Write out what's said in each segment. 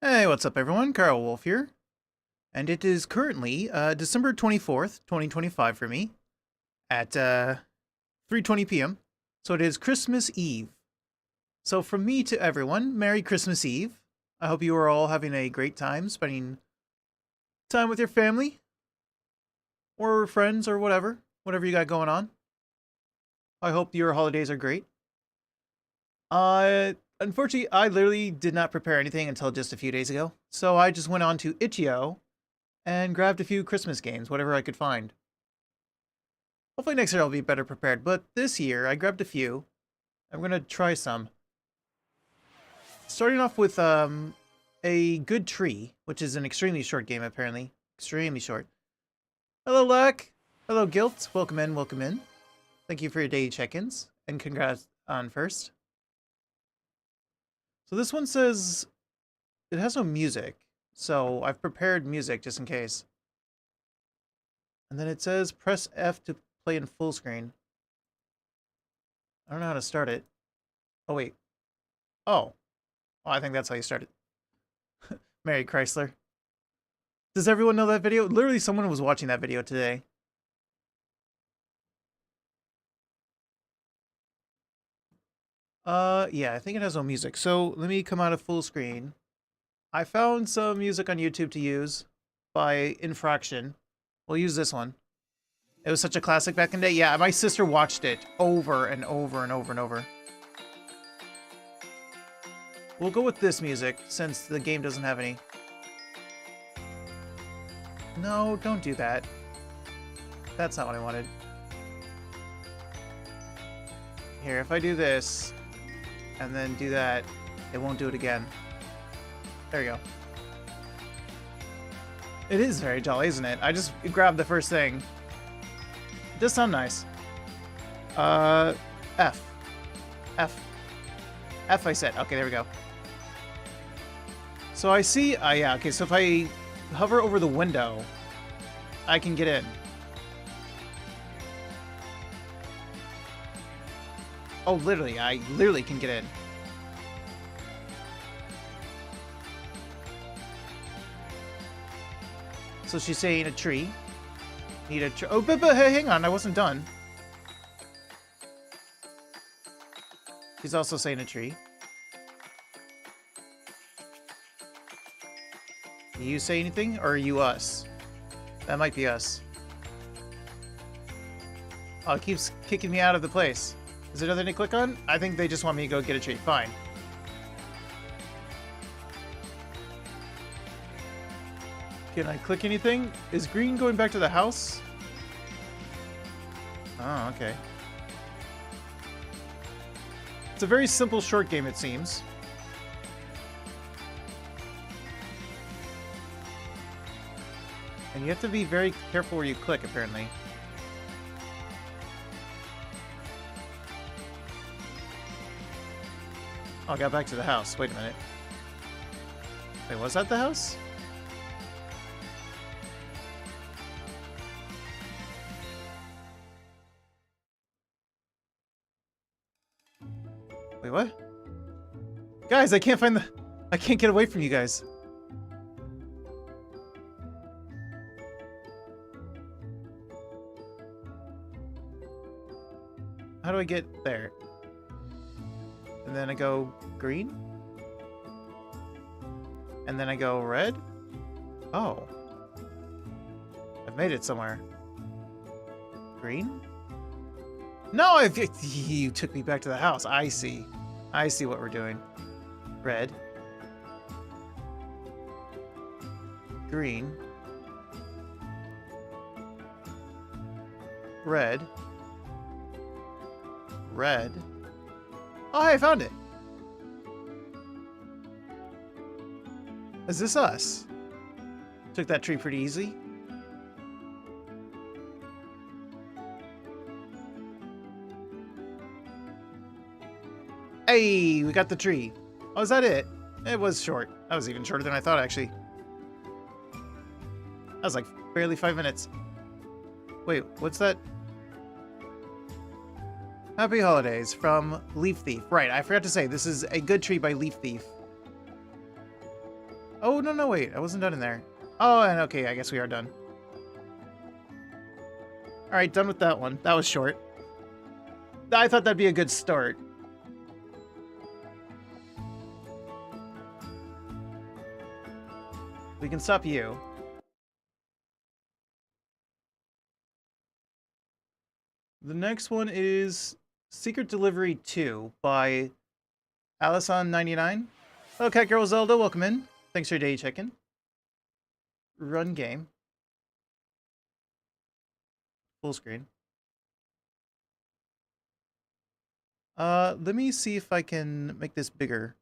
Hey, what's up everyone? Carl Wolf here. And it is currently December 24th, 2025 for me at 3:20 p.m. So it is Christmas Eve. So from me to everyone, Merry Christmas Eve. I hope you are all having a great time spending time with your family or friends or whatever you got going on. I hope your holidays are great. Unfortunately, I literally did not prepare anything until just a few days ago. So I just went on to itch.io and grabbed a few Christmas games, whatever I could find. Hopefully next year I'll be better prepared, but this year I grabbed a few. I'm gonna try some. Starting off with a Good Tree, which is an extremely short game apparently. Extremely short. Hello Lack! Hello Guilt! Welcome in, welcome in. Thank you for your daily check-ins, and congrats on first. So this one says it has no music, so I've prepared music just in case. And then it says press F to play in full screen. I don't know how to start it. Oh, wait. Oh. Oh, I think that's how you start it. Mary Chrysler. Does everyone know that video? Literally, someone was watching that video today. Yeah, I think it has no music. So, let me come out of full screen. I found some music on YouTube to use by Infraction. We'll use this one. It was such a classic back in the day. Yeah, my sister watched it over and over and over and over. We'll go with this music, since the game doesn't have any. No, don't do that. That's not what I wanted. Here, if I do this, and then do that, it won't do it again. There we go. It is very jolly, isn't it? I just grabbed the first thing. It does sound nice. F. F. F I said. Okay, there we go. So I see, yeah, okay, so if I hover over the window, I can get in. Oh, literally, I literally can get in. So she's saying a tree. Need a tree. Oh, but hey, hang on, I wasn't done. She's also saying a tree. Do you say anything, or are you us? That might be us. Oh, it keeps kicking me out of the place. Is there nothing to click on? I think they just want me to go get a tree. Fine. Can I click anything? Is green going back to the house? Oh, okay. It's a very simple short game, it seems. And you have to be very careful where you click, apparently. Oh, I got back to the house. Wait a minute. Wait, was that the house? Wait, what? Guys, I can't find the... I can't get away from you guys. How do I get there? And then I go green? And then I go red? Oh. I've made it somewhere. Green? No, you took me back to the house. I see. I see what we're doing. Red. Green. Red. Red. Oh, hey, I found it. Is this us? Took that tree pretty easy. Hey, we got the tree. Oh, is that it? It was short. That was even shorter than I thought, actually. That was like barely 5 minutes. Wait, what's that? Happy Holidays from Leaf Thief. Right, I forgot to say, this is A Good Tree by Leaf Thief. Oh, no, no, wait. I wasn't done in there. Oh, and okay, I guess we are done. Alright, done with that one. That was short. I thought that'd be a good start. We can stop you. The next one is Secret Delivery 2 by Alison99. Hello, Cat Girl Zelda. Welcome in. Thanks for your day check-in. Run game. Full screen. Let me see if I can make this bigger.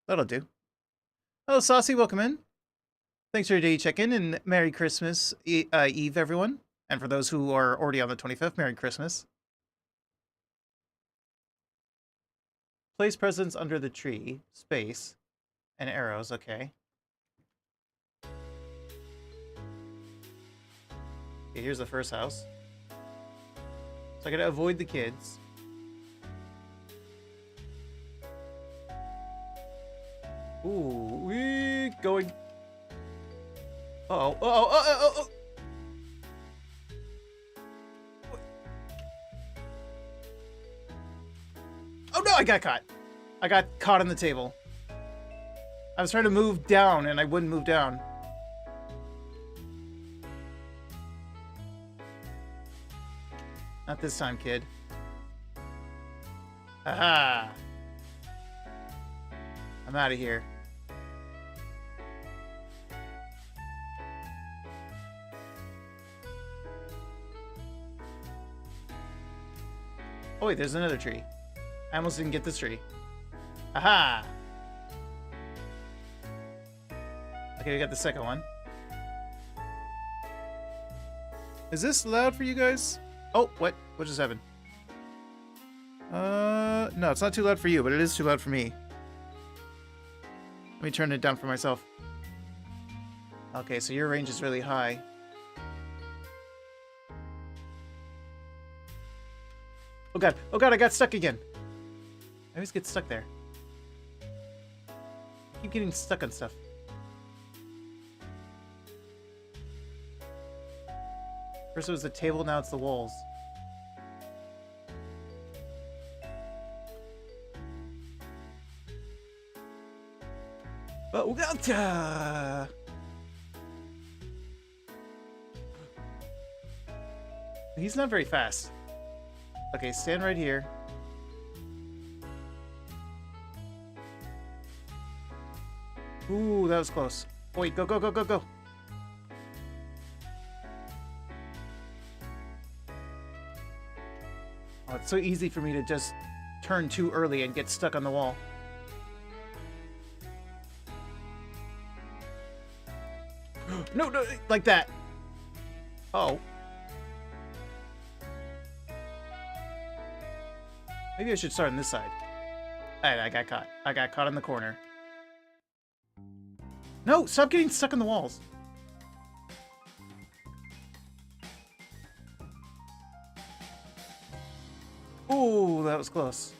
That'll do. Hello, Saucy. Welcome in. Thanks for your day check-in, and Merry Christmas Eve, everyone. And for those who are already on the 25th, Merry Christmas. Place presents under the tree. Space. And arrows, okay. Okay, here's the first house. So I gotta avoid the kids. Ooh, we going. Uh-oh, uh-oh. Oh no, I got caught. I got caught on the table. I was trying to move down and I wouldn't move down. Not this time, kid. Aha! I'm out of here. Oh wait, there's another tree. I almost didn't get this tree. Aha! Okay, we got the second one. Is this loud for you guys? Oh, what? What just happened? No, it's not too loud for you, but it is too loud for me. Let me turn it down for myself. Okay, so your range is really high. Oh god, I got stuck again. I always get stuck there. I keep getting stuck on stuff. First it was the table, now it's the walls. Oh, god! He's not very fast. Okay, stand right here. Ooh, that was close. Wait, go. Oh, it's so easy for me to just turn too early and get stuck on the wall. No, like that. Oh. Maybe I should start on this side. I got caught. I got caught in the corner. No, stop getting stuck in the walls. Ooh, that was close.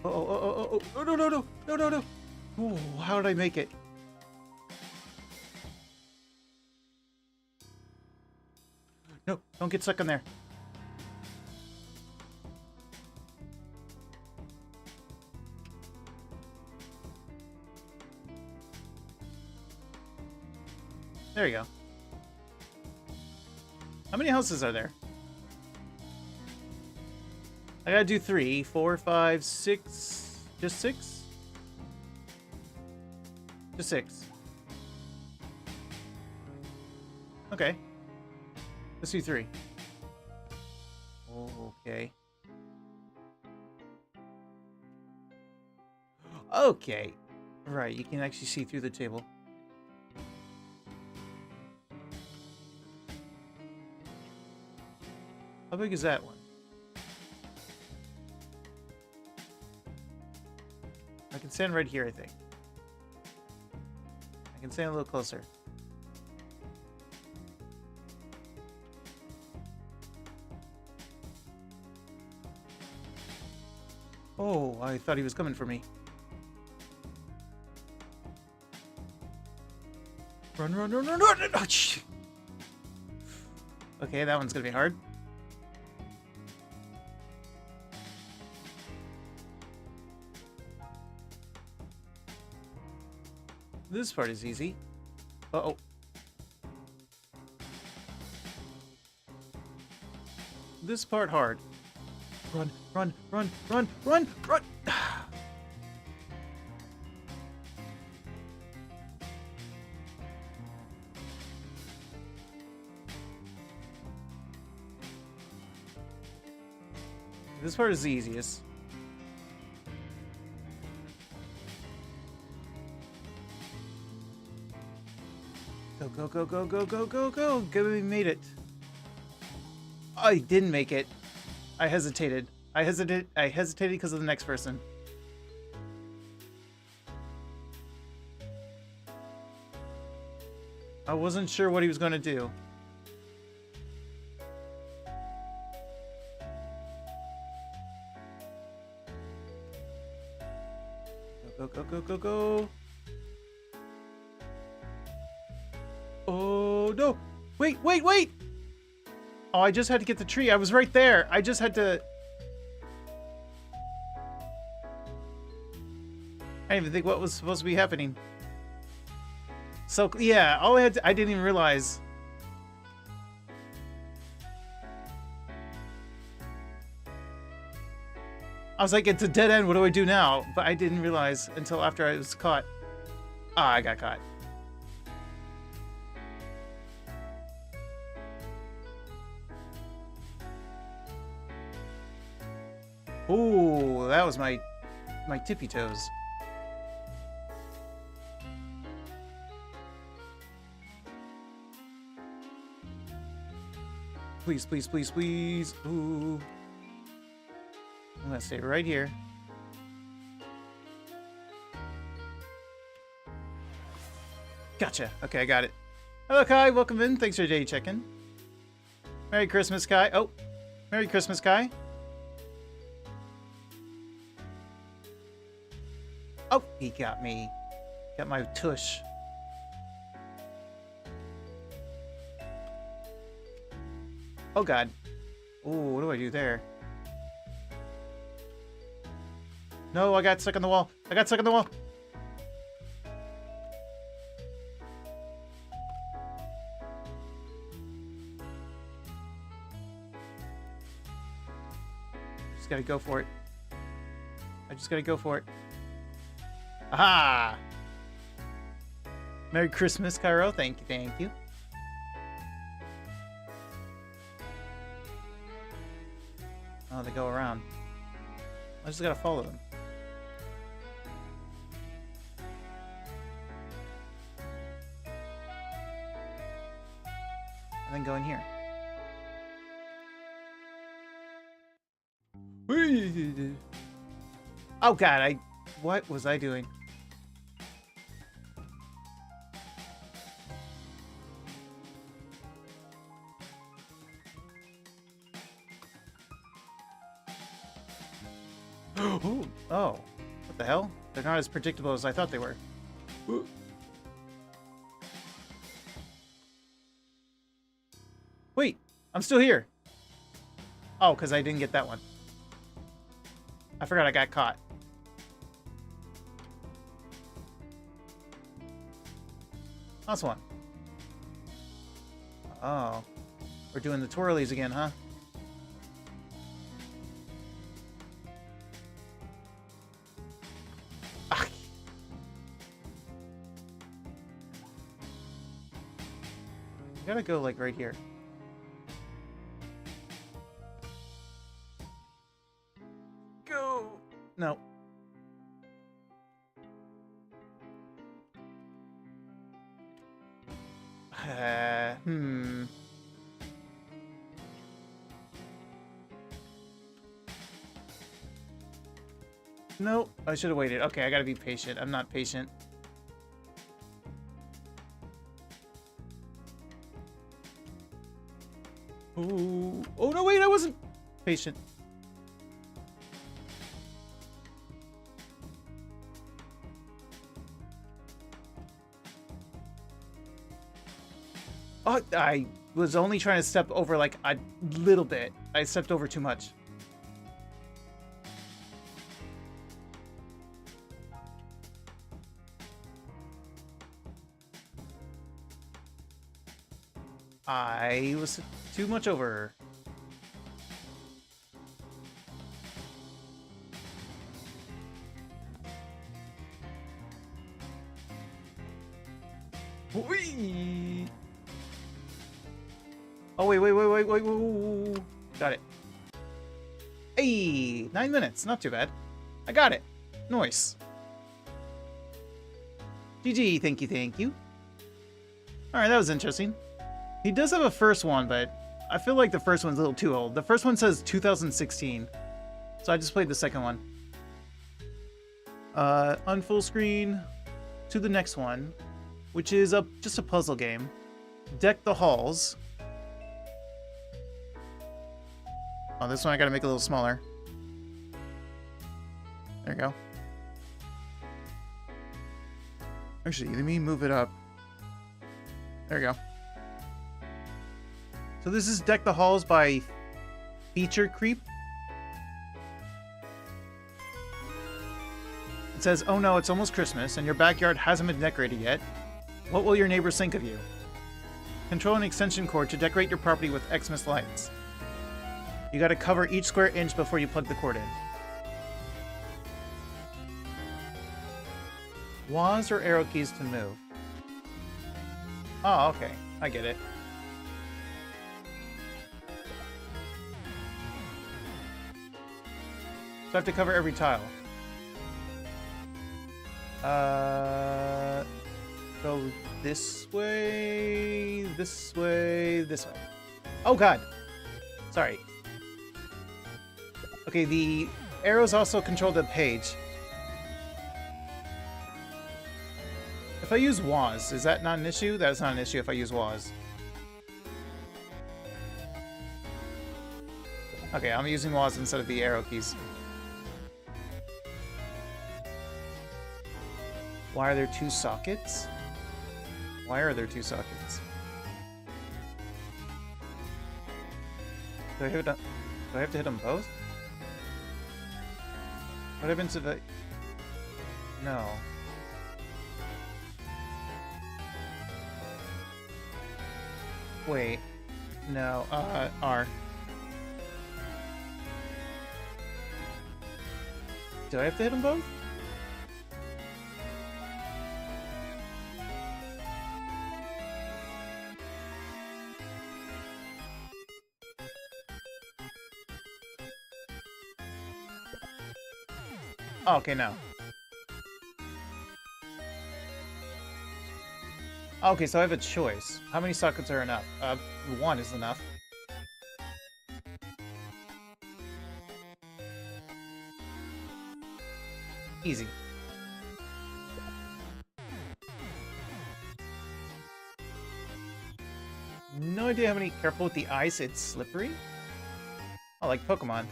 Oh, no. Ooh, how did I make it? No, don't get stuck in there. There you go. How many houses are there? I gotta do 3, 4, 5, 6. Just 6? Just 6. Okay. Let's do 3. Okay. Okay. Right, you can actually see through the table. How big is that one? I can stand right here, I think. I can stand a little closer. Oh, I thought he was coming for me. Run, run, run, run, run! Oh, okay, that one's gonna be hard. This part is easy. Uh-oh. This part hard. Run, run, run, run, run, run! This part is the easiest. Go, go, go, go, go, go, go, go! Good, we made it. I didn't make it. I hesitated. I hesitated because of the next person. I wasn't sure what he was going to do. Go, go, go, go, go. Oh, no. Wait, wait, wait. Oh, I just had to get the tree. I was right there. I just had to... I didn't even think what was supposed to be happening. So, yeah, all I had to... I didn't even realize. I was like, it's a dead end. What do I do now? But I didn't realize until after I was caught. Ah, I got caught. Ooh, that was my tippy toes. Please, please, please, please. Ooh. I'm gonna stay right here. Gotcha. Okay, I got it. Hello, Kai. Welcome in. Thanks for your day check-in. Merry Christmas, Kai. Oh, Merry Christmas, Kai. Oh, he got me. Got my tush. Oh, God. Ooh, what do I do there? No, I got stuck on the wall. I got stuck on the wall. Just gotta go for it. I just gotta go for it. Aha! Merry Christmas, Cairo. Thank you, thank you. Oh, they go around. I just gotta follow them. And then go in here. Oh God, what was I doing? Oh, what the hell? They're not as predictable as I thought they were. Wait, I'm still here. Oh, because I didn't get that one. I forgot I got caught. Last one. Oh, we're doing the twirlies again, huh? I gotta go like right here. Go! No. No, I should have waited. Okay, I gotta be patient. I'm not patient. Ooh. Oh, no, wait, I wasn't patient. Oh, I was only trying to step over like a little bit. I stepped over too much. I was too much over. Whee! Oh, wait. Got it. Hey, 9 minutes. Not too bad. I got it. Nice. GG, thank you. Alright, that was interesting. He does have a first one, but I feel like the first one's a little too old. The first one says 2016. So I just played the second one. On full screen to the next one, which is just a puzzle game. Deck the Halls. Oh, this one I gotta make a little smaller. There you go. Actually, let me move it up. There you go. So this is Deck the Halls by Feature Creep. It says, oh no, it's almost Christmas, and your backyard hasn't been decorated yet. What will your neighbors think of you? Control an extension cord to decorate your property with Xmas lights. You gotta cover each square inch before you plug the cord in. WASD or arrow keys to move? Oh, okay. I get it. So I have to cover every tile. Go this way, this way, this way. Oh god! Sorry. Okay, the arrows also control the page. If I use WASD, is that not an issue? That is not an issue if I use WASD. Okay, I'm using WASD instead of the arrow keys. Why are there two sockets? Why are there two sockets? Do I have to hit them both? What happens if I... No. Wait. No, R. Do I have to hit them both? Oh, okay, no. Okay, so I have a choice. How many sockets are enough? One is enough. Easy. No idea how many... Careful with the ice, it's slippery. Oh, like Pokemon.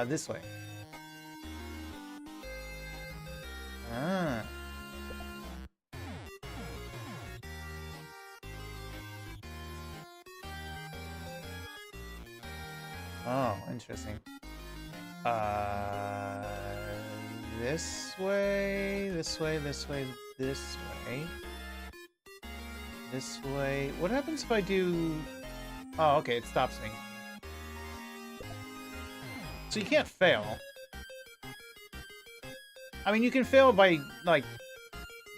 This way. Ah. Oh, interesting. This way, this way, this way, this way. This way. What happens if I do... Oh, okay, it stops me. So you can't fail. I mean, you can fail by, like,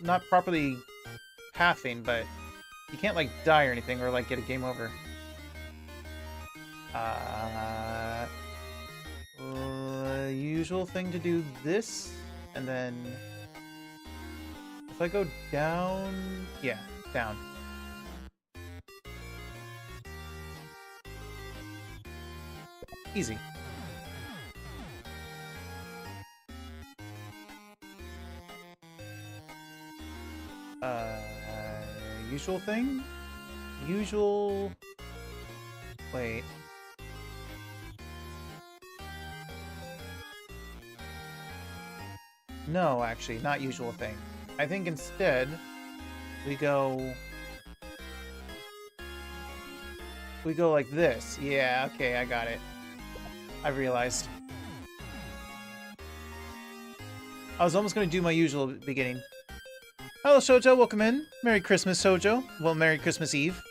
not properly pathing, but you can't, like, die or anything, or, like, get a game over. Usual thing to do this, and then... If I go down... Yeah, down. Easy. Uh, usual thing? Usual... Wait. No, actually, not usual thing. I think instead, we go... We go like this. Yeah, okay, I got it. I realized. I was almost going to do my usual beginning. Hello, Shoujo. Welcome in. Merry Christmas, Shoujo. Well, Merry Christmas Eve.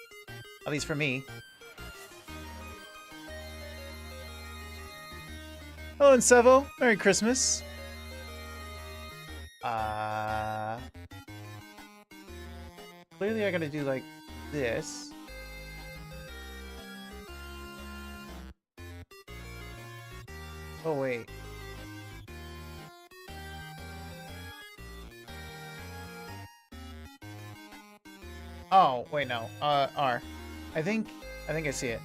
At least for me. Hello, and Sevo. Merry Christmas. Clearly I gotta do like this. Oh, wait. Oh, wait, no. R. I think I see it.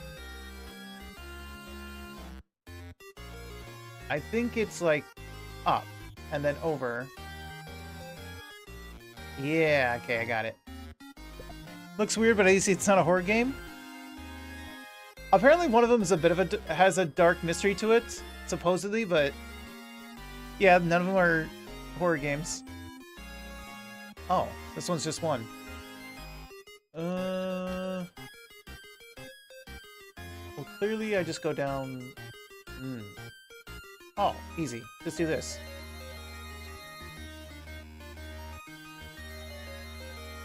I think it's like up and then over. Yeah, okay, I got it. Looks weird, but I see it's not a horror game. Apparently one of them is a bit of a has a dark mystery to it, supposedly, but yeah, none of them are horror games. Oh, this one's just one. Well, clearly I just go down. Oh, easy. Just do this.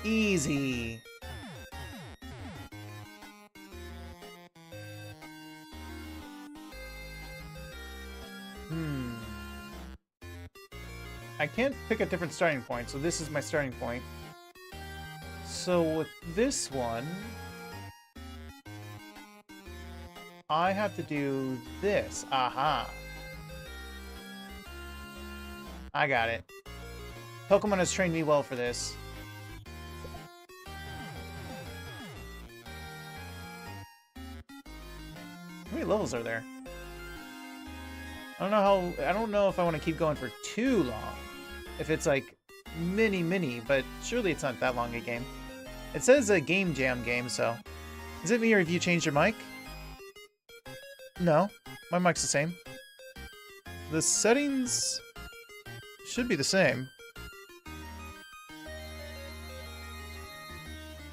Easy. I can't pick a different starting point, so this is my starting point. So with this one, I have to do this. Aha. I got it. Pokemon has trained me well for this. How many levels are there? I don't know if I want to keep going for too long. If it's like mini, but surely it's not that long a game. It says a game jam game, so. Is it me or have you changed your mic? No, my mic's the same. The settings should be the same.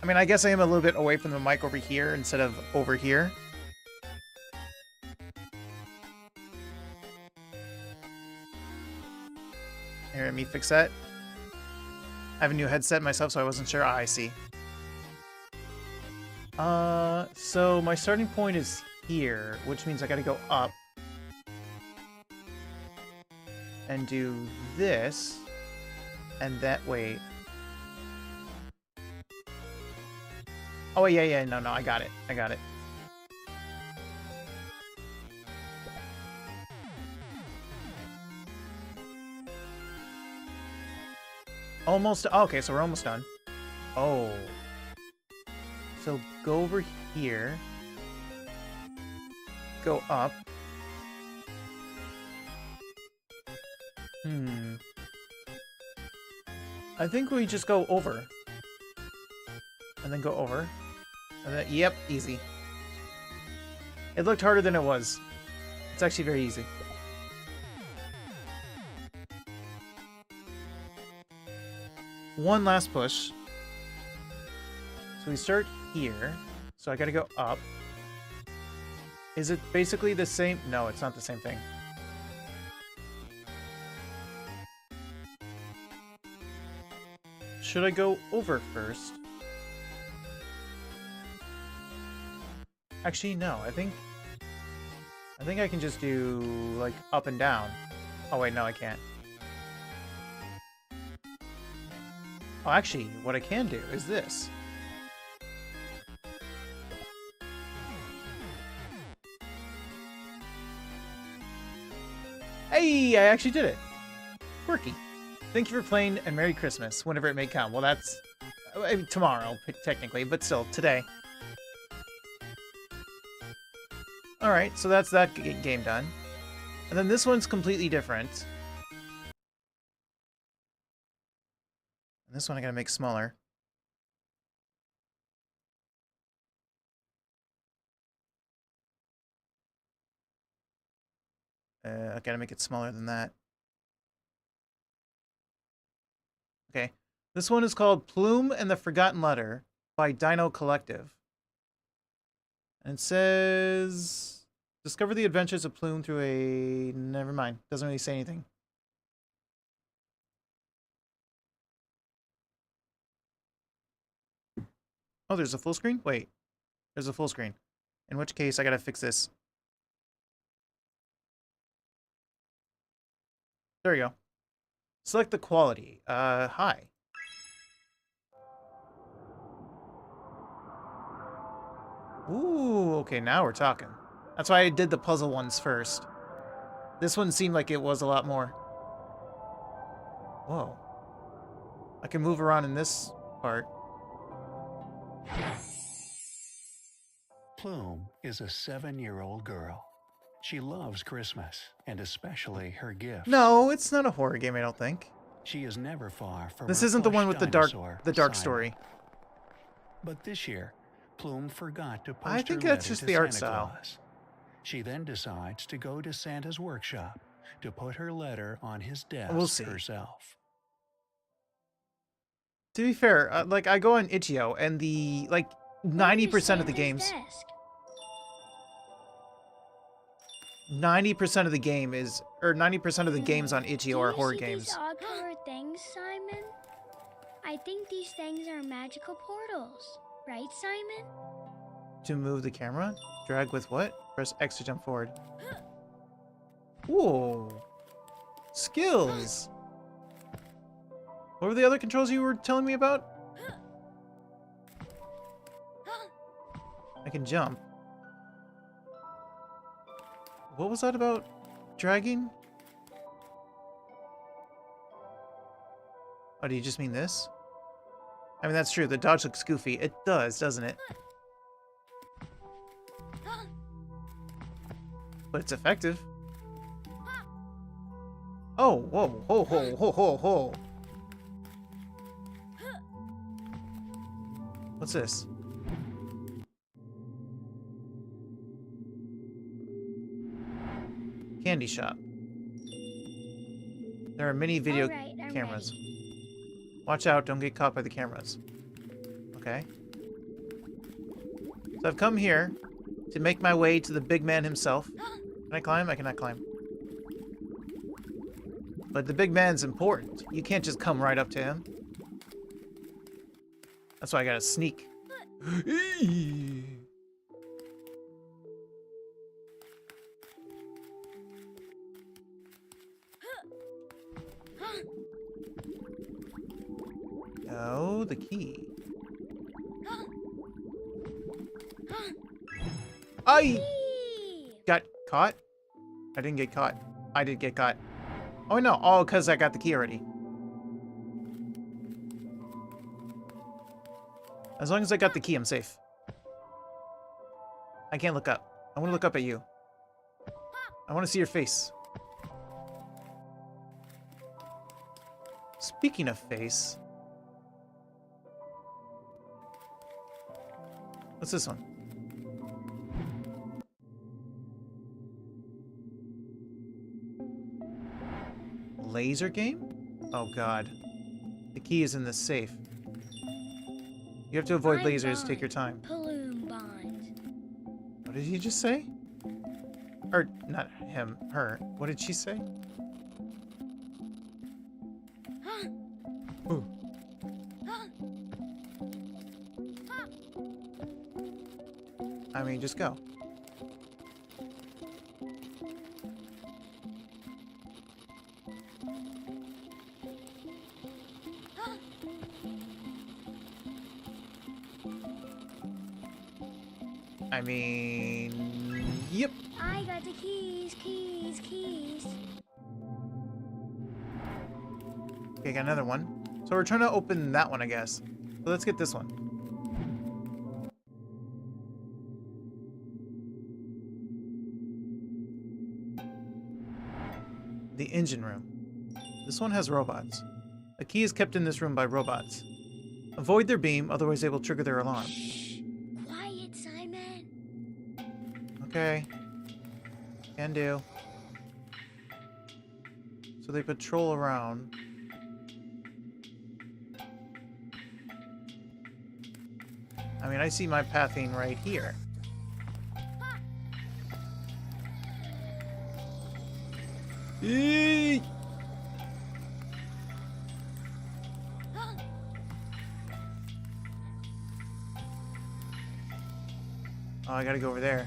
I mean, I guess I am a little bit away from the mic over here instead of over here. Here, let me fix that. I have a new headset myself, so I wasn't sure. Ah, I see. So my starting point is here, which means I gotta go up. And do this. And that way. Oh, yeah, no, I got it. I got it. Almost. Oh, okay, so we're almost done. Oh. So go over here. Go up. I think we just go over. And then go over. And then, yep, easy. It looked harder than it was. It's actually very easy. One last push. So we start here. So I gotta go up. Is it basically the same? No, it's not the same thing. Should I go over first? Actually, no. I think I can just do, like, up and down. Oh, wait, no, I can't. Oh, actually, what I can do is this. Hey, I actually did it. Quirky. Thank you for playing, and Merry Christmas, whenever it may come. Well, that's tomorrow, technically, but still, today. Alright, so that's that game done. And then this one's completely different. And This one I gotta make smaller. I gotta make it smaller than that. Okay. This one is called Plume and the Forgotten Letter by Dino Collective. And it says, discover the adventures of Plume through a... Never mind. Doesn't really say anything. Oh, there's a full screen? Wait. There's a full screen. In which case, I gotta fix this. There we go. Select the quality. High. Ooh, okay, now we're talking. That's why I did the puzzle ones first. This one seemed like it was a lot more. Whoa. I can move around in this part. Plume is a 7-year-old girl. She loves Christmas, and especially her gifts. No, it's not a horror game, I don't think. She is never far from This her isn't the one with the dark Simon. story. But this year, Plume forgot to post I think her that's letter just to the art Santa style. Claus. She then decides to go to Santa's workshop to put her letter on his desk We'll see. herself. To be fair, like I go on itch.io and the 90% of the games, 90% of the game is, or 90% of the games on itch.io are horror games. These odd-colored things, Simon? I think these things are magical portals, right, Simon? To move the camera, drag with what? Press X to jump forward. Ooh, skills. What were the other controls you were telling me about? I can jump. What was that about dragging? Oh, do you just mean this? I mean, that's true. The dodge looks goofy. It does, doesn't it? But it's effective. Oh, whoa, ho, ho, ho, ho, ho. What's this? Candy shop. There are many video cameras. Watch out, don't get caught by the cameras. Okay. So I've come here to make my way to the big man himself. Can I climb? I cannot climb. But the big man's important. You can't just come right up to him. That's why I gotta sneak. Oh, the key. I got caught? I didn't get caught. I did get caught. Oh no, oh, because I got the key already. As long as I got the key, I'm safe. I can't look up. I want to look up at you. I want to see your face. Speaking of face... What's this one? Laser game? Oh god. The key is in the safe. You have to avoid lasers. Take your time. Plume Bond. What did he just say? Or, not him, her. What did she say? Ooh. I mean, just go. I mean, yep. I got the keys. Okay, got another one. So we're trying to open that one, I guess. So let's get this one. The engine room. This one has robots. A key is kept in this room by robots. Avoid their beam, otherwise they will trigger their alarm. Shh. Quiet, Simon. Okay. Can do. So they patrol around. I mean, I see my pathing right here. Eee! Oh, I gotta go over there.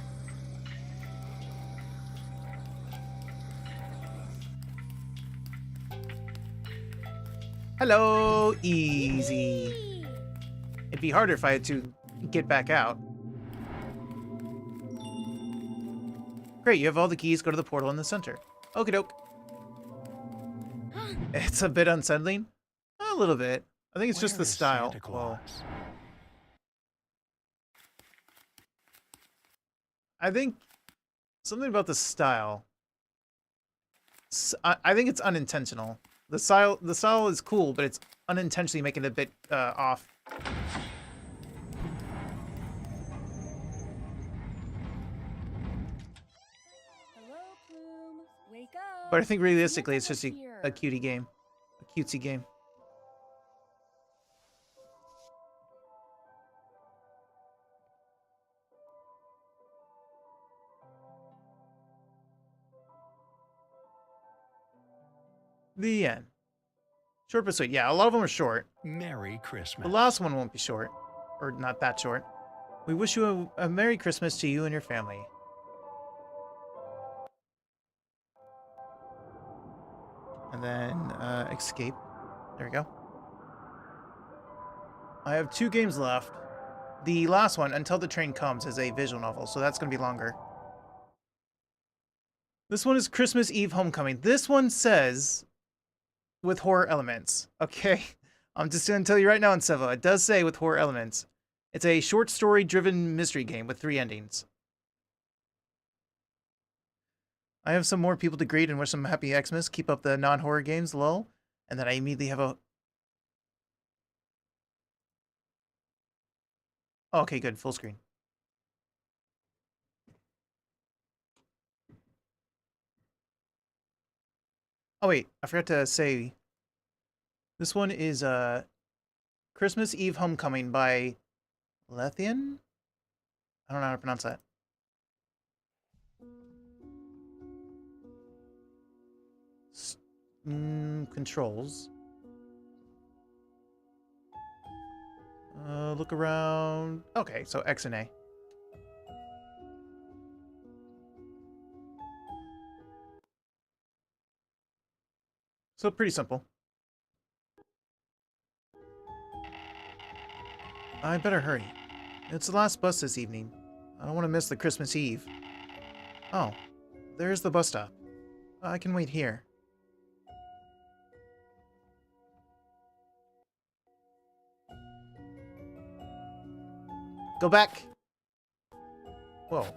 Hello, easy. Whee! It'd be harder if I had to get back out. Great, you have all the keys. Go to the portal in the center. Okie doke. It's a bit unsettling. A little bit. I think it's just Where the is style. Santa Well, Claus? I think something about the style. I think it's unintentional. The style is cool, but it's unintentionally making it a bit off. Hello, Plume. Wake up. But I think realistically, it's Santa's just a here. cutie game, a cutesy game. The end. Short but sweet. Yeah, a lot of them are short. Merry Christmas. The last one won't be short. Or not that short. We wish you a Merry Christmas to you and your family. And then, escape. There we go. I have 2 games left. The last one, Until the Train Comes, is a visual novel, so that's going to be longer. This one is Christmas Eve Homecoming. This one says, with horror elements. Okay? I'm just going to tell you right now, Sevo, it does say with horror elements. It's a short story-driven mystery game with 3 endings. I have some more people to greet and wish them happy Xmas. Keep up the non-horror games, lol. And then I immediately have a... Oh, okay, good. Full screen. Oh, wait. I forgot to say... This one is Christmas Eve Homecoming by Lethian? I don't know how to pronounce that. Controls. Look around. Okay, so X and A. So pretty simple. I better hurry. It's the last bus this evening. I don't want to miss the Christmas Eve. Oh, there's the bus stop. I can wait here. Go back. Whoa.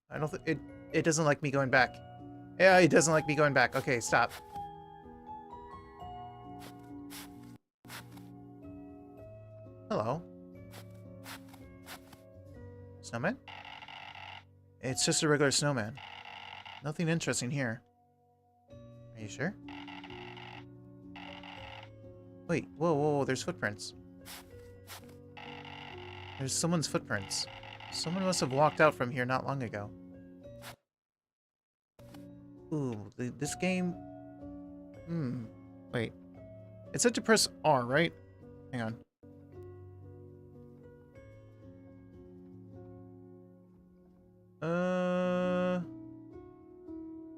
I don't think it doesn't like me going back. Yeah, it doesn't like me going back. Okay, stop. Hello. Snowman? It's just a regular snowman. Nothing interesting here. Are you sure? Wait, whoa, whoa, whoa, there's footprints. There's someone's footprints. Someone must have walked out from here not long ago. Ooh, this game... Wait. It said to press R, right? Hang on.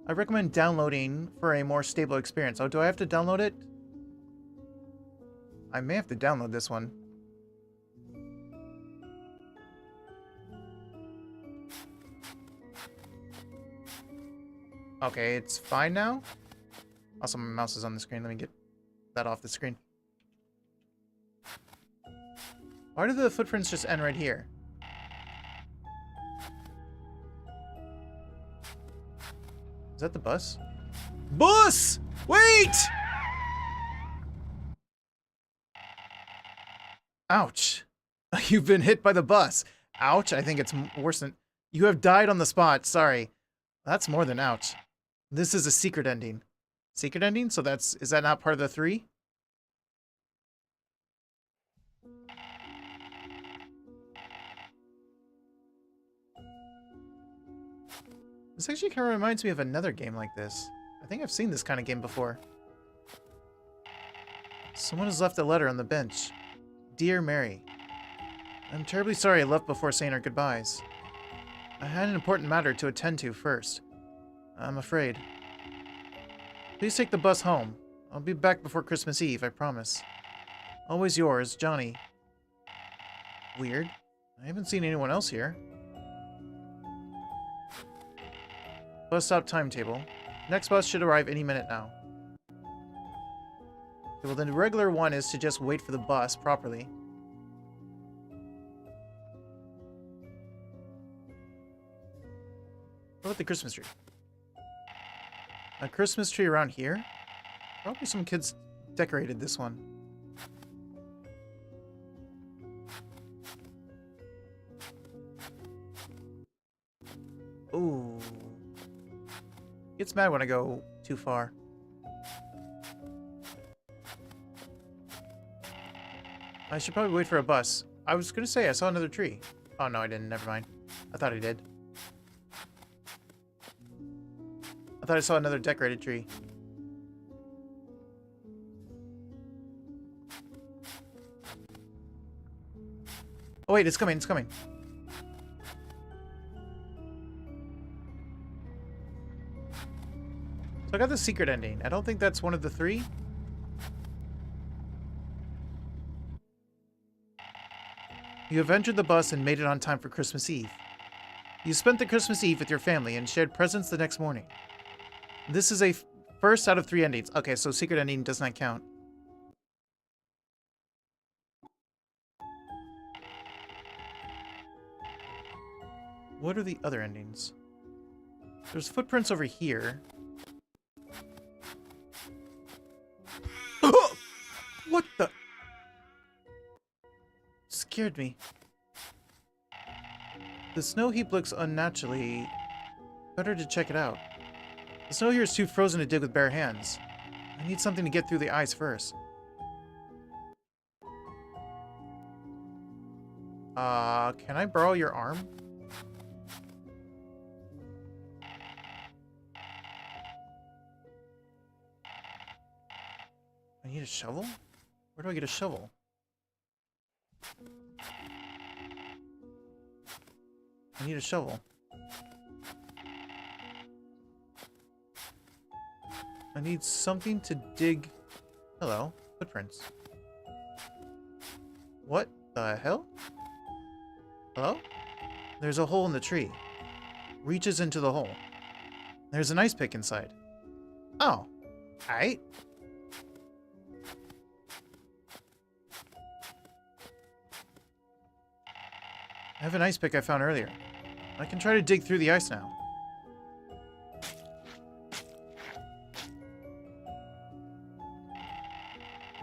I recommend downloading for a more stable experience. Oh, do I have to download it? I may have to download this one. Okay, it's fine now. Also, my mouse is on the screen. Let me get that off the screen. Why do the footprints just end right here? Is that the bus? Bus! Wait! Ouch. You've been hit by the bus. Ouch. I think it's worse than... You have died on the spot. Sorry. That's more than ouch. This is a secret ending. Secret ending? So that's... Is that not part of the 3? This actually kind of reminds me of another game like this. I think I've seen this kind of game before. Someone has left a letter on the bench. Dear Mary, I'm terribly sorry I left before saying our goodbyes. I had an important matter to attend to first. I'm afraid. Please take the bus home. I'll be back before Christmas Eve, I promise. Always yours, Johnny. Weird. I haven't seen anyone else here. Bus stop timetable. Next bus should arrive any minute now. Okay, well, the regular one is to just wait for the bus properly. What about the Christmas tree? A Christmas tree around here? Probably some kids decorated this one. Ooh. Gets mad when I go too far. I should probably wait for a bus. I was gonna say I saw another tree. Oh no, I didn't. Never mind. I thought I did. I thought I saw another decorated tree. Oh wait, it's coming, it's coming. So I got the secret ending. I don't think that's one of the 3. You have entered the bus and made it on time for Christmas Eve. You spent the Christmas Eve with your family and shared presents the next morning. This is a first out of 3 endings. Okay, so secret ending does not count. What are the other endings? There's footprints over here. What the? Scared me. The snow heap looks unnaturally... Better to check it out. The snow here is too frozen to dig with bare hands. I need something to get through the ice first. Can I borrow your arm? I need a shovel? Where do I get a shovel? I need a shovel. I need something to dig... Hello. Footprints. What the hell? Hello? There's a hole in the tree. Reaches into the hole. There's an ice pick inside. Oh. Alright. I have an ice pick I found earlier. I can try to dig through the ice now.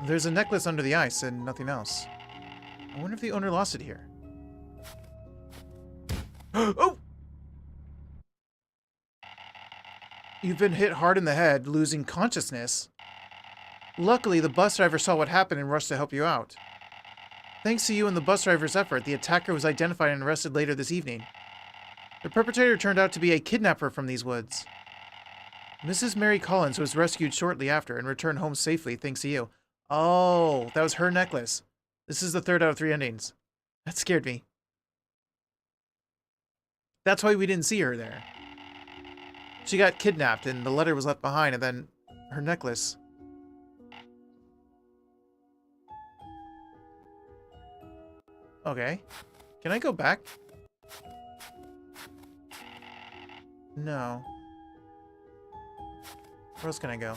There's a necklace under the ice and nothing else. I wonder if the owner lost it here. Oh! You've been hit hard in the head, losing consciousness. Luckily, the bus driver saw what happened and rushed to help you out. Thanks to you and the bus driver's effort, the attacker was identified and arrested later this evening. The perpetrator turned out to be a kidnapper from these woods. Mrs. Mary Collins was rescued shortly after and returned home safely thanks to you. Oh, that was her necklace. This is the 3rd out of 3 endings. That scared me. That's why we didn't see her there. She got kidnapped and the letter was left behind, and then her necklace. Okay. Can I go back? No. Where else can I go?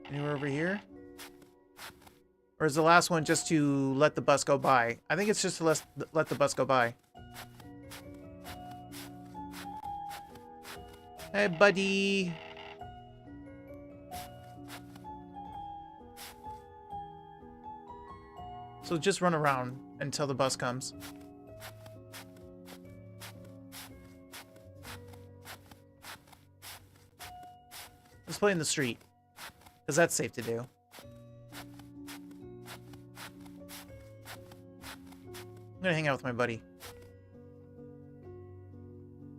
Anywhere over here? Or is the last one just to let the bus go by? I think it's just to let the bus go by. Hey, buddy. So just run around until the bus comes. Let's play in the street, because that's safe to do. I'm gonna hang out with my buddy.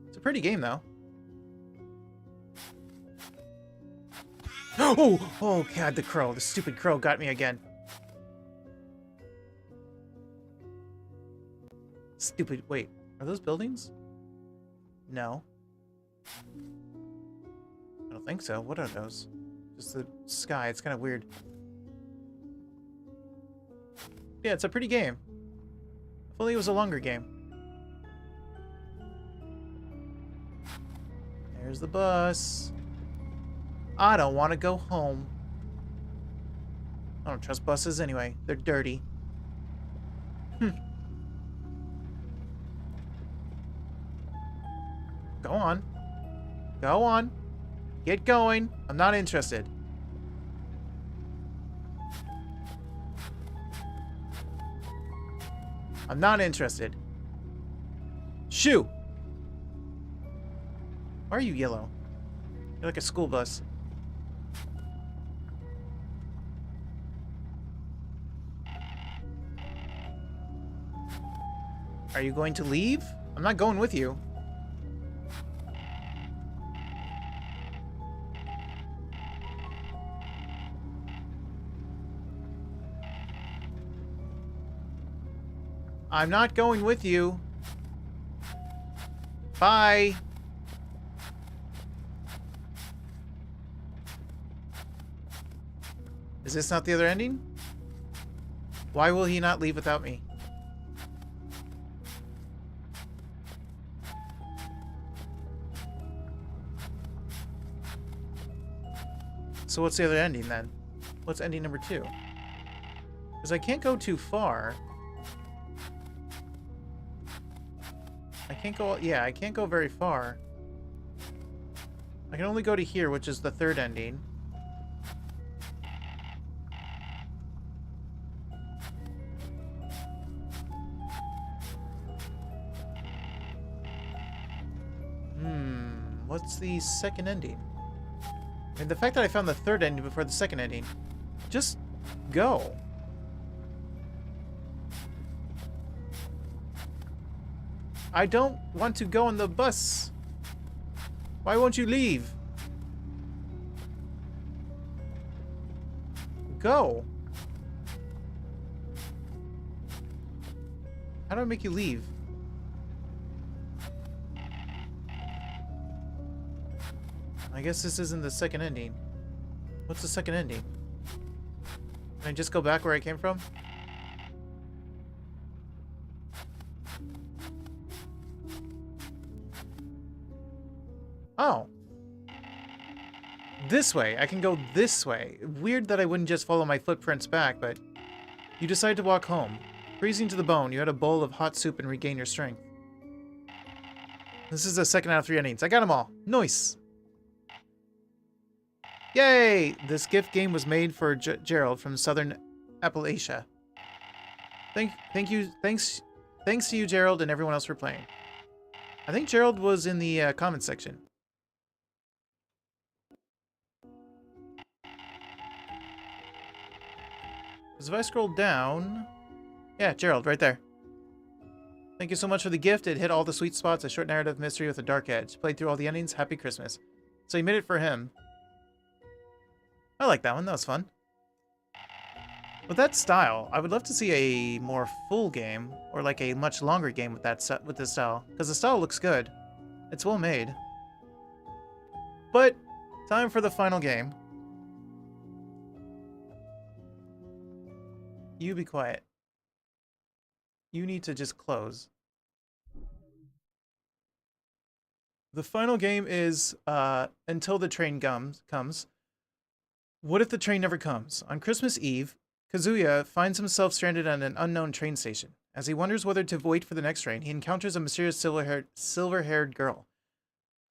It's a pretty game, though. Oh, God, the crow. The stupid crow got me again. Stupid. Wait, are those buildings? No. I don't think so. What are those? Just the sky. It's kind of weird. Yeah, it's a pretty game. If only it was a longer game. There's the bus. I don't want to go home. I don't trust buses anyway. They're dirty. Go on. Go on. Get going. I'm not interested. I'm not interested. Shoo! Why are you yellow? You're like a school bus. Are you going to leave? I'm not going with you. I'm not going with you. Bye. Is this not the other ending? Why will he not leave without me? So what's the other ending then? What's ending number 2? Because I can't go too far. I can't go, yeah, I can't go very far. I can only go to here, which is the 3rd ending. What's the 2nd ending? And the fact that I found the 3rd ending before the 2nd ending. Just go. I don't want to go on the bus. Why won't you leave? Go. How do I make you leave? I guess this isn't the 2nd ending. What's the 2nd ending? Can I just go back where I came from? Oh. This way. I can go this way. Weird that I wouldn't just follow my footprints back, but you decided to walk home. Freezing to the bone, you had a bowl of hot soup and regain your strength. This is the 2nd out of 3 endings. I got them all. Nice. Yay! This gift game was made for Gerald from Southern Appalachia. Thanks to you, Gerald, and everyone else for playing. I think Gerald was in the comments section. Because if I scroll down... Yeah, Gerald, right there. Thank you so much for the gift. It hit all the sweet spots. A short narrative mystery with a dark edge. Played through all the endings. Happy Christmas. So you made it for him. I like that one. That was fun. With that style, I would love to see a more full game, or like a much longer game with that with this style, because the style looks good. It's well made. But time for the final game. You be quiet. You need to just close. The final game is Until the Train Comes. What if the train never comes? On Christmas Eve, Kazuya finds himself stranded at an unknown train station. As he wonders whether to wait for the next train, he encounters a mysterious silver-haired girl.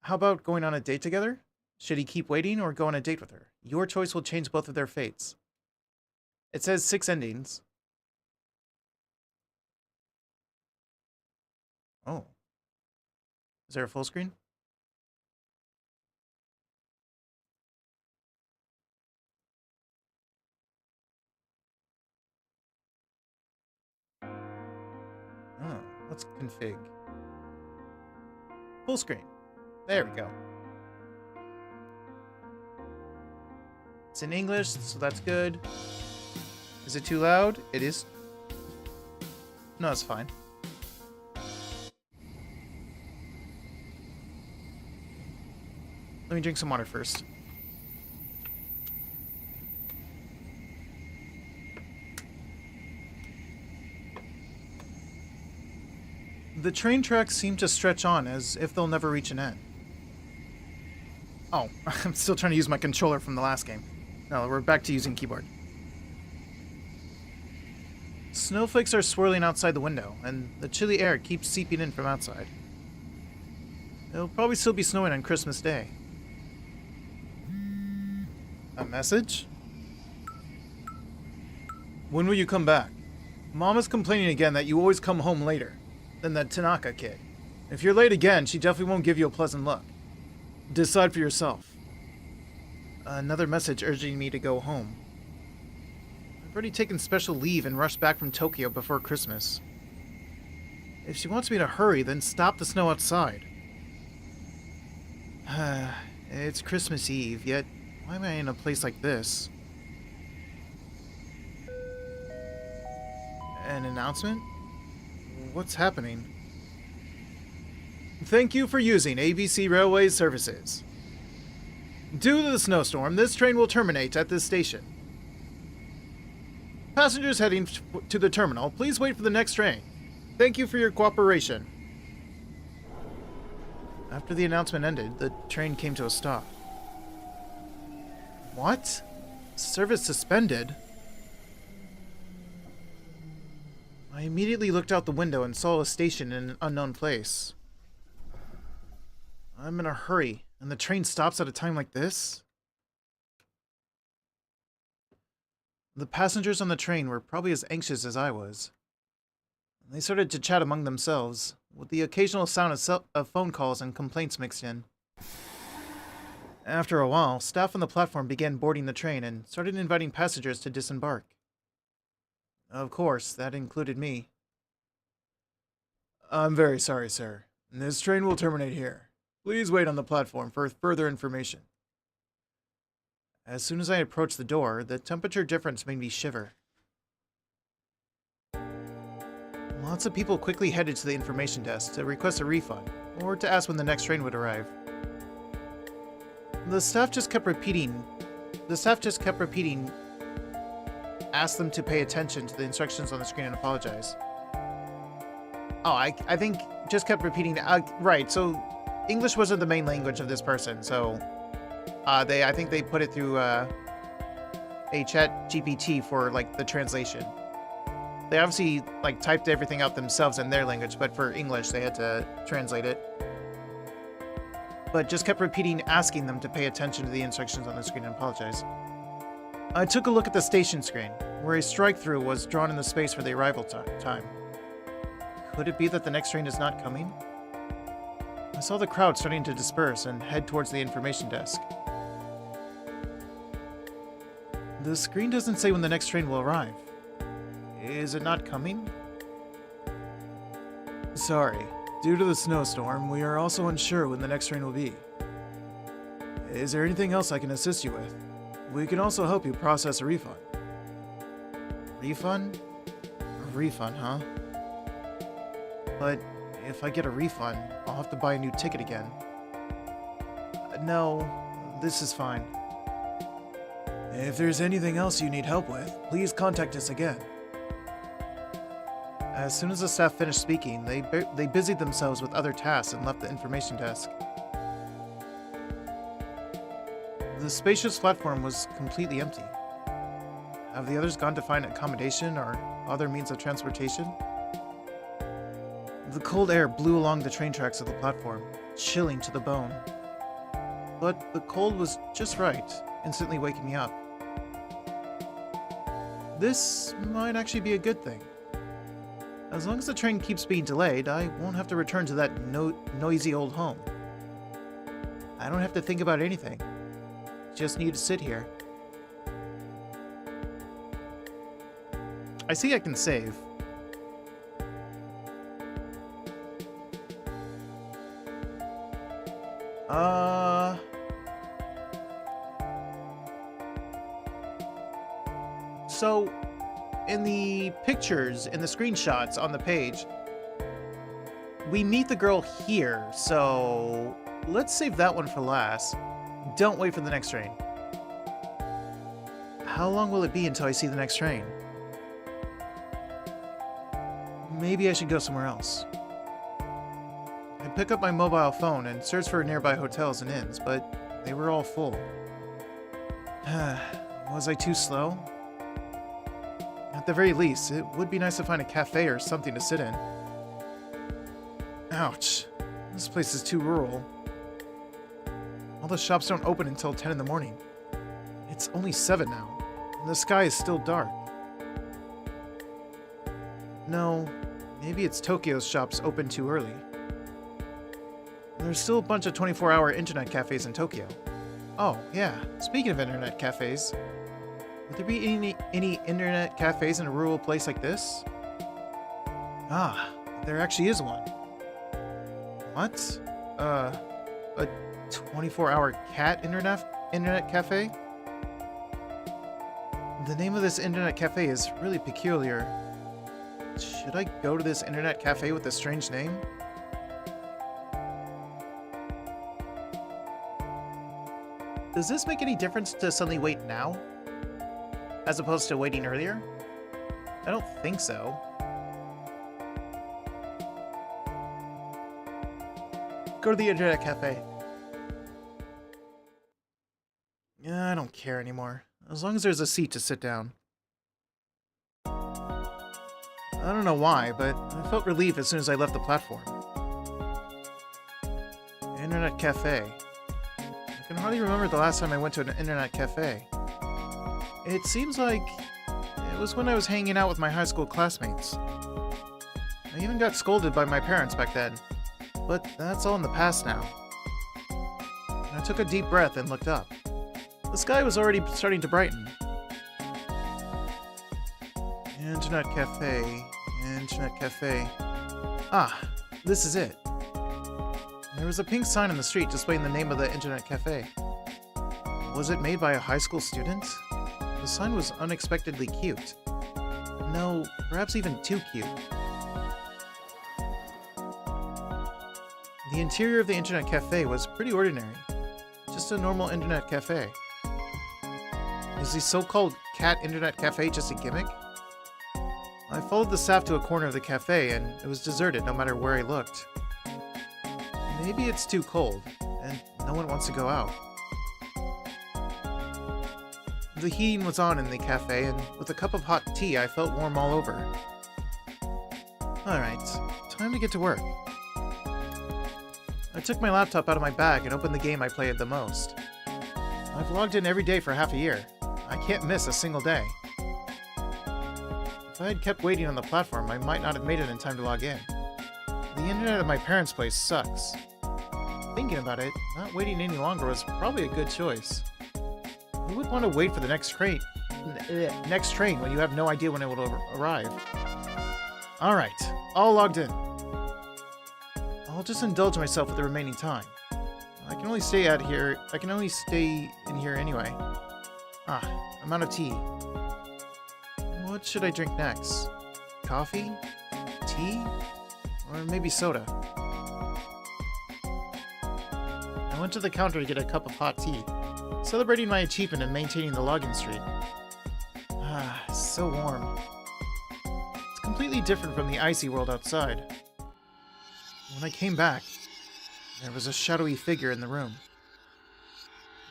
How about going on a date together? Should he keep waiting or go on a date with her? Your choice will change both of their fates. It says 6 endings. Is there a full screen? Oh, let's config. Full screen. There we go. It's in English, so that's good. Is it too loud? It is. No, it's fine. Let me drink some water first. The train tracks seem to stretch on as if they'll never reach an end. Oh, I'm still trying to use my controller from the last game. No, we're back to using keyboard. Snowflakes are swirling outside the window, and the chilly air keeps seeping in from outside. It'll probably still be snowing on Christmas Day. A message? When will you come back? Mama's complaining again that you always come home later than the Tanaka kid. If you're late again, she definitely won't give you a pleasant look. Decide for yourself. Another message urging me to go home. I've already taken special leave and rushed back from Tokyo before Christmas. If she wants me to hurry, then stop the snow outside. It's Christmas Eve, yet why am I in a place like this? An announcement? What's happening? Thank you for using ABC Railway Services. Due to the snowstorm, this train will terminate at this station. Passengers heading to the terminal, please wait for the next train. Thank you for your cooperation. After the announcement ended, the train came to a stop. What? Service suspended? I immediately looked out the window and saw a station in an unknown place. I'm in a hurry, and the train stops at a time like this? The passengers on the train were probably as anxious as I was. They started to chat among themselves, with the occasional sound of phone calls and complaints mixed in. After a while, staff on the platform began boarding the train and started inviting passengers to disembark. Of course, that included me. I'm very sorry, sir. This train will terminate here. Please wait on the platform for further information. As soon as I approached the door, the temperature difference made me shiver. Lots of people quickly headed to the information desk to request a refund, or to ask when the next train would arrive. The staff just kept repeating, ask them to pay attention to the instructions on the screen and apologize. Oh, I think just kept repeating, right, so English wasn't the main language of this person, so I think they put it through a chat GPT for like the translation. They obviously like typed everything out themselves in their language, but for English they had to translate it. But just kept repeating, asking them to pay attention to the instructions on the screen and apologize. I took a look at the station screen, where a strike-through was drawn in the space for the arrival time. Could it be that the next train is not coming? I saw the crowd starting to disperse and head towards the information desk. The screen doesn't say when the next train will arrive. Is it not coming? Sorry. Due to the snowstorm, we are also unsure when the next train will be. Is there anything else I can assist you with? We can also help you process a refund. Refund? A refund, huh? But if I get a refund, I'll have to buy a new ticket again. No, this is fine. If there's anything else you need help with, please contact us again. As soon as the staff finished speaking, they busied themselves with other tasks and left the information desk. The spacious platform was completely empty. Have the others gone to find accommodation or other means of transportation? The cold air blew along the train tracks of the platform, chilling to the bone. But the cold was just right, instantly waking me up. This might actually be a good thing. As long as the train keeps being delayed, I won't have to return to that noisy old home. I don't have to think about anything. Just need to sit here. I see I can save. So, in the pictures, in the screenshots on the page, we meet the girl here, so let's save that one for last. Don't wait for the next train. How long will it be until I see the next train? Maybe I should go somewhere else. I pick up my mobile phone and search for nearby hotels and inns, but they were all full. Was I too slow? At the very least, it would be nice to find a cafe or something to sit in. Ouch. This place is too rural. All the shops don't open until 10 in the morning. It's only 7 now, and the sky is still dark. No, maybe it's Tokyo's shops open too early. There's still a bunch of 24-hour internet cafes in Tokyo. Oh, yeah, speaking of internet cafes, would there be any internet cafes in a rural place like this? Ah, there actually is one. What? A 24-hour cat internet cafe? The name of this internet cafe is really peculiar. Should I go to this internet cafe with a strange name? Does this make any difference to suddenly wait now? As opposed to waiting earlier? I don't think so. Go to the internet cafe. Yeah, I don't care anymore. As long as there's a seat to sit down. I don't know why, but I felt relief as soon as I left the platform. Internet cafe. I can hardly remember the last time I went to an internet cafe. It seems like it was when I was hanging out with my high school classmates. I even got scolded by my parents back then, but that's all in the past now. I took a deep breath and looked up. The sky was already starting to brighten. Internet cafe, internet cafe. Ah, this is it. There was a pink sign on the street displaying the name of the internet cafe. Was it made by a high school student? The sign was unexpectedly cute. No, perhaps even too cute. The interior of the internet cafe was pretty ordinary. Just a normal internet cafe. Is the so-called cat internet cafe just a gimmick? I followed the staff to a corner of the cafe and it was deserted no matter where I looked. Maybe it's too cold and no one wants to go out. The heating was on in the cafe, and with a cup of hot tea, I felt warm all over. Alright, time to get to work. I took my laptop out of my bag and opened the game I played the most. I've logged in every day for half a year. I can't miss a single day. If I had kept waiting on the platform, I might not have made it in time to log in. The internet at my parents' place sucks. Thinking about it, not waiting any longer was probably a good choice. Who would want to wait for the next train when you have no idea when it will arrive? Alright, all logged in. I'll just indulge myself with the remaining time. I can only stay in here anyway. Ah, I'm out of tea. What should I drink next? Coffee? Tea? Or maybe soda? I went to the counter to get a cup of hot tea, celebrating my achievement in maintaining the login streak. Ah, so warm. It's completely different from the icy world outside. When I came back, there was a shadowy figure in the room.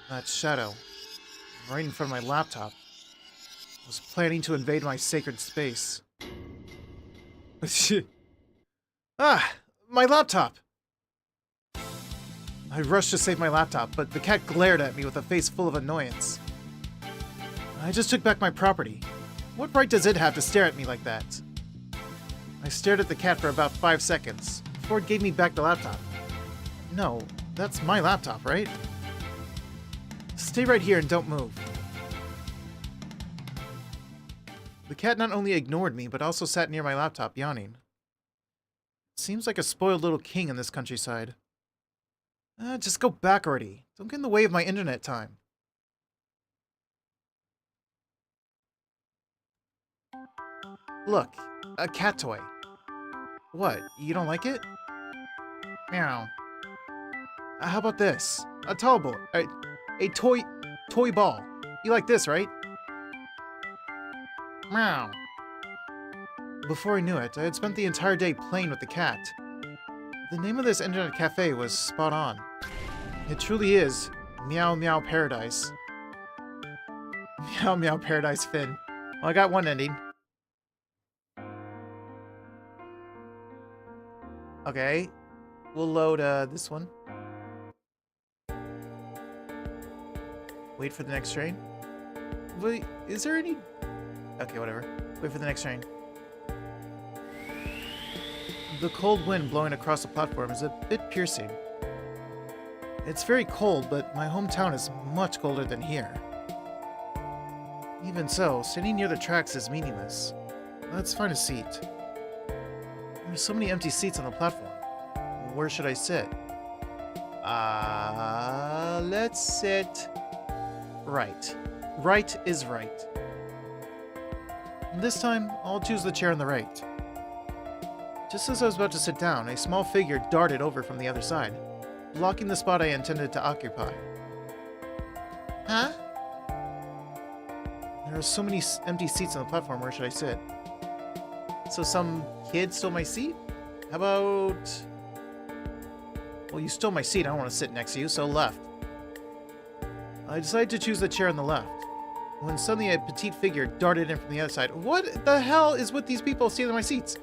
That shadow, right in front of my laptop, was planning to invade my sacred space. Ah! My laptop! I rushed to save my laptop, but the cat glared at me with a face full of annoyance. I just took back my property. What right does it have to stare at me like that? I stared at the cat for about 5 seconds before it gave me back the laptop. No, that's my laptop, right? Stay right here and don't move. The cat not only ignored me, but also sat near my laptop, yawning. Seems like a spoiled little king in this countryside. Just go back already. Don't get in the way of my internet time. Look, a cat toy. What, you don't like it? Meow. How about this? A tall ball. A toy ball. You like this, right? Meow. Before I knew it, I had spent the entire day playing with the cat. The name of this internet cafe was spot on. It truly is Meow Meow Paradise. Meow Meow Paradise Finn. Well, I got one ending. Okay. We'll load this one. Wait for the next train. Wait, is there any... Okay, whatever. Wait for the next train. The cold wind blowing across the platform is a bit piercing. It's very cold, but my hometown is much colder than here. Even so, sitting near the tracks is meaningless. Let's find a seat. There's so many empty seats on the platform. Where should I sit? Let's sit... right. Right is right. This time, I'll choose the chair on the right. Just as I was about to sit down, a small figure darted over from the other side, blocking the spot I intended to occupy. Huh? There are so many empty seats on the platform, where should I sit? So some kid stole my seat? How about... Well, you stole my seat, I don't want to sit next to you, so left. I decided to choose the chair on the left, when suddenly a petite figure darted in from the other side. What the hell is with these people stealing my seats?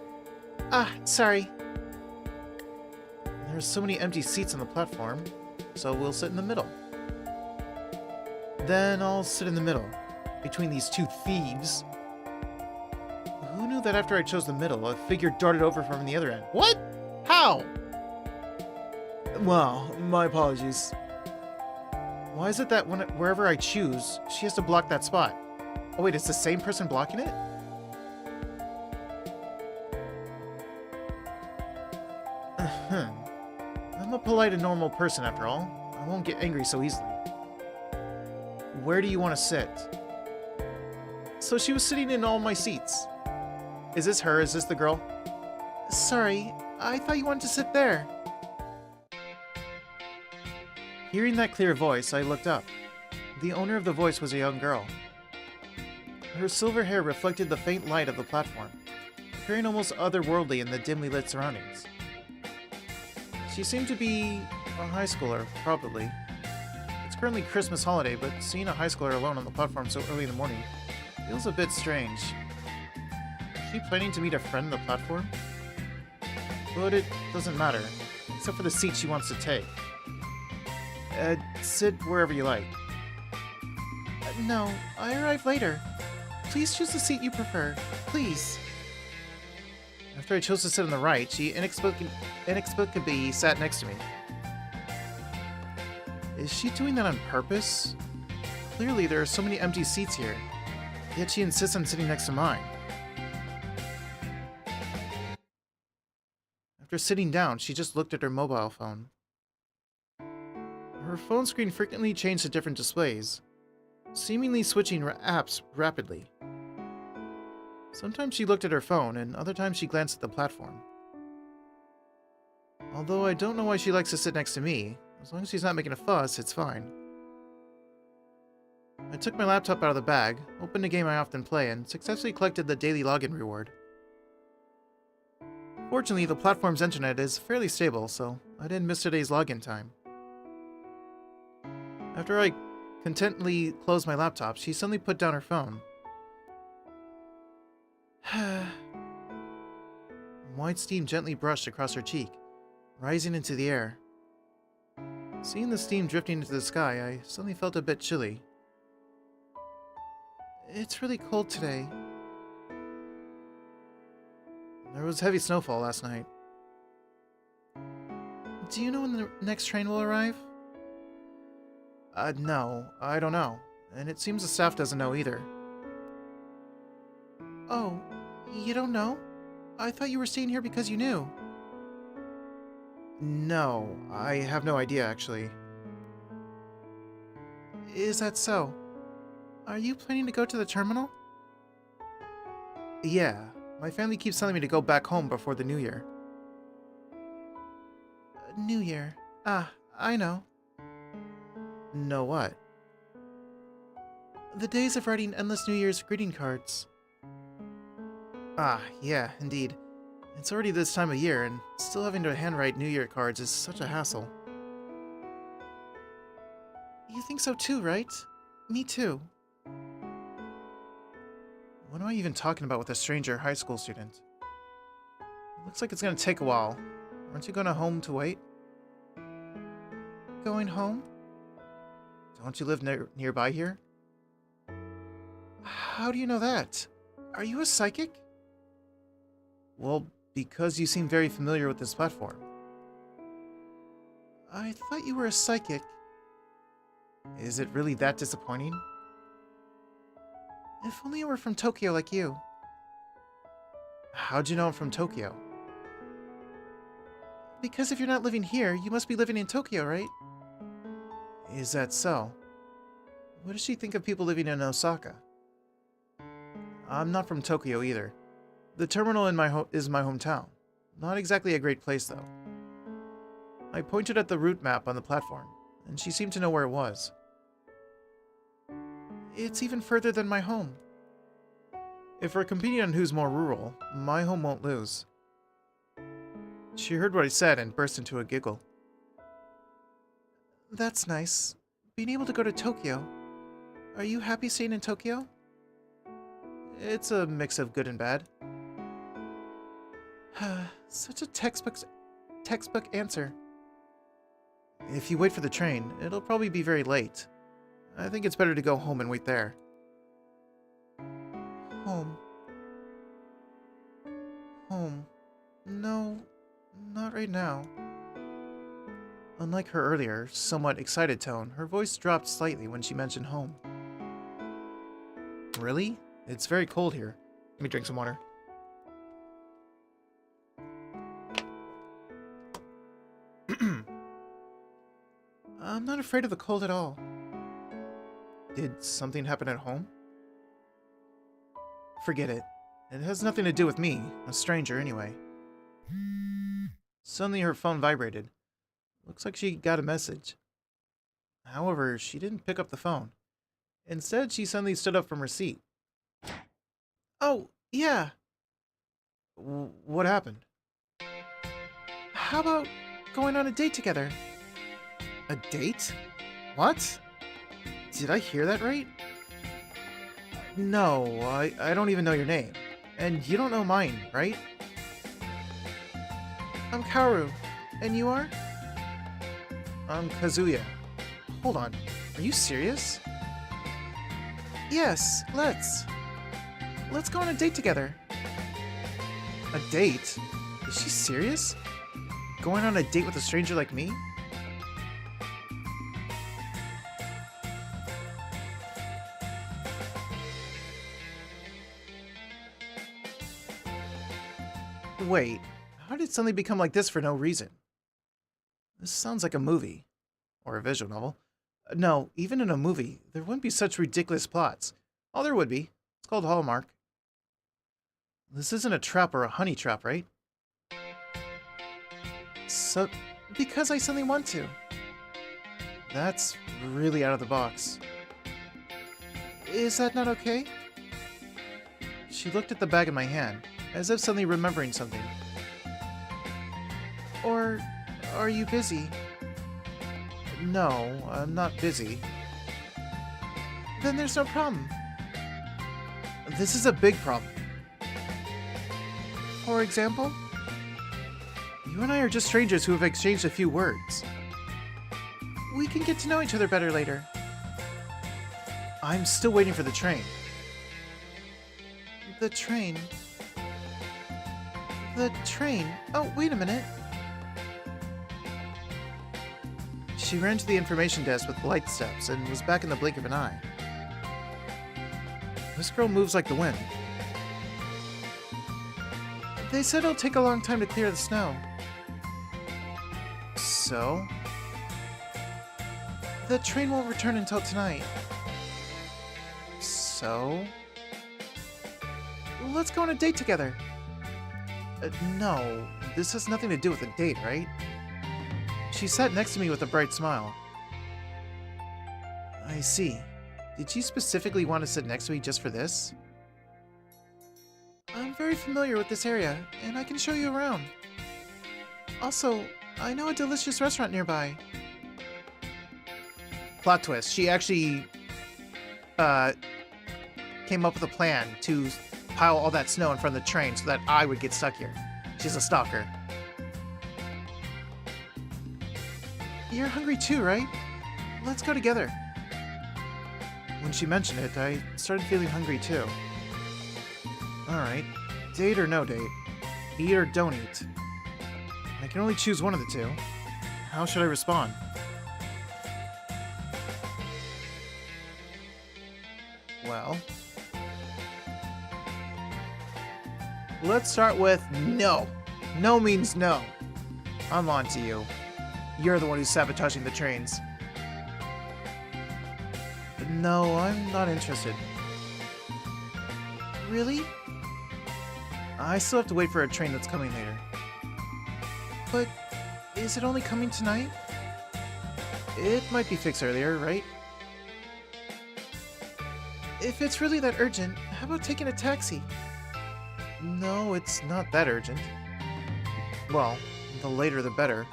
Sorry. There are so many empty seats on the platform, so we'll sit in the middle. Then I'll sit in the middle, between these two thieves. Who knew that after I chose the middle, a figure darted over from the other end? What? How? Well, my apologies. Why is it that wherever I choose, she has to block that spot? Oh wait, it's the same person blocking it? I'm a polite and normal person after all. I won't get angry so easily. Where do you want to sit? So she was sitting in all my seats. Is this her? Is this the girl? Sorry, I thought you wanted to sit there. Hearing that clear voice, I looked up. The owner of the voice was a young girl. Her silver hair reflected the faint light of the platform, appearing almost otherworldly in the dimly lit surroundings. She seemed to be a high schooler, probably. It's currently Christmas holiday, but seeing a high schooler alone on the platform so early in the morning feels a bit strange. Is she planning to meet a friend on the platform? But it doesn't matter, except for the seat she wants to take. Sit wherever you like. No, I arrived later. Please choose the seat you prefer. Please. After I chose to sit on the right, she inexplicably sat next to me. Is she doing that on purpose? Clearly, there are so many empty seats here, yet she insists on sitting next to mine. After sitting down, she just looked at her mobile phone. Her phone screen frequently changed to different displays, seemingly switching apps rapidly. Sometimes she looked at her phone, and other times she glanced at the platform. Although I don't know why she likes to sit next to me, as long as she's not making a fuss, it's fine. I took my laptop out of the bag, opened a game I often play, and successfully collected the daily login reward. Fortunately, the platform's internet is fairly stable, so I didn't miss today's login time. After I contentedly closed my laptop, she suddenly put down her phone. White steam gently brushed across her cheek, rising into the air. Seeing the steam drifting into the sky, I suddenly felt a bit chilly. It's really cold today. There was heavy snowfall last night. Do you know when the next train will arrive? No, I don't know. And it seems the staff doesn't know either. Oh, you don't know? I thought you were staying here because you knew. No, I have no idea, actually. Is that so? Are you planning to go to the terminal? Yeah, my family keeps telling me to go back home before the New Year. New Year. Ah, I know. Know what? The days of writing endless New Year's greeting cards. Ah, yeah, indeed. It's already this time of year, and still having to handwrite New Year cards is such a hassle. You think so too, right? Me too. What am I even talking about with a stranger high school student? Looks like it's gonna take a while. Aren't you going home to wait? Going home? Don't you live nearby here? How do you know that? Are you a psychic? Well, because you seem very familiar with this platform. I thought you were a psychic. Is it really that disappointing? If only I were from Tokyo like you. How'd you know I'm from Tokyo? Because if you're not living here, you must be living in Tokyo, right? Is that so? What does she think of people living in Osaka? I'm not from Tokyo either. The terminal is my hometown. Not exactly a great place, though. I pointed at the route map on the platform, and she seemed to know where it was. It's even further than my home. If we're competing on who's more rural, my home won't lose. She heard what I said and burst into a giggle. That's nice. Being able to go to Tokyo. Are you happy staying in Tokyo? It's a mix of good and bad. Such a textbook answer. If you wait for the train, it'll probably be very late. I think it's better to go home and wait there. Home. Home. No, not right now. Unlike her earlier, somewhat excited tone, her voice dropped slightly when she mentioned home. Really? It's very cold here. Let me drink some water. I'm not afraid of the cold at all. Did something happen at home? Forget it. It has nothing to do with me, a stranger anyway. Suddenly her phone vibrated. Looks like she got a message. However, she didn't pick up the phone. Instead, she suddenly stood up from her seat. Oh, yeah. What happened? How about going on a date together? A date? What? Did I hear that right? No, I don't even know your name. And you don't know mine, right? I'm Kaoru. And you are? I'm Kazuya. Hold on. Are you serious? Yes, let's. Let's go on a date together. A date? Is she serious? Going on a date with a stranger like me? Wait, how did it suddenly become like this for no reason? This sounds like a movie. Or a visual novel. No, even in a movie, there wouldn't be such ridiculous plots. Oh, there would be. It's called Hallmark. This isn't a trap or a honey trap, right? So, because I suddenly want to. That's really out of the box. Is that not okay? She looked at the bag in my hand, as if suddenly remembering something. Or are you busy? No, I'm not busy. Then there's no problem. This is a big problem. For example? You and I are just strangers who have exchanged a few words. We can get to know each other better later. I'm still waiting for the train. The train? The train? Oh, wait a minute. She ran to the information desk with light steps and was back in the blink of an eye. This girl moves like the wind. They said it'll take a long time to clear the snow. So? The train won't return until tonight. So? Let's go on a date together. No, this has nothing to do with a date, right? She sat next to me with a bright smile. I see. Did she specifically want to sit next to me just for this? I'm very familiar with this area, and I can show you around. Also, I know a delicious restaurant nearby. Plot twist, she actually came up with a plan to pile all that snow in front of the train so that I would get stuck here. She's a stalker. You're hungry too, right? Let's go together. When she mentioned it, I started feeling hungry too. Alright, date or no date? Eat or don't eat? I can only choose one of the two. How should I respond? Well... let's start with no. No means no. I'm on to you. You're the one who's sabotaging the trains. No, I'm not interested. Really? I still have to wait for a train that's coming later. But is it only coming tonight? It might be fixed earlier, right? If it's really that urgent, how about taking a taxi? No, it's not that urgent. Well, the later the better.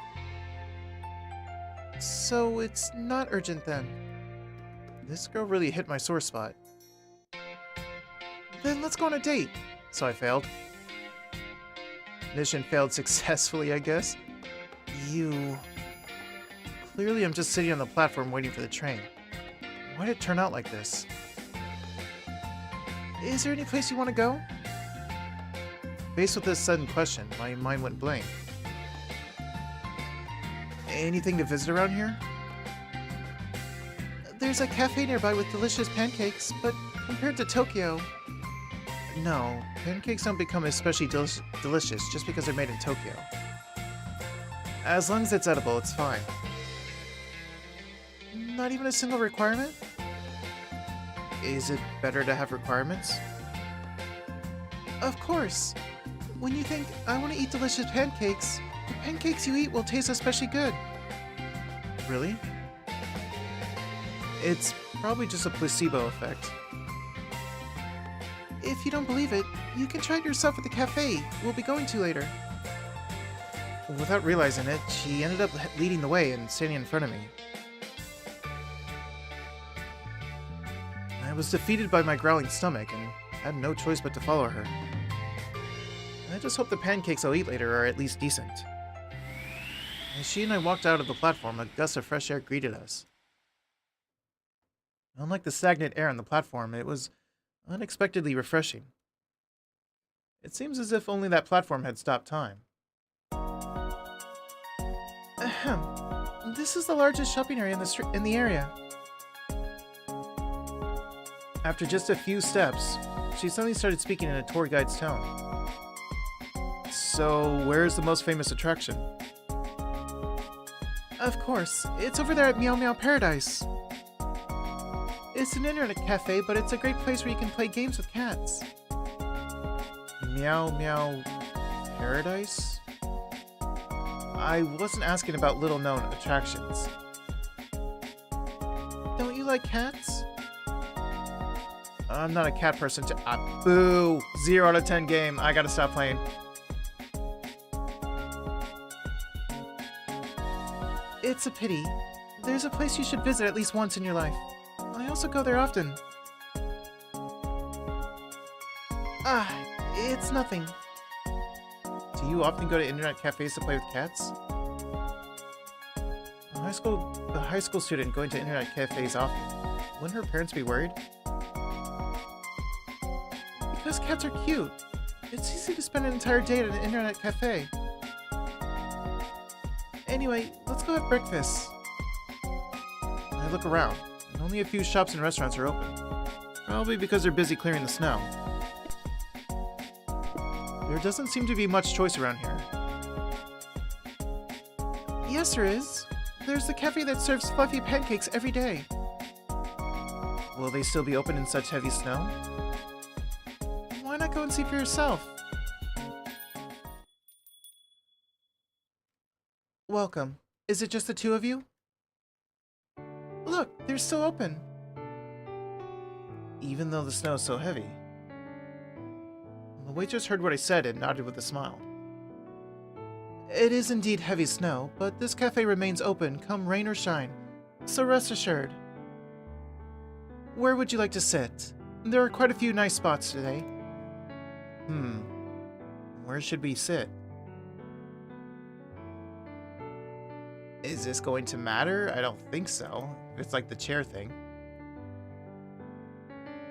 So it's not urgent then. This girl really hit my sore spot. Then let's go on a date. So I failed. Mission failed successfully, I guess. You... Clearly I'm just sitting on the platform waiting for the train. Why'd it turn out like this? Is there any place you want to go? Faced with this sudden question, my mind went blank. Anything to visit around here? There's a cafe nearby with delicious pancakes, but compared to Tokyo... No, pancakes don't become especially delicious just because they're made in Tokyo. As long as it's edible, it's fine. Not even a single requirement? Is it better to have requirements? Of course! When you think, I want to eat delicious pancakes, the pancakes you eat will taste especially good. Really? It's probably just a placebo effect. If you don't believe it, you can try it yourself at the cafe we'll be going to later. Without realizing it, she ended up leading the way and standing in front of me. I was defeated by my growling stomach and had no choice but to follow her. I just hope the pancakes I'll eat later are at least decent. As she and I walked out of the platform, a gust of fresh air greeted us. Unlike the stagnant air on the platform, it was unexpectedly refreshing. It seems as if only that platform had stopped time. Ahem. This is the largest shopping area in the area. After just a few steps, she suddenly started speaking in a tour guide's tone. So, where's the most famous attraction? Of course, it's over there at Meow Meow Paradise. It's an internet cafe, but it's a great place where you can play games with cats. Meow Meow Paradise? I wasn't asking about little-known attractions. Don't you like cats? I'm not a cat person boo! 0 out of 10 game. I gotta stop playing. It's a pity. There's a place you should visit at least once in your life. I also go there often. It's nothing. Do you often go to internet cafes to play with cats? A high school student going to internet cafes often. Wouldn't her parents be worried? Because cats are cute. It's easy to spend an entire day at an internet cafe. Anyway, let's go have breakfast. I look around, and only a few shops and restaurants are open. Probably because they're busy clearing the snow. There doesn't seem to be much choice around here. Yes, there is. There's the cafe that serves fluffy pancakes every day. Will they still be open in such heavy snow? Why not go and see for yourself? Welcome. Is it just the two of you? Look, they're still open. Even though the snow is so heavy. The waitress heard what I said and nodded with a smile. It is indeed heavy snow, but this cafe remains open, come rain or shine, so rest assured. Where would you like to sit? There are quite a few nice spots today. Where should we sit? Is this going to matter? I don't think so. It's like the chair thing.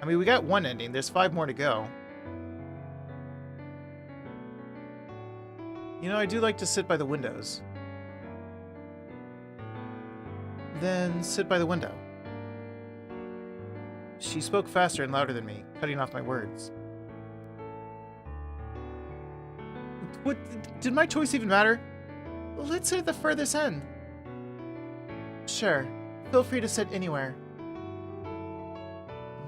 I mean, we got one ending. There's 5 more to go. You know, I do like to sit by the windows. Then sit by the window. She spoke faster and louder than me, cutting off my words. What? Did my choice even matter? Let's sit at the furthest end. Sure. Feel free to sit anywhere.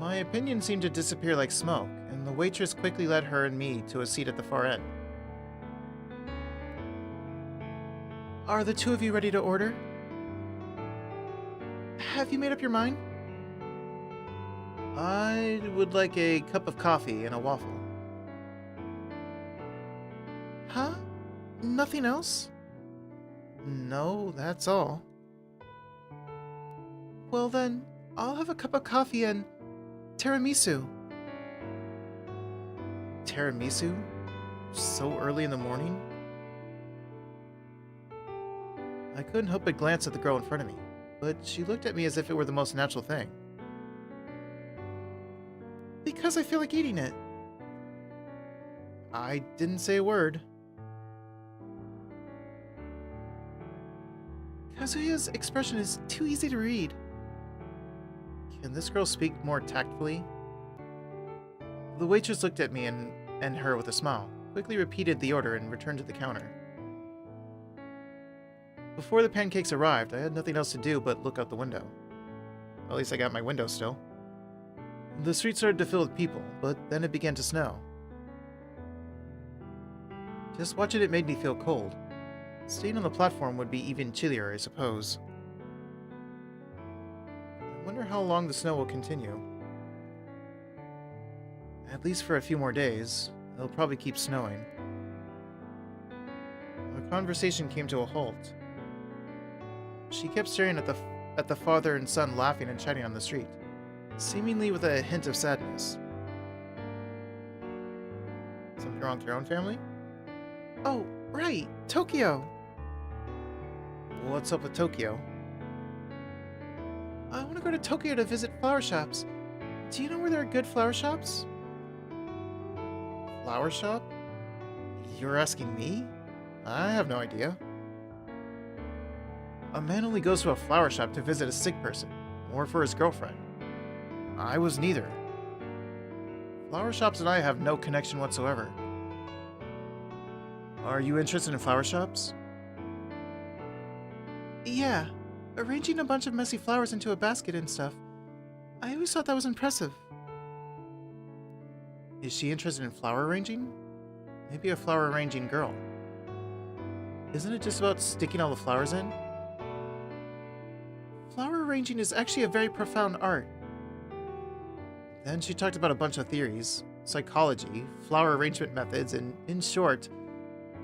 My opinion seemed to disappear like smoke, and the waitress quickly led her and me to a seat at the far end. Are the two of you ready to order? Have you made up your mind? I would like a cup of coffee and a waffle. Huh? Nothing else? No, that's all. Well then, I'll have a cup of coffee and tiramisu. Tiramisu? So early in the morning? I couldn't help but glance at the girl in front of me, but she looked at me as if it were the most natural thing. Because I feel like eating it. I didn't say a word. Kazuya's expression is too easy to read. Can this girl speak more tactfully? The waitress looked at me and her with a smile, quickly repeated the order and returned to the counter. Before the pancakes arrived, I had nothing else to do but look out the window. At least I got my window still. The street started to fill with people, but then it began to snow. Just watching it made me feel cold. Staying on the platform would be even chillier, I suppose. I wonder how long the snow will continue. At least for a few more days. It'll probably keep snowing. Our conversation came to a halt. She kept staring at the father and son laughing and chatting on the street, seemingly with a hint of sadness. Something wrong with your own family? Oh, right, Tokyo! What's up with Tokyo? I want to go to Tokyo to visit flower shops. Do you know where there are good flower shops? Flower shop? You're asking me? I have no idea. A man only goes to a flower shop to visit a sick person, or for his girlfriend. I was neither. Flower shops and I have no connection whatsoever. Are you interested in flower shops? Yeah, arranging a bunch of messy flowers into a basket and stuff. I always thought that was impressive. Is she interested in flower arranging? Maybe a flower arranging girl. Isn't it just about sticking all the flowers in? Flower arranging is actually a very profound art. Then she talked about a bunch of theories, psychology, flower arrangement methods, and in short,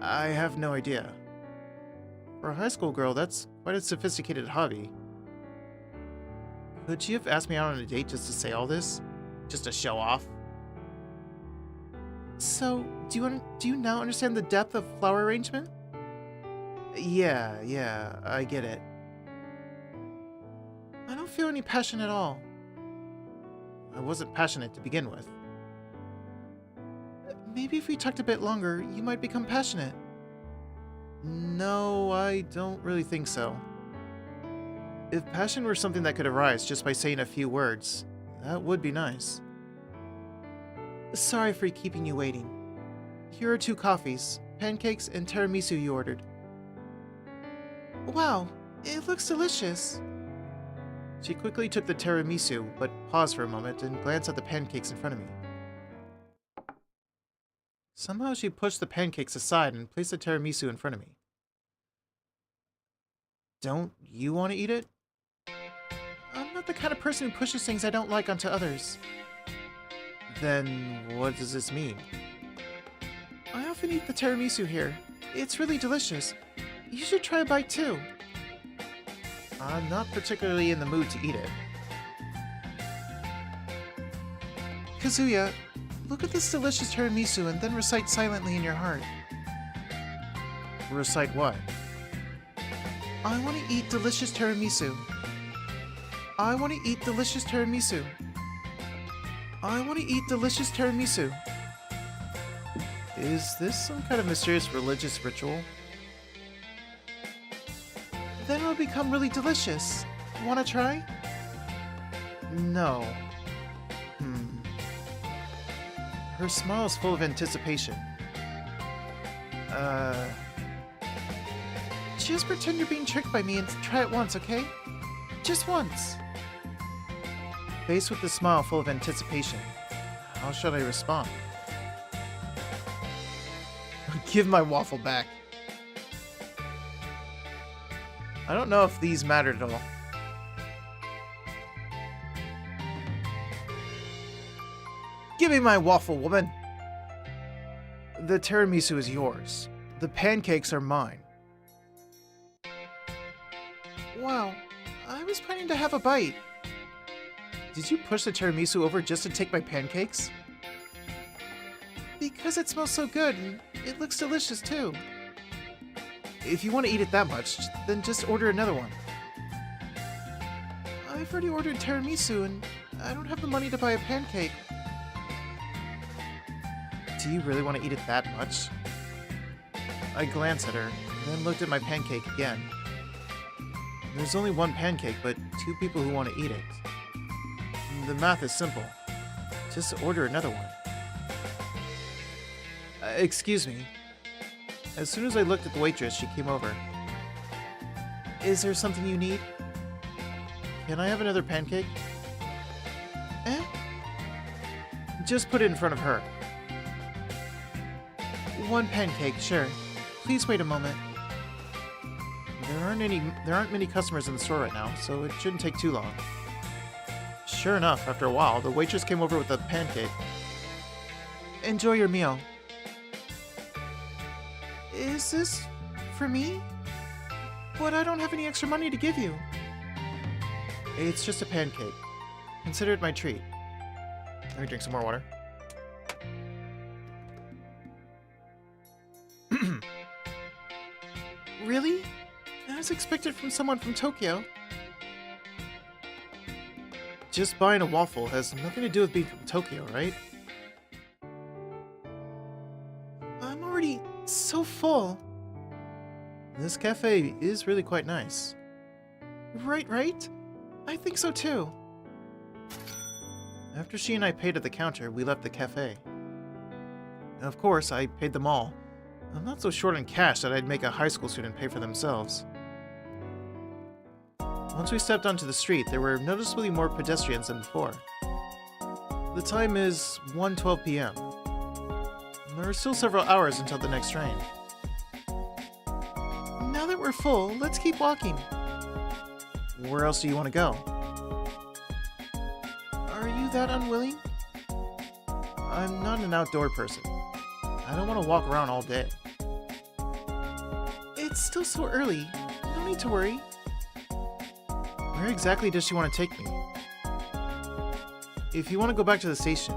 I have no idea. For a high school girl, that's quite a sophisticated hobby. Could she have asked me out on a date just to say all this? Just to show off? So, do you now understand the depth of flower arrangement? Yeah, I get it. I don't feel any passion at all. I wasn't passionate to begin with. Maybe if we talked a bit longer, you might become passionate. No, I don't really think so. If passion were something that could arise just by saying a few words, that would be nice. Sorry for keeping you waiting. Here are 2 coffees, pancakes, and tiramisu you ordered. Wow, it looks delicious. She quickly took the tiramisu, but paused for a moment and glanced at the pancakes in front of me. Somehow she pushed the pancakes aside and placed the tiramisu in front of me. Don't you want to eat it? I'm not the kind of person who pushes things I don't like onto others. Then what does this mean? I often eat the tiramisu here. It's really delicious. You should try a bite too. I'm not particularly in the mood to eat it. Kazuya, look at this delicious tiramisu and then recite silently in your heart. Recite what? I want to eat delicious tiramisu. I want to eat delicious tiramisu. I want to eat delicious tiramisu. Is this some kind of mysterious religious ritual? Then it'll become really delicious. Wanna try? No. Her smile is full of anticipation. Just pretend you're being tricked by me and try it once, okay? Just once. Faced with the smile full of anticipation, how should I respond? Give my waffle back. I don't know if these mattered at all. Give me my waffle, woman! The tiramisu is yours. The pancakes are mine. Wow, I was planning to have a bite. Did you push the tiramisu over just to take my pancakes? Because it smells so good, and it looks delicious too. If you want to eat it that much, then just order another one. I've already ordered tiramisu, and I don't have the money to buy a pancake. Do you really want to eat it that much? I glanced at her, then looked at my pancake again. There's only one pancake, but 2 people who want to eat it. The math is simple. Just order another one. Excuse me. As soon as I looked at the waitress, she came over. Is there something you need? Can I have another pancake? Eh? Just put it in front of her. 1 pancake, sure. Please wait a moment. There aren't many customers in the store right now, so it shouldn't take too long. Sure enough, after a while, the waitress came over with a pancake. Enjoy your meal. Is this for me? But I don't have any extra money to give you. It's just a pancake. Consider it my treat. Let me drink some more water. Really? I was expected from someone from Tokyo. Just buying a waffle has nothing to do with being from Tokyo, right? I'm already so full. This cafe is really quite nice. Right? I think so too. After she and I paid at the counter, we left the cafe. Of course, I paid them all. I'm not so short on cash that I'd make a high school student pay for themselves. Once we stepped onto the street, there were noticeably more pedestrians than before. The time is 1:12 p.m. There are still several hours until the next train. Now that we're full, let's keep walking. Where else do you want to go? Are you that unwilling? I'm not an outdoor person. I don't want to walk around all day. It's still so early. No need to worry. Where exactly does she want to take me? If you want to go back to the station,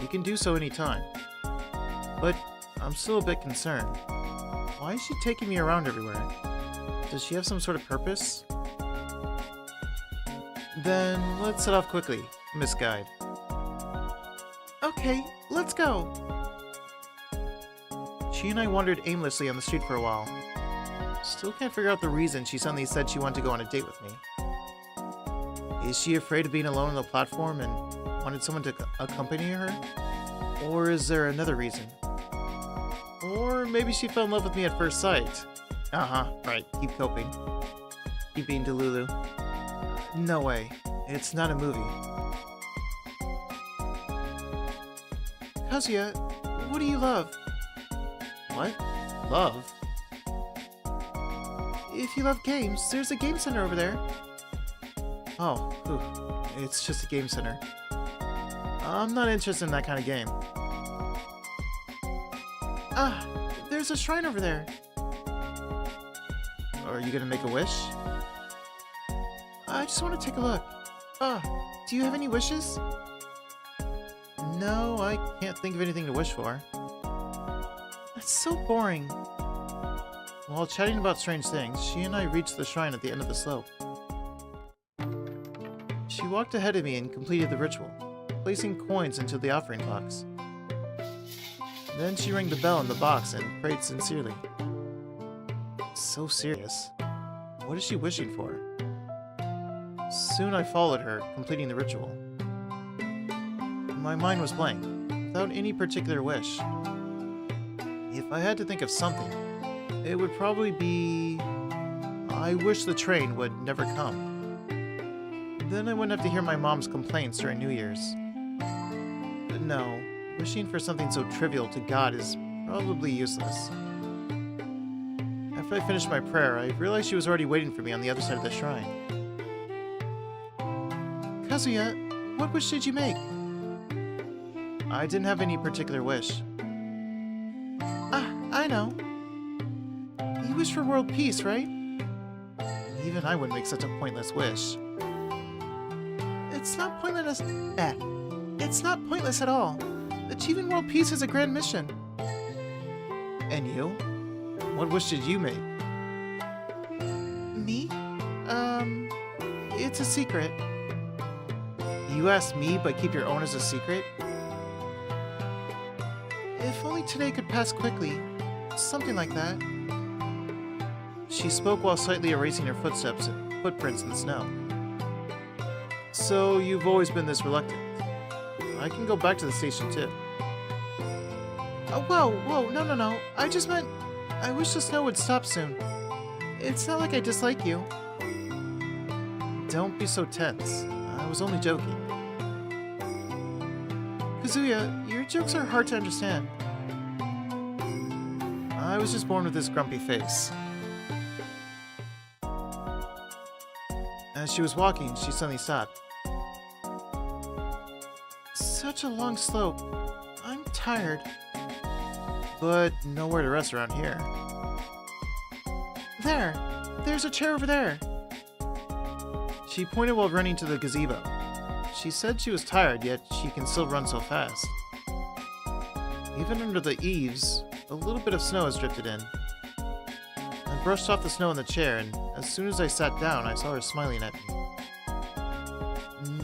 you can do so anytime. But I'm still a bit concerned. Why is she taking me around everywhere? Does she have some sort of purpose? Then let's set off quickly, Miss Guide. Okay, let's go. She and I wandered aimlessly on the street for a while. Still can't figure out the reason she suddenly said she wanted to go on a date with me. Is she afraid of being alone on the platform and wanted someone to accompany her? Or is there another reason? Or maybe she fell in love with me at first sight. Right, keep coping. Keep being Delulu. No way, it's not a movie. Kazuya, what do you love? What? Love? If you love games, there's a game center over there. Oh, it's just a game center. I'm not interested in that kind of game. There's a shrine over there. Are you gonna make a wish? I just want to take a look. Do you have any wishes? No, I can't think of anything to wish for. That's so boring. While chatting about strange things, she and I reached the shrine at the end of the slope. She walked ahead of me and completed the ritual, placing coins into the offering box. Then she rang the bell in the box and prayed sincerely. So serious. What is she wishing for? Soon I followed her, completing the ritual. My mind was blank, without any particular wish. If I had to think of something, it would probably be... I wish the train would never come. Then I wouldn't have to hear my mom's complaints during New Year's. But no, wishing for something so trivial to God is probably useless. After I finished my prayer, I realized she was already waiting for me on the other side of the shrine. Kazuya, what wish did you make? I didn't have any particular wish. I know. You wish for world peace, right? Even I wouldn't make such a pointless wish. It's not pointless. It's not pointless at all. Achieving world peace is a grand mission. And you? What wish did you make? Me? It's a secret. You asked me, but keep your own as a secret? If only today could pass quickly. Something like that. She spoke while slightly erasing her footprints in the snow. So you've always been this reluctant. I can go back to the station too. Oh, whoa, no. I just meant... I wish the snow would stop soon. It's not like I dislike you. Don't be so tense. I was only joking. Kazuya, your jokes are hard to understand. I was just born with this grumpy face. As she was walking, she suddenly stopped. Such a long slope. I'm tired. But nowhere to rest around here. There's a chair over there. She pointed while running to the gazebo. She said she was tired, yet she can still run so fast. Even under the eaves, a little bit of snow has drifted in. I brushed off the snow in the chair, and as soon as I sat down, I saw her smiling at me.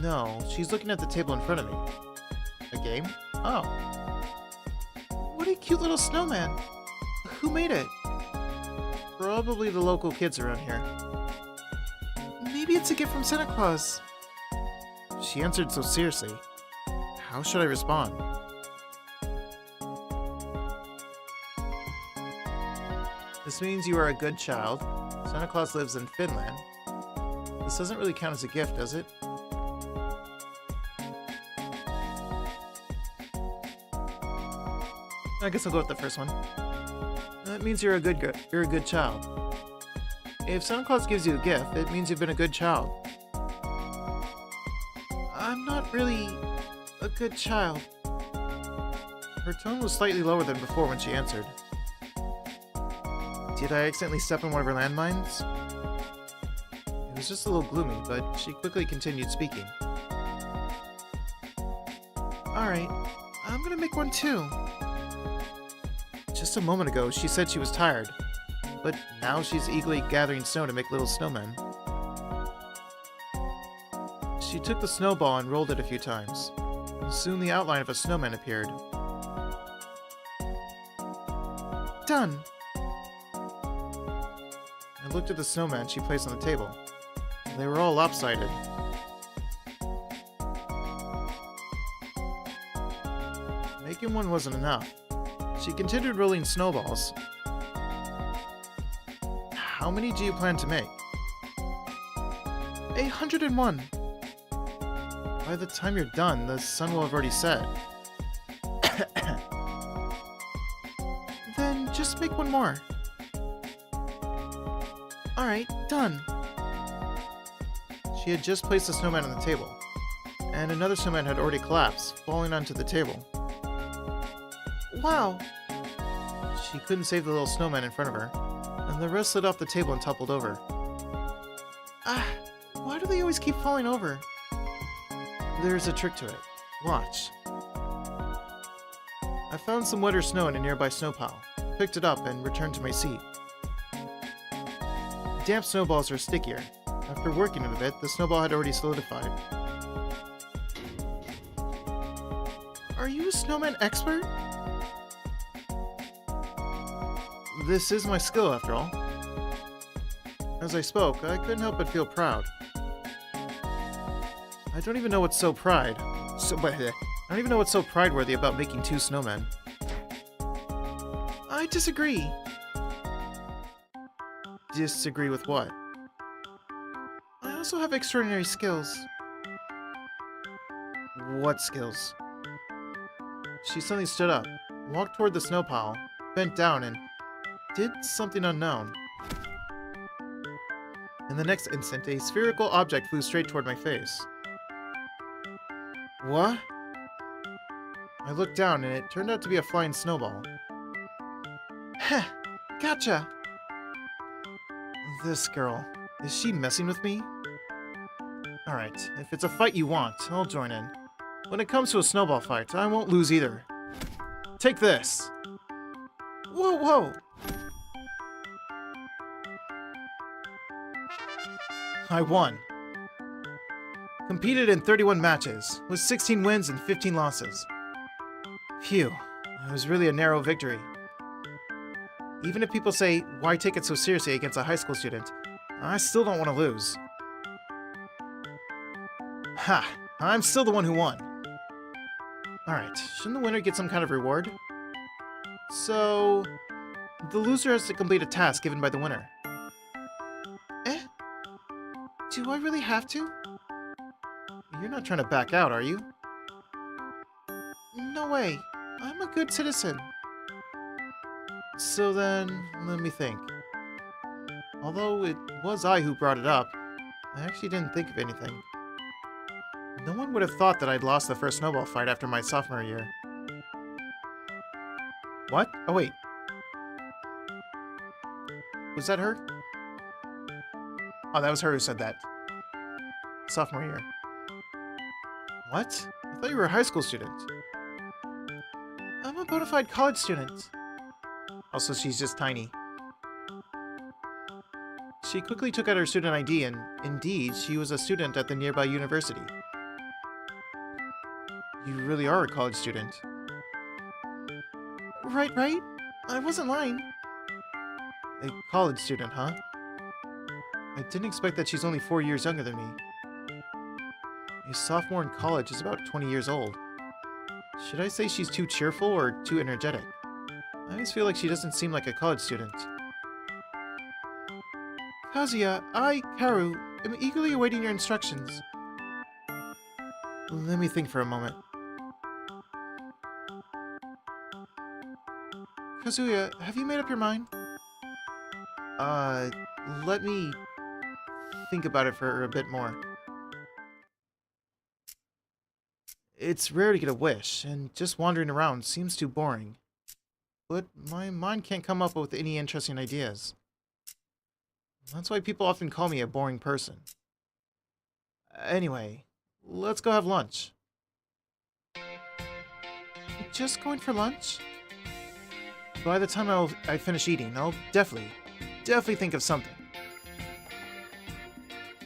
No, she's looking at the table in front of me. A game? Oh. What a cute little snowman! Who made it? Probably the local kids around here. Maybe it's a gift from Santa Claus. She answered so seriously. How should I respond? This means you are a good child. Santa Claus lives in Finland. This doesn't really count as a gift, does it? I guess I'll go with the first one. That means you're a good child. If Santa Claus gives you a gift, it means you've been a good child. I'm not really a good child. Her tone was slightly lower than before when she answered. Did I accidentally step on one of her landmines? It was just a little gloomy, but she quickly continued speaking. Alright, I'm gonna make one too. Just a moment ago, she said she was tired, but now she's eagerly gathering snow to make little snowmen. She took the snowball and rolled it a few times, and soon the outline of a snowman appeared. done. I looked at the snowman she placed on the table. They were all lopsided. Making one wasn't enough. She continued rolling snowballs. How many do you plan to make? 801. By the time you're done, the sun will have already set. Then just make one more. Alright, done. She had just placed the snowman on the table, and another snowman had already collapsed, falling onto the table. Wow! She couldn't save the little snowman in front of her, and the rest slid off the table and toppled over. Ah, why do they always keep falling over? There's a trick to it. Watch. I found some wetter snow in a nearby snow pile, picked it up, and returned to my seat. Damp snowballs are stickier. After working it a bit, the snowball had already solidified. Are you a snowman expert? This is my skill, after all. As I spoke, I couldn't help but feel proud. I don't even know what's so I don't even know what's so pride-worthy about making 2 snowmen. I disagree. Disagree with what? I also have extraordinary skills. What skills? She suddenly stood up, walked toward the snow pile, bent down, and did something unknown. In the next instant, a spherical object flew straight toward my face. What? I looked down, and it turned out to be a flying snowball. Heh! Gotcha! This girl. Is she messing with me? Alright, if it's a fight you want, I'll join in. When it comes to a snowball fight, I won't lose either. Take this! Whoa, whoa! I won. Competed in 31 matches, with 16 wins and 15 losses. Phew, it was really a narrow victory. Even if people say, why take it so seriously against a high school student, I still don't want to lose. Ha! I'm still the one who won. Alright, shouldn't the winner get some kind of reward? So... the loser has to complete a task given by the winner. Eh? Do I really have to? You're not trying to back out, are you? No way. I'm a good citizen. So then, let me think. Although it was I who brought it up, I actually didn't think of anything. No one would have thought that I'd lost the first snowball fight after my sophomore year. What? Oh wait. Was that her? Oh, that was her who said that. Sophomore year. What? I thought you were a high school student. I'm a bona fide college student. Also, she's just tiny. She quickly took out her student ID, and indeed, she was a student at the nearby university. You really are a college student. Right? I wasn't lying. A college student, huh? I didn't expect that she's only 4 years younger than me. A sophomore in college is about 20 years old. Should I say she's too cheerful or too energetic? I always feel like she doesn't seem like a college student. Kazuya, Karu, am eagerly awaiting your instructions. Let me think for a moment. Kazuya, have you made up your mind? Let me think about it for a bit more. It's rare to get a wish, and just wandering around seems too boring. But my mind can't come up with any interesting ideas. That's why people often call me a boring person. Anyway, let's go have lunch. Just going for lunch? By the time I finish eating, I'll definitely think of something.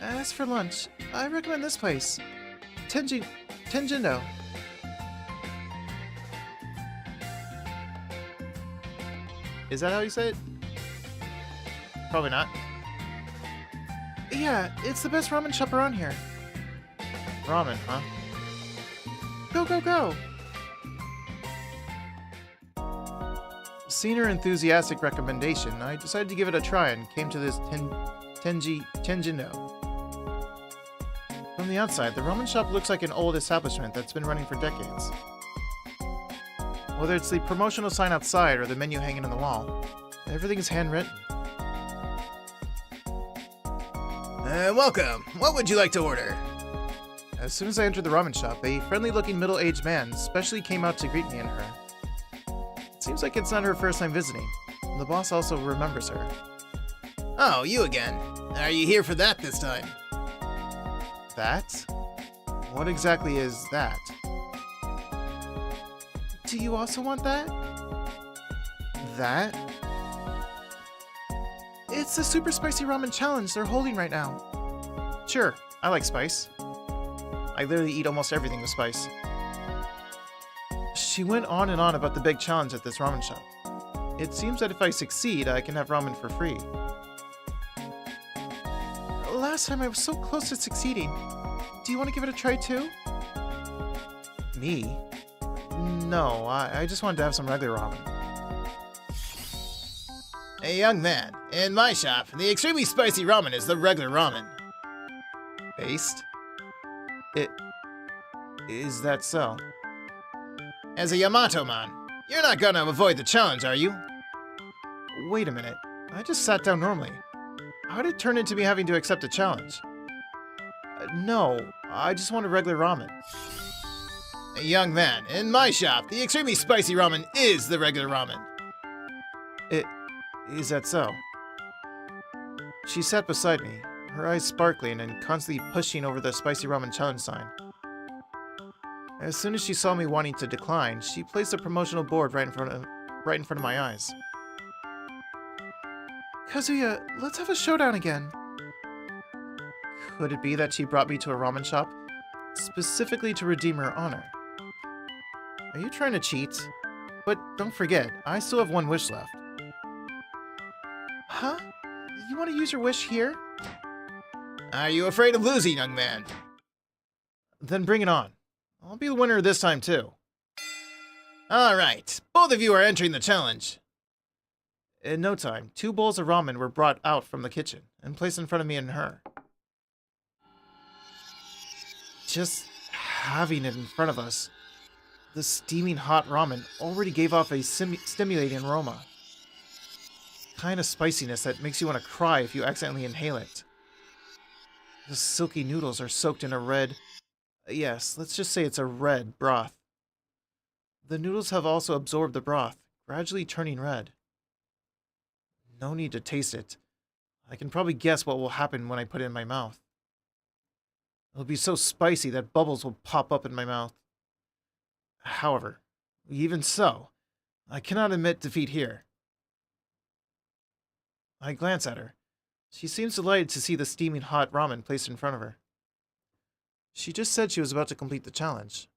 As for lunch, I recommend this place. Tenjindo. Is that how you say it? Probably not. Yeah, it's the best ramen shop around here. Ramen, huh? Go, go, go! Seeing her enthusiastic recommendation, I decided to give it a try and came to this Tenjino. From the outside, the ramen shop looks like an old establishment that's been running for decades. Whether it's the promotional sign outside or the menu hanging on the wall, everything is handwritten. Welcome! What would you like to order? As soon as I entered the ramen shop, a friendly-looking middle-aged man specially came out to greet me and her. It seems like it's not her first time visiting. The boss also remembers her. Oh, you again. Are you here for that this time? That? What exactly is that? Do you also want that? That? It's the super spicy ramen challenge they're holding right now. Sure, I like spice. I literally eat almost everything with spice. She went on and on about the big challenge at this ramen shop. It seems that if I succeed, I can have ramen for free. Last time I was so close to succeeding. Do you want to give it a try too? Me? No, I just wanted to have some regular ramen. Hey, young man, in my shop, the extremely spicy ramen is the regular ramen. Based? Is that so? As a Yamato man, you're not gonna avoid the challenge, are you? Wait a minute, I just sat down normally. How did it turn into me having to accept a challenge? No, I just want a regular ramen. Young man, in my shop, the extremely spicy ramen is the regular ramen. Is that so? She sat beside me, her eyes sparkling and constantly pushing over the spicy ramen challenge sign. As soon as she saw me wanting to decline, she placed a promotional board right in front of my eyes. Kazuya, let's have a showdown again. Could it be that she brought me to a ramen shop specifically to redeem her honor? Are you trying to cheat? But don't forget, I still have one wish left. Huh? You want to use your wish here? Are you afraid of losing, young man? Then bring it on. I'll be the winner this time too. Alright, both of you are entering the challenge. In no time, 2 bowls of ramen were brought out from the kitchen and placed in front of me and her. Just having it in front of us, the steaming hot ramen already gave off a stimulating aroma. Kind of spiciness that makes you want to cry if you accidentally inhale it. The silky noodles are soaked in a red... Yes, let's just say it's a red broth. The noodles have also absorbed the broth, gradually turning red. No need to taste it. I can probably guess what will happen when I put it in my mouth. It'll be so spicy that bubbles will pop up in my mouth. However, even so, I cannot admit defeat here. I glance at her. She seems delighted to see the steaming hot ramen placed in front of her. She just said she was about to complete the challenge.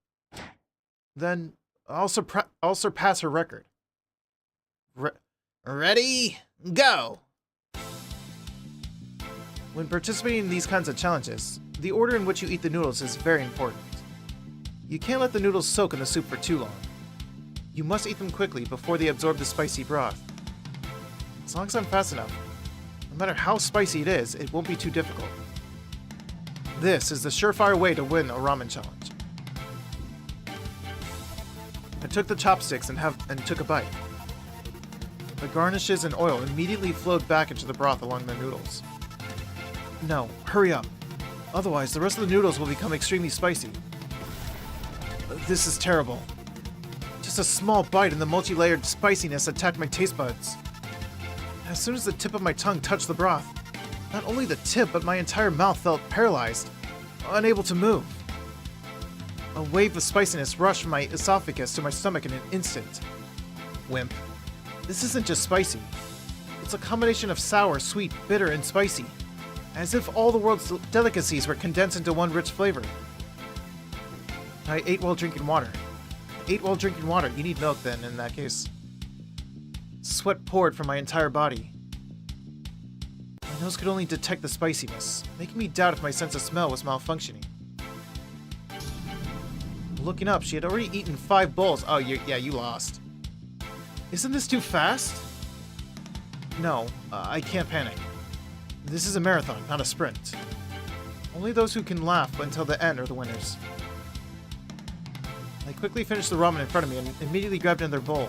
Then, I'll surpass her record. Ready? Go! When participating in these kinds of challenges, the order in which you eat the noodles is very important. You can't let the noodles soak in the soup for too long. You must eat them quickly before they absorb the spicy broth. As long as I'm fast enough, no matter how spicy it is, it won't be too difficult. This is the surefire way to win a ramen challenge. I took the chopsticks and took a bite. The garnishes and oil immediately flowed back into the broth along the noodles. No, hurry up. Otherwise, the rest of the noodles will become extremely spicy. This is terrible. Just a small bite and the multi-layered spiciness attacked my taste buds. As soon as the tip of my tongue touched the broth, not only the tip, but my entire mouth felt paralyzed, unable to move. A wave of spiciness rushed from my esophagus to my stomach in an instant. Wimp. This isn't just spicy. It's a combination of sour, sweet, bitter, and spicy. As if all the world's delicacies were condensed into one rich flavor. I ate while drinking water. You need milk then, in that case. Sweat poured from my entire body. My nose could only detect the spiciness, making me doubt if my sense of smell was malfunctioning. Looking up, she had already eaten 5 bowls. Oh, yeah, you lost. Isn't this too fast? No, I can't panic. This is a marathon, not a sprint. Only those who can laugh until the end are the winners. I quickly finished the ramen in front of me and immediately grabbed another bowl.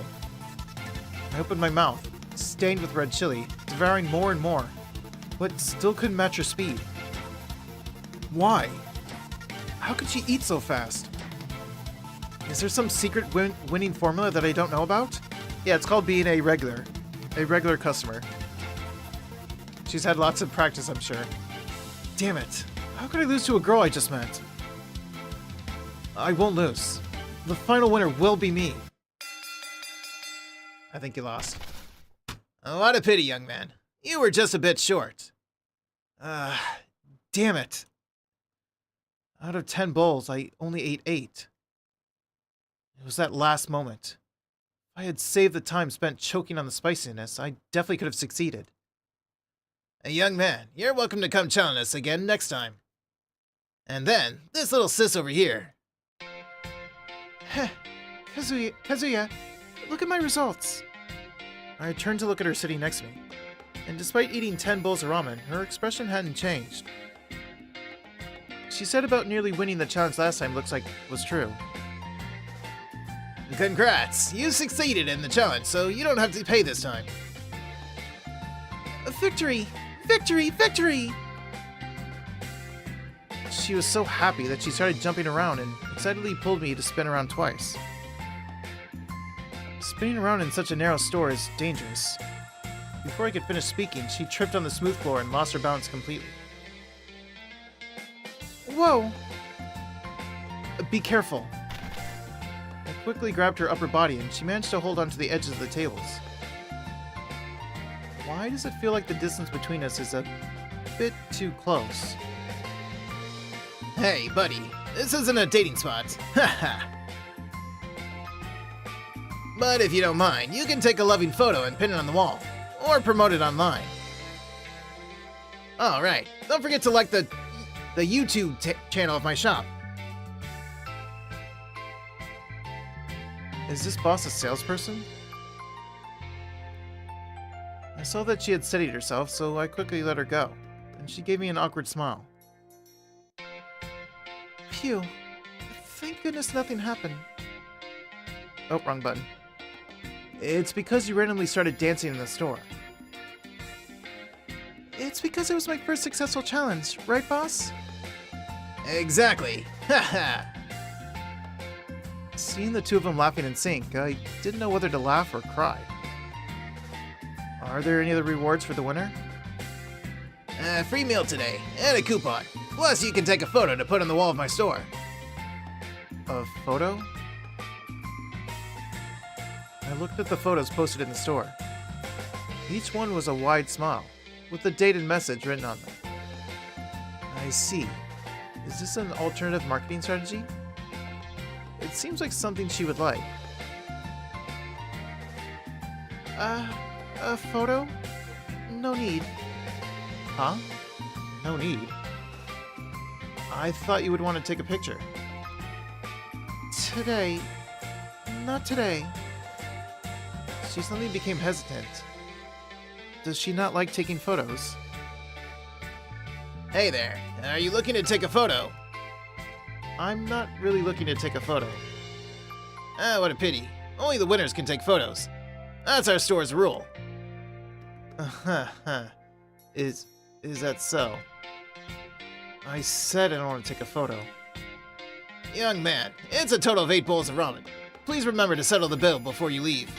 I opened my mouth, stained with red chili, devouring more and more, but still couldn't match her speed. Why? How could she eat so fast? Is there some secret winning formula that I don't know about? Yeah, it's called being a regular customer. She's had lots of practice, I'm sure. Damn it. How could I lose to a girl I just met? I won't lose. The final winner will be me. I think you lost. Oh, what a pity, young man. You were just a bit short. Damn it. Out of 10 bowls, I only ate 8. It was that last moment. If I had saved the time spent choking on the spiciness, I definitely could have succeeded. Hey, young man, you're welcome to come challenge us again next time. And then, this little sis over here. Heh, Kazuya, look at my results. I turned to look at her sitting next to me, and despite eating 10 bowls of ramen, her expression hadn't changed. She said about nearly winning the challenge last time looks like was true. Congrats! You succeeded in the challenge, so you don't have to pay this time. Victory! Victory! Victory! She was so happy that she started jumping around and excitedly pulled me to spin around twice. Spinning around in such a narrow store is dangerous. Before I could finish speaking, she tripped on the smooth floor and lost her balance completely. Whoa! Be careful. I quickly grabbed her upper body and she managed to hold onto the edges of the tables. Why does it feel like the distance between us is a bit too close? Hey, buddy, this isn't a dating spot. Haha. But if you don't mind, you can take a loving photo and pin it on the wall, or promote it online. Alright, don't forget to like the YouTube channel of my shop. Is this boss a salesperson? I saw that she had steadied herself, so I quickly let her go, and she gave me an awkward smile. Phew. Thank goodness nothing happened. Oh, wrong button. It's because you randomly started dancing in the store. It's because it was my first successful challenge, right, boss? Exactly. Haha. Seeing the two of them laughing in sync, I didn't know whether to laugh or cry. Are there any other rewards for the winner? Free meal today, and a coupon. Plus, you can take a photo to put on the wall of my store. A photo? I looked at the photos posted in the store. Each one was a wide smile, with a dated message written on them. I see. Is this an alternative marketing strategy? It seems like something she would like. A photo? No need. Huh? No need? I thought you would want to take a picture. Today. Not today. She suddenly became hesitant. Does she not like taking photos? Hey there, are you looking to take a photo? I'm not really looking to take a photo. Ah, what a pity. Only the winners can take photos. That's our store's rule. Is that so? I said I don't want to take a photo. Young man, it's a total of 8 bowls of ramen. Please remember to settle the bill before you leave.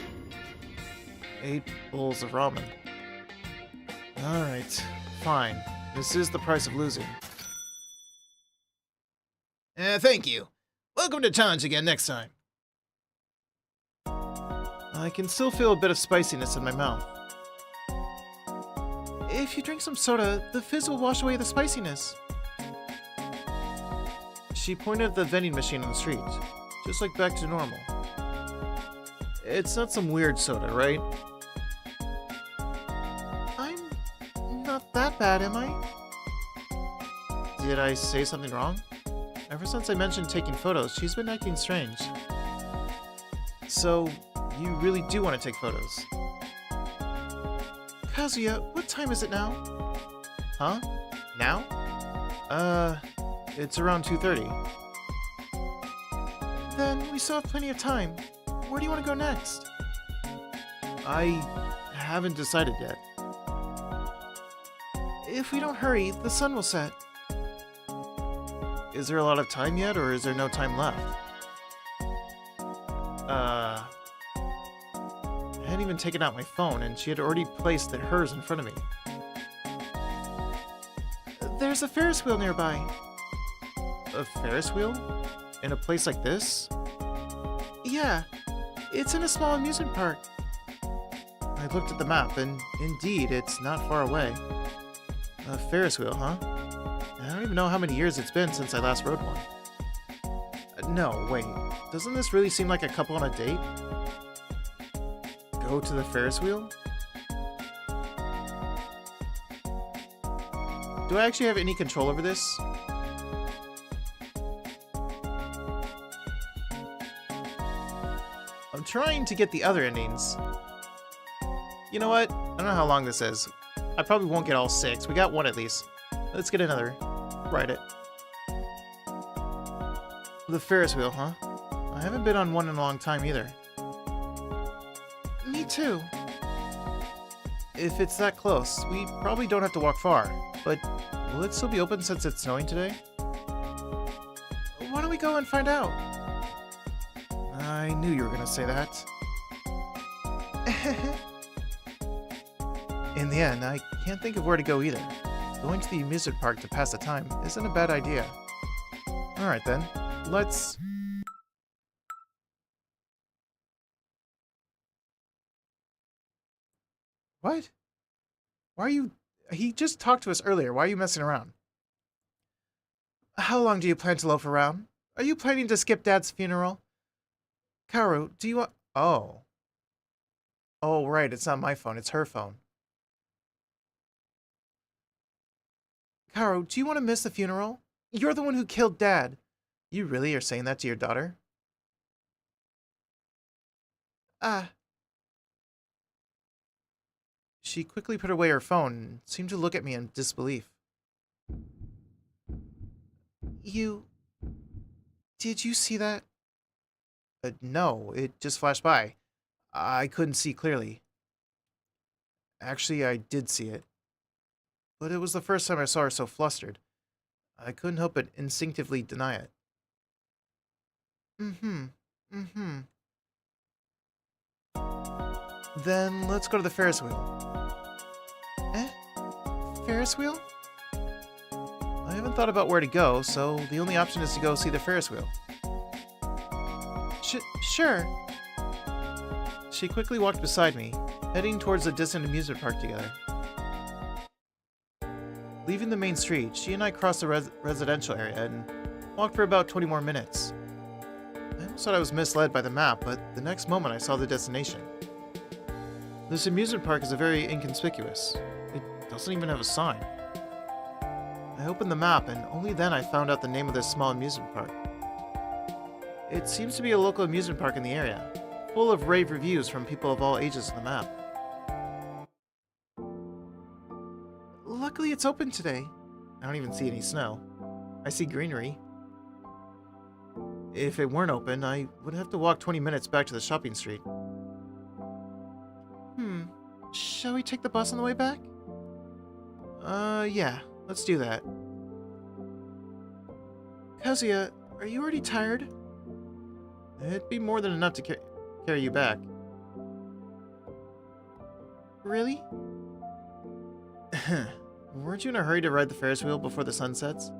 8 bowls of ramen. Alright, fine. This is the price of losing. Thank you. Welcome to challenge again next time. I can still feel a bit of spiciness in my mouth. If you drink some soda, the fizz will wash away the spiciness. She pointed at the vending machine on the street, just like back to normal. It's not some weird soda, right? that bad, am I? Did I say something wrong? Ever since I mentioned taking photos, she's been acting strange. So, you really do want to take photos? Kazuya, what time is it now? Huh? Now? It's around 2:30. Then we still have plenty of time. Where do you want to go next? I haven't decided yet. If we don't hurry, the sun will set. Is there a lot of time yet, or is there no time left? I hadn't even taken out my phone, and she had already placed hers in front of me. There's a Ferris wheel nearby. A Ferris wheel? In a place like this? Yeah, it's in a small amusement park. I looked at the map, and indeed, it's not far away. A Ferris wheel, huh? I don't even know how many years it's been since I last rode one. No, wait. Doesn't this really seem like a couple on a date? Go to the Ferris wheel? Do I actually have any control over this? I'm trying to get the other endings. You know what? I don't know how long this is. I probably won't get all 6. We got 1 at least. Let's get another. Ride it. The Ferris wheel, huh? I haven't been on one in a long time either. Me too. If it's that close, we probably don't have to walk far. But will it still be open since it's snowing today? Why don't we go and find out? I knew you were gonna say that. In the end, I can't think of where to go either. Going to the amusement park to pass the time isn't a bad idea. Alright then, let's... What? Why are you... He just talked to us earlier. Why are you messing around? How long do you plan to loaf around? Are you planning to skip Dad's funeral? Kaoru, do you want... Oh. Oh, right, it's not my phone, it's her phone. Kaoru, do you want to miss the funeral? You're the one who killed Dad. You really are saying that to your daughter? She quickly put away her phone and seemed to look at me in disbelief. Did you see that? No, it just flashed by. I couldn't see clearly. Actually, I did see it. But it was the first time I saw her so flustered. I couldn't help but instinctively deny it. Then let's go to the Ferris wheel. Eh? Ferris wheel? I haven't thought about where to go, so the only option is to go see the Ferris wheel. Sure. She quickly walked beside me, heading towards the distant amusement park together. Leaving the main street, she and I crossed the residential area and walked for about 20 more minutes. I almost thought I was misled by the map, but the next moment I saw the destination. This amusement park is very inconspicuous. It doesn't even have a sign. I opened the map, and only then I found out the name of this small amusement park. It seems to be a local amusement park in the area, full of rave reviews from people of all ages on the map. Luckily it's open today. I don't even see any snow. I see greenery. If it weren't open, I would have to walk 20 minutes back to the shopping street. Shall we take the bus on the way back? Yeah, let's do that. Kazuya, are you already tired? It'd be more than enough to carry you back. Really? Weren't you in a hurry to ride the Ferris wheel before the sun sets?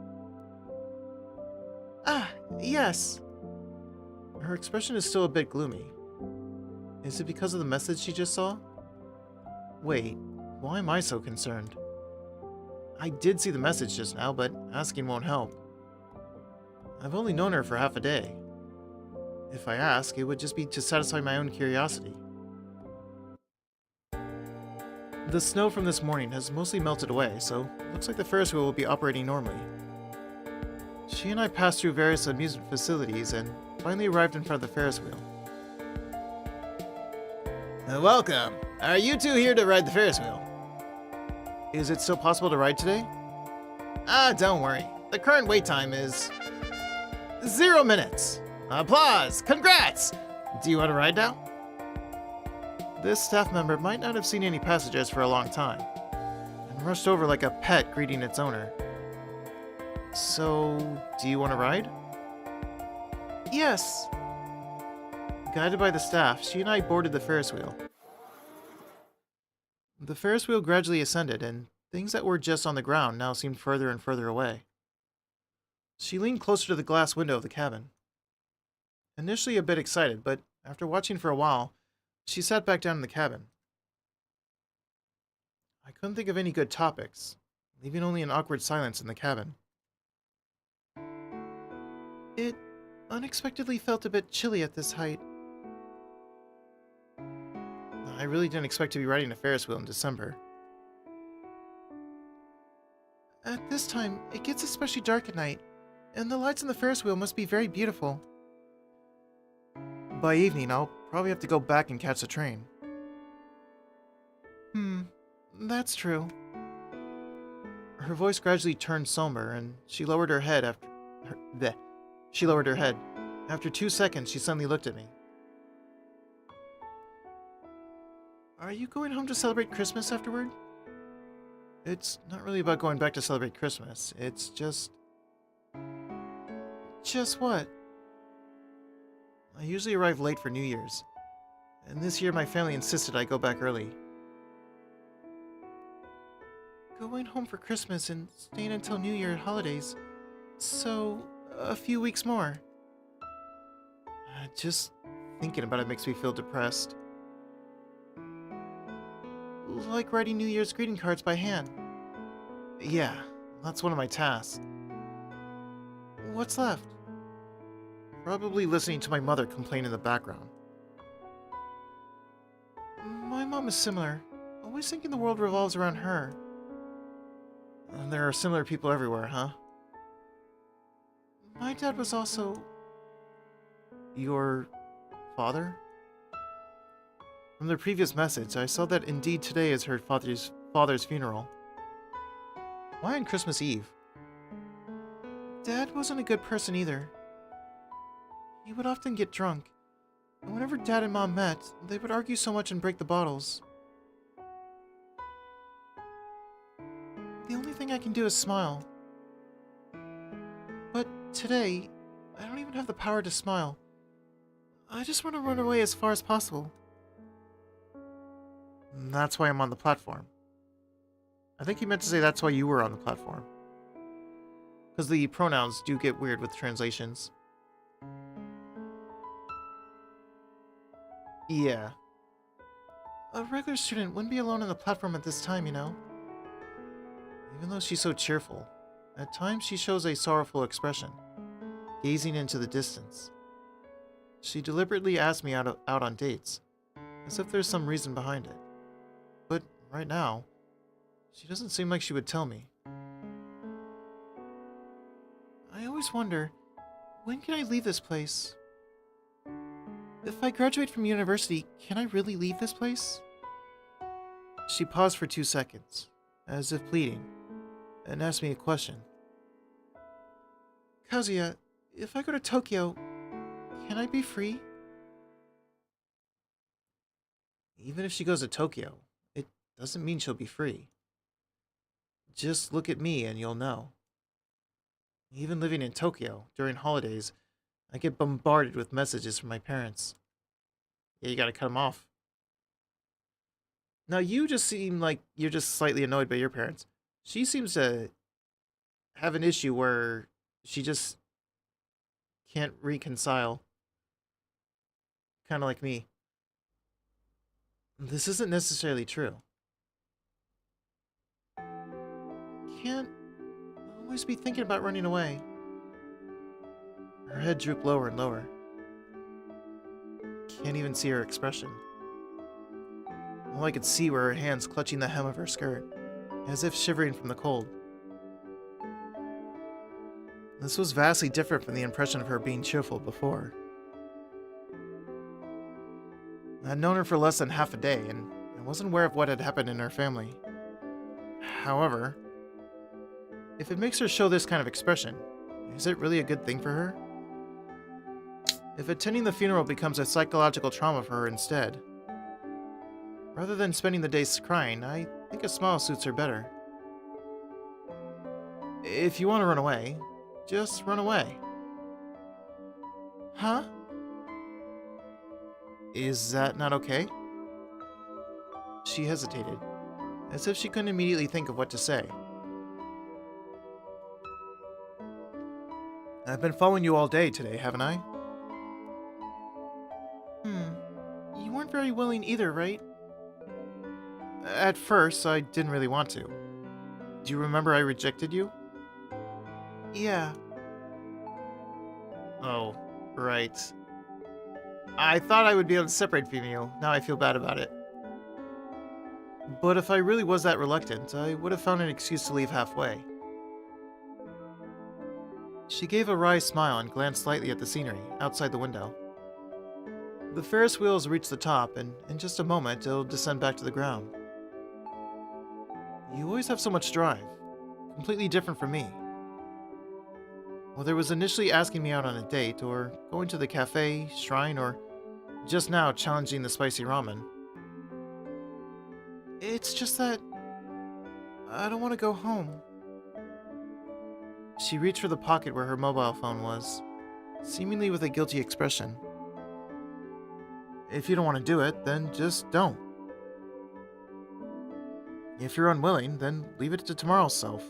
Yes. Her expression is still a bit gloomy. Is it because of the message she just saw? Wait, why am I so concerned? I did see the message just now, but asking won't help. I've only known her for half a day. If I ask, it would just be to satisfy my own curiosity. The snow from this morning has mostly melted away, so looks like the Ferris wheel will be operating normally. She and I passed through various amusement facilities and finally arrived in front of the Ferris wheel. Welcome! Are you two here to ride the Ferris wheel? Is it still possible to ride today? Don't worry. The current wait time is 0 minutes. Applause! Congrats! Do you want to ride now? This staff member might not have seen any passengers for a long time, and rushed over like a pet greeting its owner. So, do you want to ride? Yes. Guided by the staff, she and I boarded the Ferris wheel. The Ferris wheel gradually ascended, and things that were just on the ground now seemed further and further away. She leaned closer to the glass window of the cabin. Initially a bit excited, but after watching for a while, she sat back down in the cabin. I couldn't think of any good topics, leaving only an awkward silence in the cabin. It unexpectedly felt a bit chilly at this height. I really didn't expect to be riding a Ferris wheel in December. At this time, it gets especially dark at night, and the lights on the Ferris wheel must be very beautiful. By evening, I'll probably have to go back and catch the train. That's true. Her voice gradually turned somber, and she lowered her head after... She lowered her head. After 2 seconds, she suddenly looked at me. Are you going home to celebrate Christmas afterward? It's not really about going back to celebrate Christmas. It's just... Just what? I usually arrive late for New Year's, and this year my family insisted I go back early. Going home for Christmas and staying until New Year holidays, so a few weeks more. Just thinking about it makes me feel depressed. Like writing New Year's greeting cards by hand. Yeah, that's one of my tasks. What's left? Probably listening to my mother complain in the background. My mom is similar, always thinking the world revolves around her. And there are similar people everywhere, huh? My dad was also... Your... father? From the previous message, I saw that indeed today is her father's funeral. Why on Christmas Eve? Dad wasn't a good person either. He would often get drunk, and whenever Dad and Mom met, they would argue so much and break the bottles. The only thing I can do is smile. But today, I don't even have the power to smile. I just want to run away as far as possible. And that's why I'm on the platform. I think he meant to say that's why you were on the platform. Because the pronouns do get weird with translations. Yeah. A regular student wouldn't be alone on the platform at this time, you know? Even though she's so cheerful, at times she shows a sorrowful expression, gazing into the distance. She deliberately asks me out on dates, as if there's some reason behind it. But right now, she doesn't seem like she would tell me. I always wonder, when can I leave this place? If I graduate from university, can I really leave this place? She paused for 2 seconds, as if pleading, and asked me a question. Kazuya, if I go to Tokyo, can I be free? Even if she goes to Tokyo, it doesn't mean she'll be free. Just look at me and you'll know. Even living in Tokyo, during holidays, I get bombarded with messages from my parents. Yeah, you gotta cut them off. Now you just seem like you're just slightly annoyed by your parents. She seems to have an issue where she just can't reconcile. Kind of like me. This isn't necessarily true. Can't always be thinking about running away. Her head drooped lower and lower. Can't even see her expression. All I could see were her hands clutching the hem of her skirt, as if shivering from the cold. This was vastly different from the impression of her being cheerful before. I'd known her for less than half a day, and I wasn't aware of what had happened in her family. However, if it makes her show this kind of expression, is it really a good thing for her? If attending the funeral becomes a psychological trauma for her instead, rather than spending the days crying, I think a smile suits her better. If you want to run away, just run away. Huh? Is that not okay? She hesitated, as if she couldn't immediately think of what to say. I've been following you all day today, haven't I? You weren't very willing either, right? At first, I didn't really want to. Do you remember I rejected you? Yeah. Oh, right. I thought I would be able to separate from you. Now I feel bad about it. But if I really was that reluctant, I would have found an excuse to leave halfway. She gave a wry smile and glanced slightly at the scenery outside the window. The Ferris wheels reached the top, and in just a moment, it'll descend back to the ground. You always have so much drive. Completely different from me. Whether it was initially asking me out on a date, or going to the cafe, shrine, or just now challenging the spicy ramen. It's just that I don't want to go home. She reached for the pocket where her mobile phone was, seemingly with a guilty expression. If you don't want to do it, then just don't. If you're unwilling, then leave it to tomorrow's self.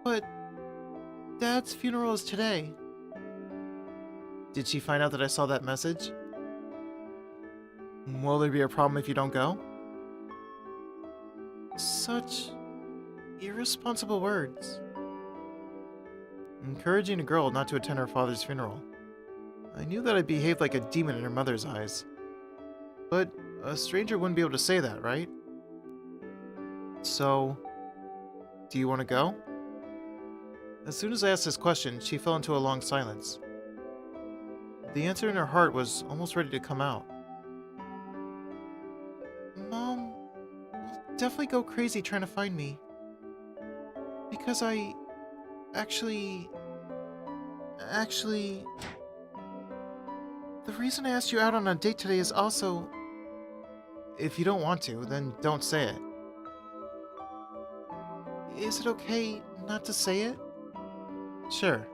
But Dad's funeral is today. Did she find out that I saw that message? Will there be a problem if you don't go? Such irresponsible words. Encouraging a girl not to attend her father's funeral. I knew that I behaved like a demon in her mother's eyes. But a stranger wouldn't be able to say that, right? So, do you want to go? As soon as I asked this question, she fell into a long silence. The answer in her heart was almost ready to come out. Mom will definitely go crazy trying to find me. Because I... Actually... The reason I asked you out on a date today is also... If you don't want to, then don't say it. Is it okay not to say it? Sure.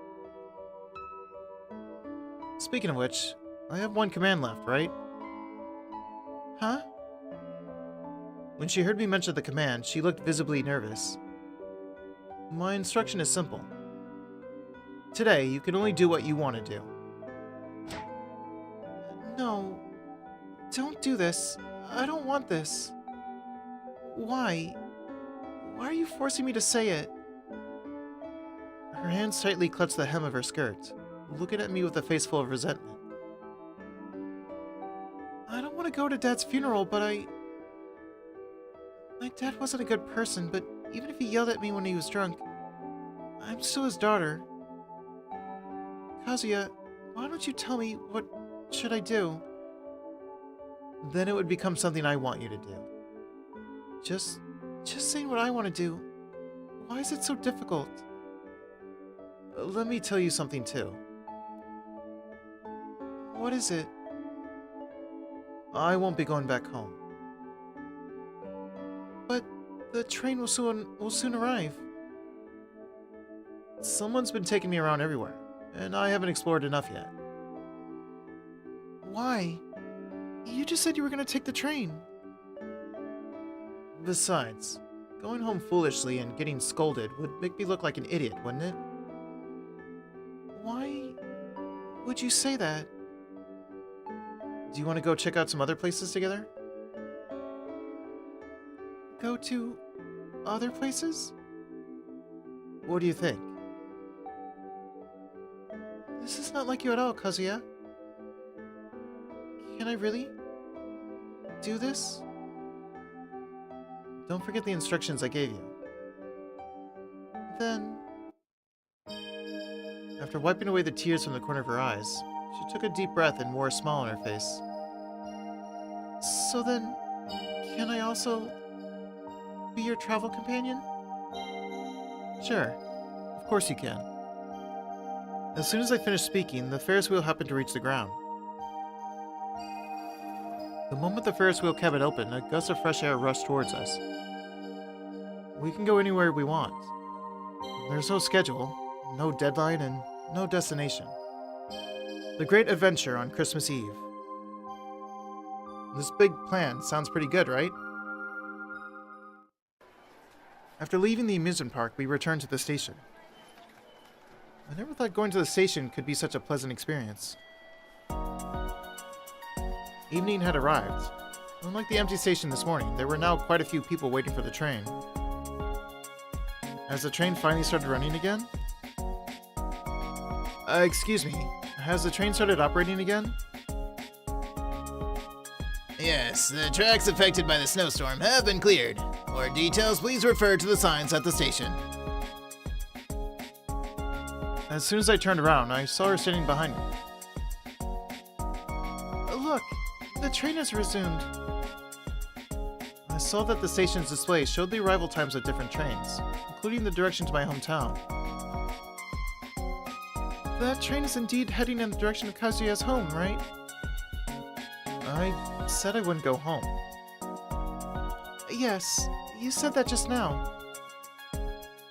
Speaking of which, I have one command left, right? Huh? When she heard me mention the command, she looked visibly nervous. My instruction is simple. Today, you can only do what you want to do. No. Don't do this. I don't want this. Why? Why are you forcing me to say it? Her hands tightly clutched the hem of her skirt, looking at me with a face full of resentment. I don't want to go to Dad's funeral, but My dad wasn't a good person, but even if he yelled at me when he was drunk, I'm still his daughter. Kazuya, why don't you tell me what should I do? Then it would become something I want you to do. Just saying what I want to do. Why is it so difficult? Let me tell you something too. What is it? I won't be going back home. But the train will soon arrive. Someone's been taking me around everywhere, and I haven't explored enough yet. Why? You just said you were going to take the train. Besides, going home foolishly and getting scolded would make me look like an idiot, wouldn't it? Why would you say that? Do you want to go check out some other places together? Go to other places? What do you think? This is not like you at all, Kazuya. Can I really? do this? Don't forget the instructions I gave you. Then, after wiping away the tears from the corner of her eyes, she took a deep breath and wore a smile on her face. So then, can I also be your travel companion? Sure, of course you can. As soon as I finished speaking, the Ferris wheel happened to reach the ground. The moment the Ferris wheel cabin opened, a gust of fresh air rushed towards us. We can go anywhere we want. There's no schedule, no deadline, and no destination. The great adventure on Christmas Eve. This big plan sounds pretty good, right? After leaving the amusement park, we returned to the station. I never thought going to the station could be such a pleasant experience. Evening had arrived. Unlike the empty station this morning, there were now quite a few people waiting for the train. As the train finally started running again? Excuse me, has the train started operating again? Yes, the tracks affected by the snowstorm have been cleared. For details, please refer to the signs at the station. As soon as I turned around, I saw her standing behind me. Look, the train has resumed. I saw that the station's display showed the arrival times of different trains, including the direction to my hometown. That train is indeed heading in the direction of Kazuya's home, right? I said I wouldn't go home. Yes, you said that just now.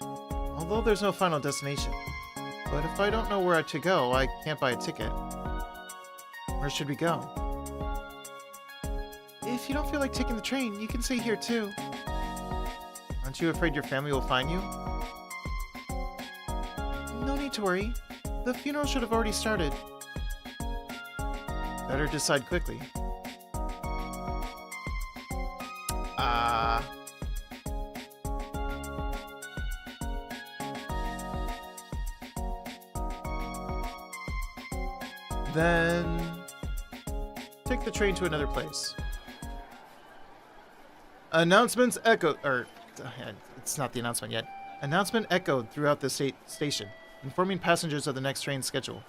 Although there's no final destination. But if I don't know where to go, I can't buy a ticket. Where should we go? If you don't feel like taking the train, you can stay here too. Aren't you afraid your family will find you? No need to worry. The funeral should have already started. Better decide quickly. Then take the train to another place. Announcements echoed, it's not the announcement yet. Announcement echoed throughout the station, informing passengers of the next train schedule.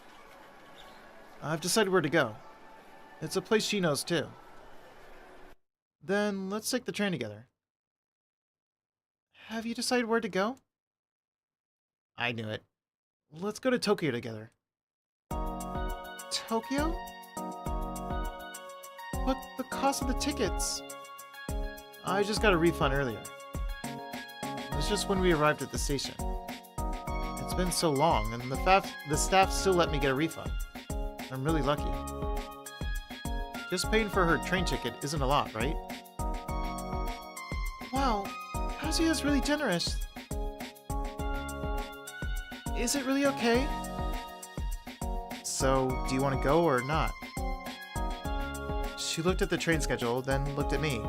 I've decided where to go. It's a place she knows too. Then let's take the train together. Have you decided where to go? I knew it. Let's go to Tokyo together. Tokyo? But the cost of the tickets... I just got a refund earlier. It was just when we arrived at the station. It's been so long, and the staff still let me get a refund. I'm really lucky. Just paying for her train ticket isn't a lot, right? Wow, Kazuya's really generous. Is it really okay? So, do you want to go or not? She looked at the train schedule, then looked at me.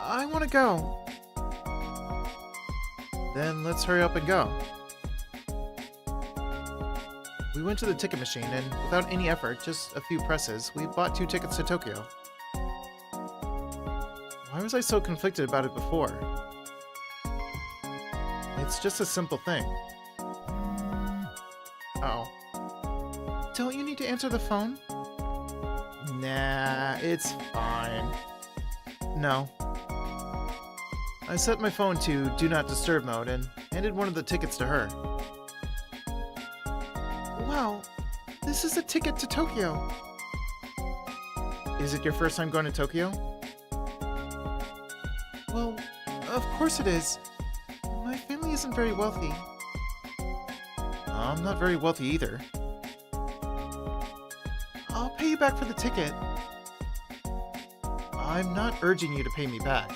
I want to go. Then let's hurry up and go. We went to the ticket machine and, without any effort, just a few presses, we bought 2 tickets to Tokyo. Why was I so conflicted about it before? It's just a simple thing. Uh-oh. Don't you need to answer the phone? Nah, it's fine. No. I set my phone to Do Not Disturb mode and handed one of the tickets to her. Wow, this is a ticket to Tokyo. Is it your first time going to Tokyo? Well, of course it is. My family isn't very wealthy. I'm not very wealthy either. I'll pay you back for the ticket. I'm not urging you to pay me back.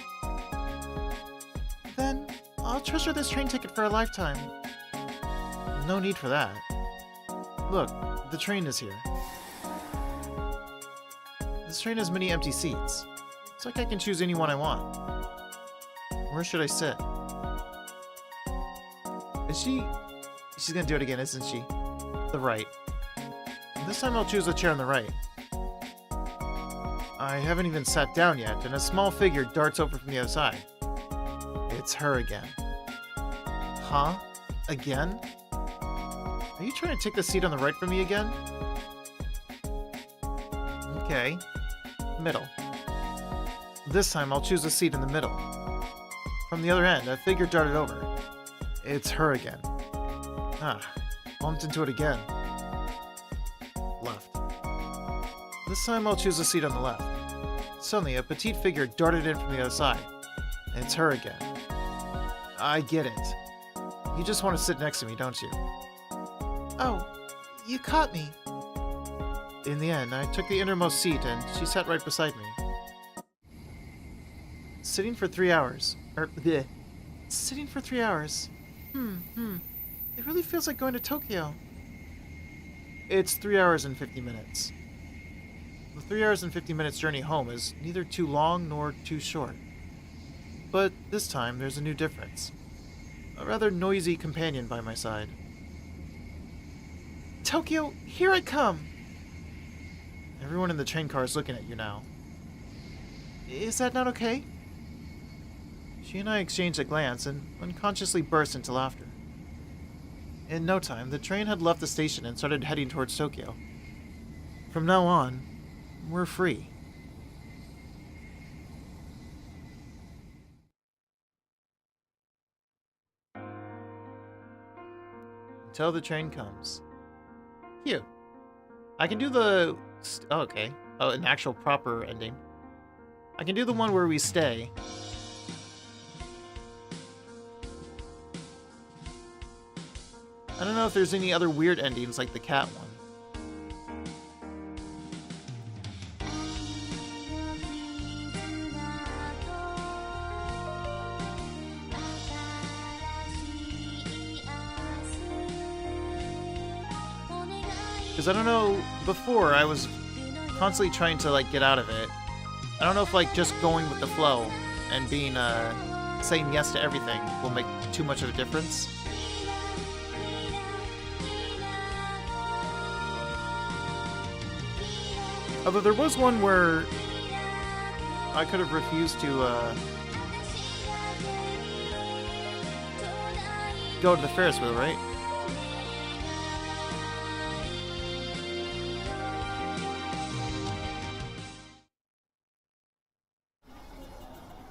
Then, I'll treasure this train ticket for a lifetime. No need for that. Look, the train is here. This train has many empty seats. It's like I can choose any one I want. Where should I sit? She's gonna do it again, isn't she? The right. This time I'll choose a chair on the right. I haven't even sat down yet, and a small figure darts over from the other side. It's her again. Huh? Again? Are you trying to take the seat on the right from me again? Okay. Middle. This time I'll choose a seat in the middle. From the other end, a figure darted over. It's her again. Ah, bumped into it again. Left. This time I'll choose a seat on the left. Suddenly, a petite figure darted in from the other side. It's her again. I get it. You just want to sit next to me, don't you? Oh, you caught me. In the end, I took the innermost seat and she sat right beside me. Sitting for 3 hours. Bleh. Sitting for 3 hours. It really feels like going to Tokyo. It's 3 hours and 50 minutes. The 3 hours and 50 minutes journey home is neither too long nor too short. But this time, there's a new difference. A rather noisy companion by my side. Tokyo, here I come! Everyone in the train car is looking at you now. Is that not okay? She and I exchanged a glance and unconsciously burst into laughter. In no time, the train had left the station and started heading towards Tokyo. From now on, we're free. Until the train comes. Cute. I can do the... Oh, okay. Oh, an actual proper ending. I can do the one where we stay. I don't know if there's any other weird endings like the cat one. Because I don't know, before I was constantly trying to like get out of it. I don't know if like just going with the flow and being saying yes to everything will make too much of a difference. Although there was one where I could have refused to go to the Ferris wheel, right?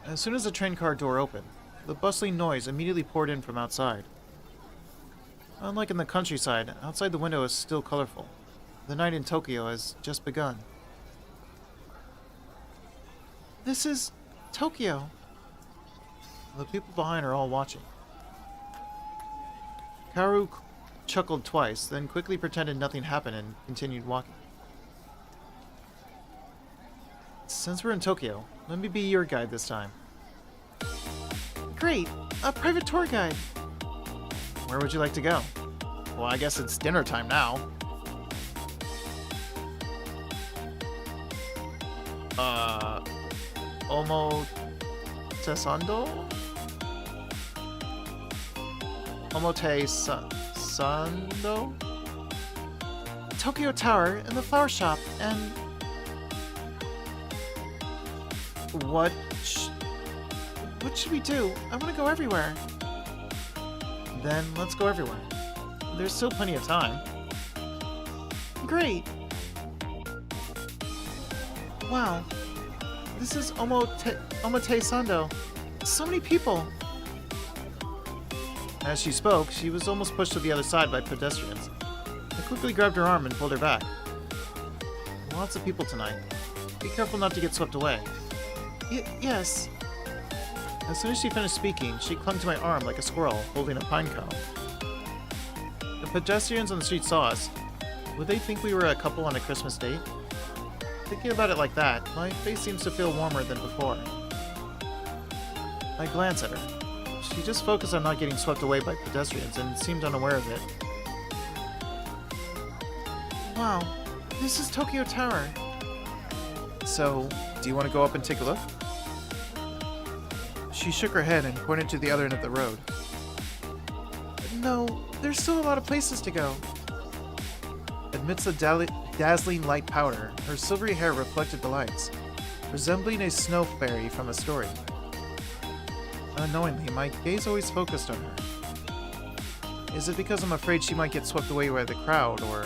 As soon as the train car door opened, the bustling noise immediately poured in from outside. Unlike in the countryside, outside the window is still colorful. The night in Tokyo has just begun. This is Tokyo. The people behind are all watching. Kaoru chuckled twice, then quickly pretended nothing happened and continued walking. Since we're in Tokyo, let me be your guide this time. Great! A private tour guide! Where would you like to go? Well, I guess it's dinner time now. Omotesando? Sando? Tokyo Tower and the flower shop and... What should we do? I want to go everywhere. Then let's go everywhere. There's still plenty of time. Great! Wow. This is Omotesando. So many people! As she spoke, she was almost pushed to the other side by pedestrians. They quickly grabbed her arm and pulled her back. Lots of people tonight. Be careful not to get swept away. Yes. As soon as she finished speaking, she clung to my arm like a squirrel holding a pine cone. The pedestrians on the street saw us. Would they think we were a couple on a Christmas date? Thinking about it like that, my face seems to feel warmer than before. I glance at her. She just focused on not getting swept away by pedestrians and seemed unaware of it. Wow, this is Tokyo Tower. So, do you want to go up and take a look? She shook her head and pointed to the other end of the road. No, there's still a lot of places to go. Amidst the dazzling light powder, her silvery hair reflected the lights. resembling a snow fairy from a story. Unknowingly, my gaze always focused on her. Is it because I'm afraid she might get swept away by the crowd, or...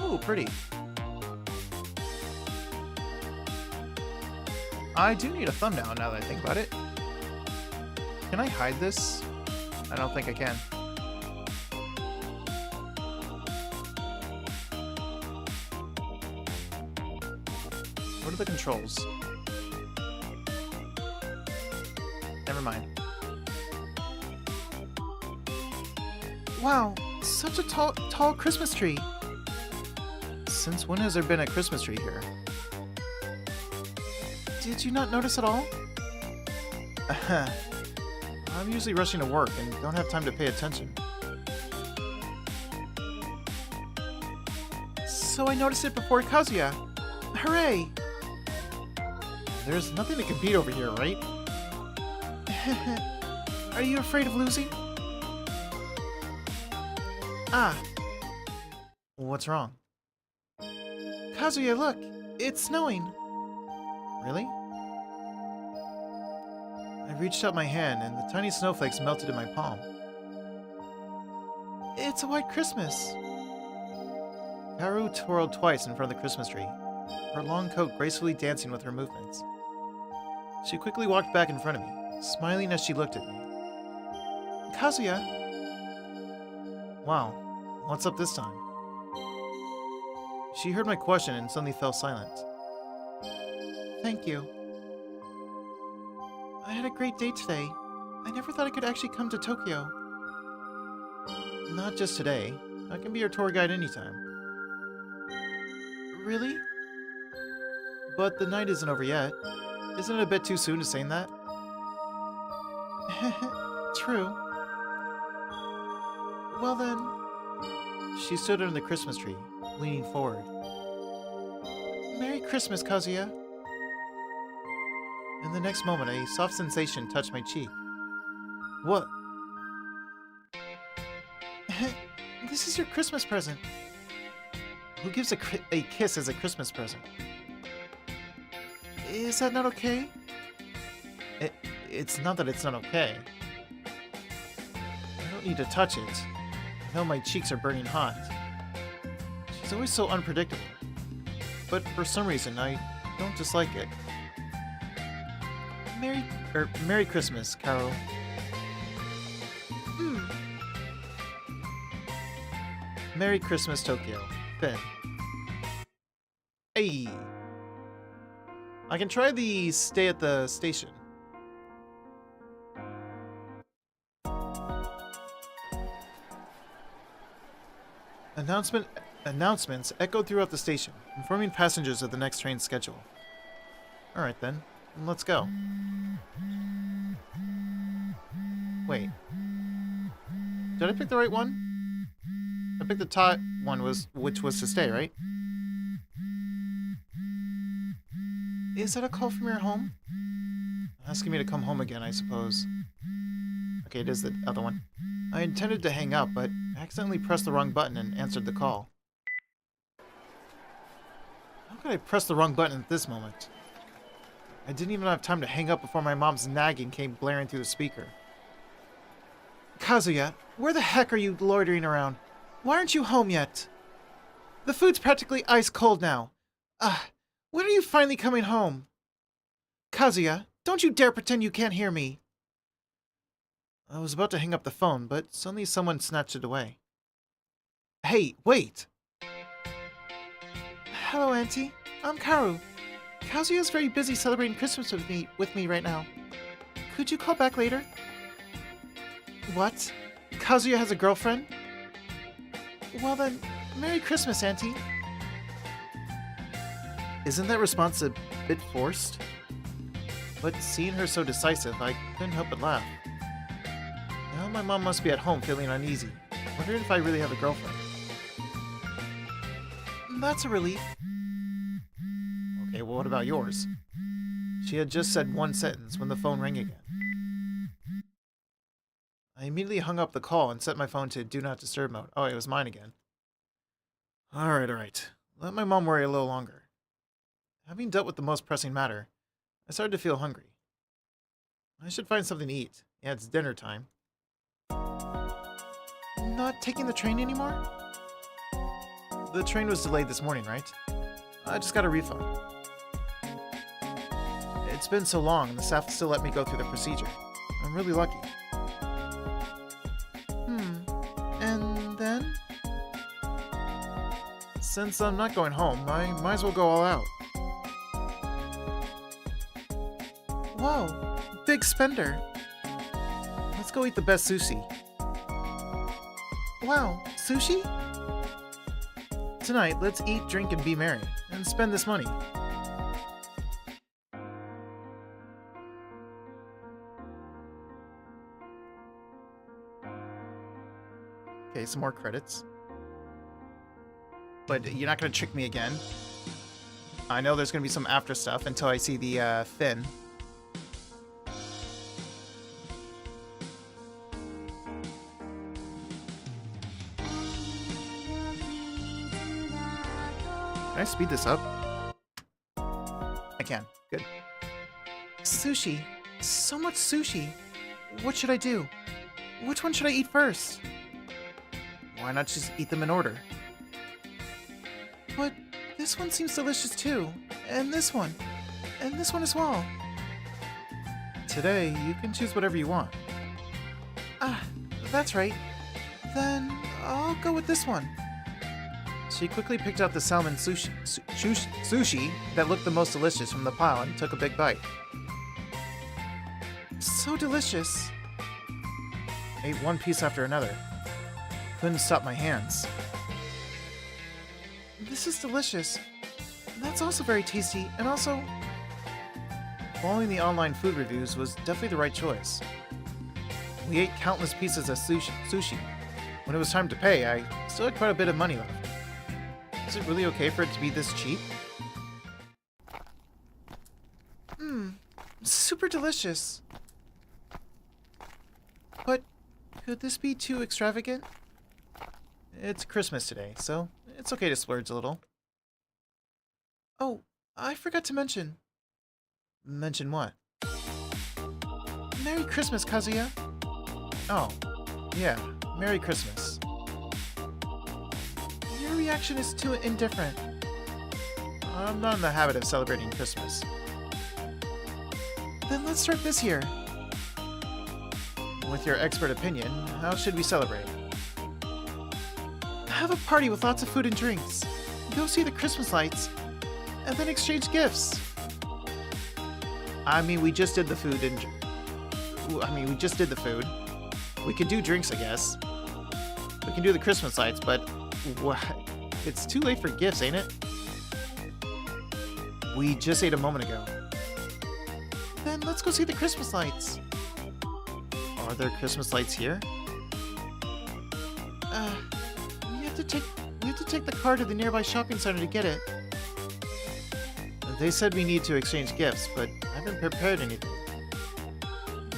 Ooh, pretty. I do need a thumbnail now that I think about it. Can I hide this? I don't think I can. What are the controls? Never mind. Wow, such a tall Christmas tree. Since when has there been a Christmas tree here? Did you not notice at all? I'm usually rushing to work and don't have time to pay attention. So I noticed it before Kazuya. Hooray! There's nothing that can beat over here, right? Are you afraid of losing? Ah. What's wrong? Kazuya, look! It's snowing! Really? I reached out my hand and the tiny snowflakes melted in my palm. It's a white Christmas! Kaoru twirled twice in front of the Christmas tree, her long coat gracefully dancing with her movements. She quickly walked back in front of me, smiling as she looked at me. Kazuya! Wow, what's up this time? She heard my question and suddenly fell silent. Thank you. I had a great day today. I never thought I could actually come to Tokyo. Not just today. I can be your tour guide anytime. Really? But the night isn't over yet. Isn't it a bit too soon to say that? True. Well then... She stood under the Christmas tree, leaning forward. Merry Christmas, Kazuya. In the next moment, a soft sensation touched my cheek. What? This is your Christmas present. Who gives a kiss as a Christmas present? Is that not okay? It's not that it's not okay. I don't need to touch it. I know my cheeks are burning hot. She's always so unpredictable. But for some reason, I don't dislike it. Merry Christmas, Caro. Merry Christmas, Tokyo. Finn. Hey! I can try the stay at the station. Announcements echoed throughout the station, informing passengers of the next train's schedule. Alright then, let's go. Wait. Did I pick the right one? I picked the top one, which was to stay, right? Is that a call from your home? Asking me to come home again, I suppose. Okay, it is the other one. I intended to hang up, but accidentally pressed the wrong button and answered the call. How could I press the wrong button at this moment? I didn't even have time to hang up before my mom's nagging came blaring through the speaker. Kazuya, where the heck are you loitering around? Why aren't you home yet? The food's practically ice cold now. When are you finally coming home? Kazuya, don't you dare pretend you can't hear me. I was about to hang up the phone, but suddenly someone snatched it away. Hey, wait! Hello, Auntie. I'm Kaoru. Kazuya's very busy celebrating Christmas with me right now. Could you call back later? What? Kazuya has a girlfriend? Well then, Merry Christmas, Auntie. Isn't that response a bit forced? But seeing her so decisive, I couldn't help but laugh. Now my mom must be at home feeling uneasy, wondering if I really have a girlfriend. That's a relief. Okay, well, what about yours? She had just said one sentence when the phone rang again. I immediately hung up the call and set my phone to Do Not Disturb mode. Oh, it was mine again. Alright. Let my mom worry a little longer. Having dealt with the most pressing matter, I started to feel hungry. I should find something to eat. Yeah, it's dinner time. Not taking the train anymore? The train was delayed this morning, right? I just got a refund. It's been so long, and the staff still let me go through the procedure. I'm really lucky. And then? Since I'm not going home, I might as well go all out. Whoa, big spender. Let's go eat the best sushi. Wow, sushi? Tonight, let's eat, drink, and be merry, and spend this money. Okay, some more credits. But you're not gonna trick me again. I know there's gonna be some after stuff until I see the fin. Can I speed this up? I can. Good. Sushi. So much sushi. What should I do? Which one should I eat first? Why not just eat them in order? But this one seems delicious too. And this one. And this one as well. Today, you can choose whatever you want. Ah, that's right. Then I'll go with this one. She quickly picked out the salmon sushi that looked the most delicious from the pile and took a big bite. So delicious. Ate one piece after another. Couldn't stop my hands. This is delicious. That's also very tasty, and also... Following the online food reviews was definitely the right choice. We ate countless pieces of sushi. When it was time to pay, I still had quite a bit of money left. Is it really okay for it to be this cheap? Super delicious. But could this be too extravagant? It's Christmas today, so it's okay to splurge a little. Oh, I forgot to mention. Mention what? Merry Christmas, Kazuya. Oh, yeah, Merry Christmas. Your reaction is too indifferent. I'm not in the habit of celebrating Christmas. Then let's start this year. With your expert opinion, how should we celebrate? Have a party with lots of food and drinks. Go see the Christmas lights. And then exchange gifts. I mean, we just did the food and... we just did the food. We could do drinks, I guess. We can do the Christmas lights, but... What? It's too late for gifts, ain't it? We just ate a moment ago. Then let's go see the Christmas lights. Are there Christmas lights here? We have to take the car to the nearby shopping center to get it. They said we need to exchange gifts, but I haven't prepared anything.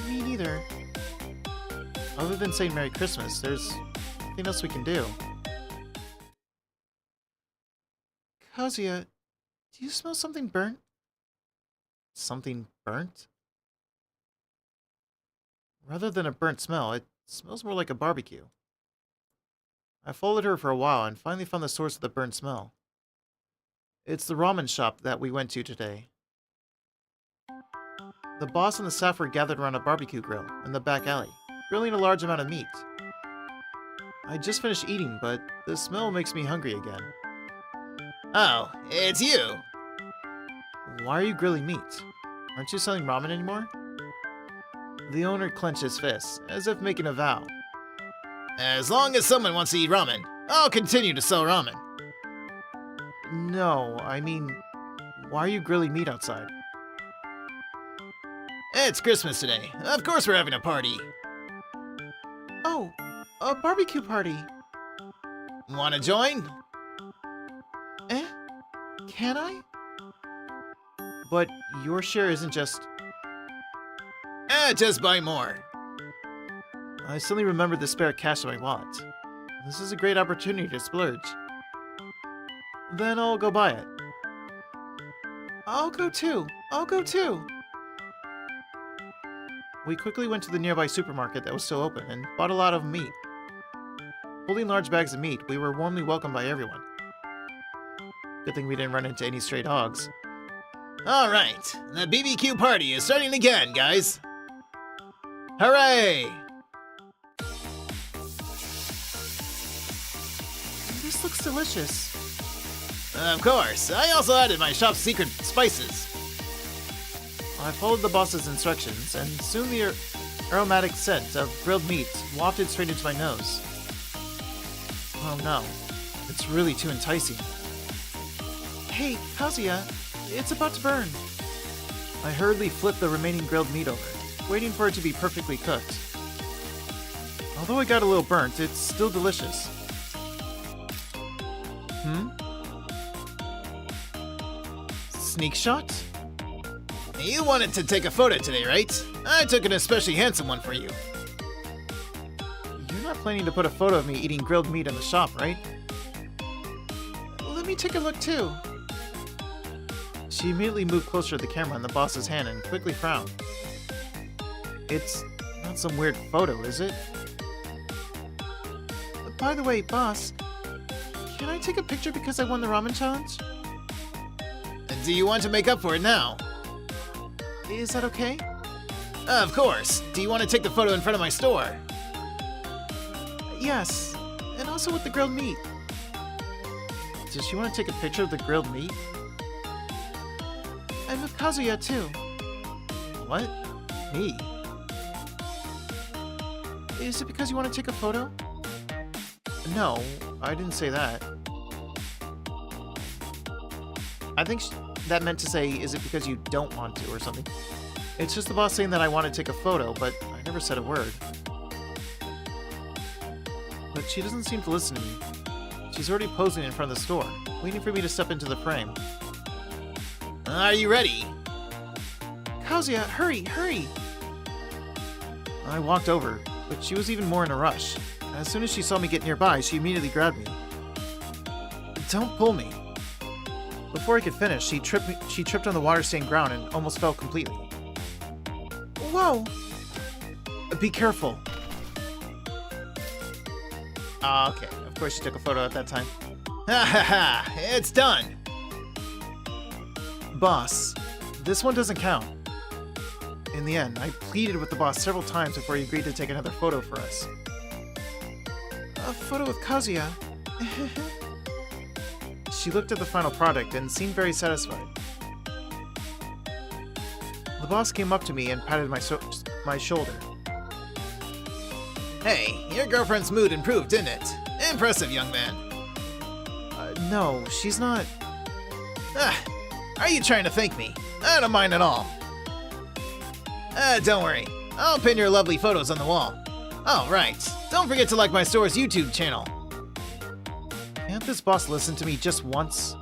Me neither. Other than saying Merry Christmas, there's nothing else we can do. Kazuya, do you smell something burnt? Something burnt? Rather than a burnt smell, it smells more like a barbecue. I followed her for a while and finally found the source of the burnt smell. It's the ramen shop that we went to today. The boss and the staff were gathered around a barbecue grill in the back alley, grilling a large amount of meat. I just finished eating, but the smell makes me hungry again. Oh, it's you! Why are you grilling meat? Aren't you selling ramen anymore? The owner clenched his fists, as if making a vow. As long as someone wants to eat ramen, I'll continue to sell ramen. No, I mean, why are you grilling meat outside? It's Christmas today. Of course we're having a party. Oh, a barbecue party. Wanna join? Eh? Can I? But your share isn't just... Just buy more. I suddenly remembered the spare cash in my wallet. This is a great opportunity to splurge. Then I'll go buy it. I'll go too. I'll go too. We quickly went to the nearby supermarket that was still open and bought a lot of meat. Holding large bags of meat, we were warmly welcomed by everyone. Good thing we didn't run into any stray dogs. Alright, the BBQ party is starting again, guys! Hooray! This looks delicious. Of course, I also added my shop's secret spices. I followed the boss's instructions, and soon the aromatic scent of grilled meat wafted straight into my nose. Oh no, it's really too enticing. Hey, Kazuya, it's about to burn. I hurriedly flipped the remaining grilled meat over, waiting for it to be perfectly cooked. Although it got a little burnt, it's still delicious. Sneak shot? You wanted to take a photo today, right? I took an especially handsome one for you. You're not planning to put a photo of me eating grilled meat in the shop, right? Let me take a look too. She immediately moved closer to the camera in the boss's hand and quickly frowned. It's not some weird photo, is it? By the way, boss, can I take a picture because I won the ramen challenge? Do you want to make up for it now? Is that okay? Of course. Do you want to take the photo in front of my store? Yes, and also with the grilled meat. Does she want to take a picture of the grilled meat? And with Kazuya too. What? Me? Is it because you want to take a photo? No, I didn't say that. I think that meant to say, is it because you don't want to or something? It's just the boss saying that I want to take a photo, but I never said a word. But she doesn't seem to listen to me. She's already posing in front of the store, waiting for me to step into the frame. Are you ready? Kazuya, hurry, hurry! I walked over, but she was even more in a rush. As soon as she saw me get nearby, she immediately grabbed me. Don't pull me. Before I could finish, she tripped on the water-stained ground and almost fell completely. Whoa! Be careful. Ah, okay. Of course she took a photo at that time. Ha ha ha! It's done! Boss, this one doesn't count. In the end, I pleaded with the boss several times before he agreed to take another photo for us. A photo with Kazuya. She looked at the final product and seemed very satisfied. The boss came up to me and patted my shoulder. Hey, your girlfriend's mood improved, didn't it? Impressive, young man. No, she's not. Are you trying to thank me? I don't mind at all. Don't worry. I'll pin your lovely photos on the wall. Oh, right. Don't forget to like my store's YouTube channel. Can't this boss listen to me just once?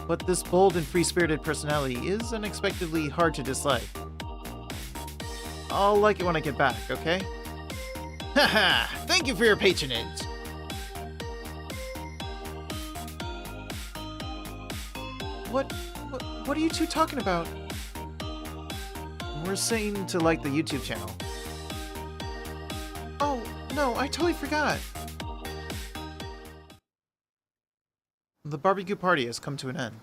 But this bold and free-spirited personality is unexpectedly hard to dislike. I'll like it when I get back, okay? Haha! Thank you for your patronage. What are you two talking about? We're saying to like the YouTube channel. Oh, no, I totally forgot. The barbecue party has come to an end.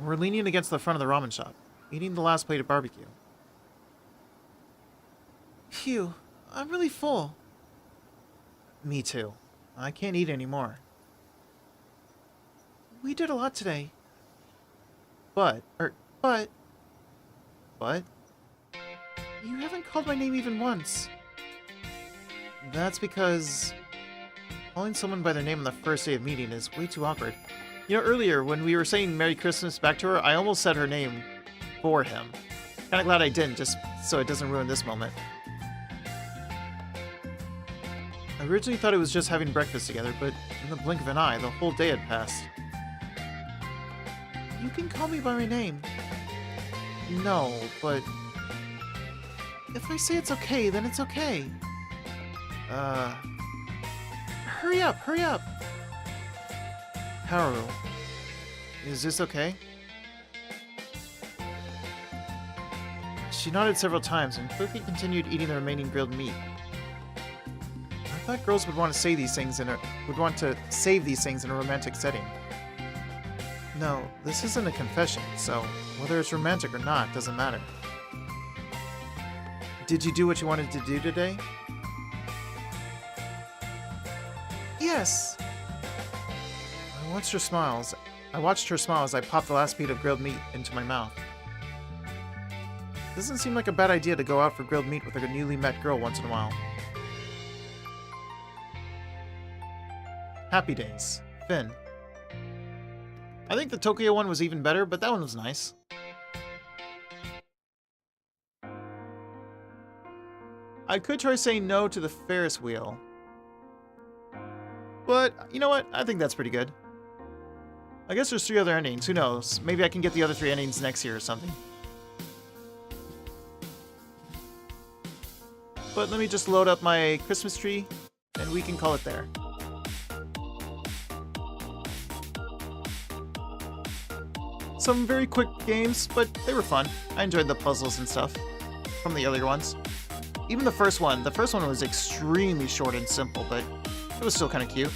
We're leaning against the front of the ramen shop, eating the last plate of barbecue. Phew, I'm really full. Me too. I can't eat anymore. We did a lot today. But, you haven't called my name even once. That's because calling someone by their name on the first day of meeting is way too awkward. You know, earlier when we were saying Merry Christmas back to her, I almost said her name for him. Kinda glad I didn't, just so it doesn't ruin this moment. I originally thought it was just having breakfast together, but in the blink of an eye, the whole day had passed. You can call me by my name. No, but if I say it's okay, then it's okay. Hurry up, hurry up! Haru, is this okay? She nodded several times and quickly continued eating the remaining grilled meat. I thought girls would want to say these things save these things in a romantic setting. No, this isn't a confession, so whether it's romantic or not doesn't matter. Did you do what you wanted to do today? Yes. I watched her smile as I popped the last bit of grilled meat into my mouth. Doesn't seem like a bad idea to go out for grilled meat with a newly met girl once in a while. Happy Days. Finn. I think the Tokyo one was even better, but that one was nice. I could try saying no to the Ferris wheel. But, you know what? I think that's pretty good. I guess there's 3 other endings. Who knows? Maybe I can get the other 3 endings next year or something. But let me just load up my Christmas tree, and we can call it there. Some very quick games, but they were fun. I enjoyed the puzzles and stuff from the earlier ones. Even the first one was extremely short and simple, but it was still kind of cute.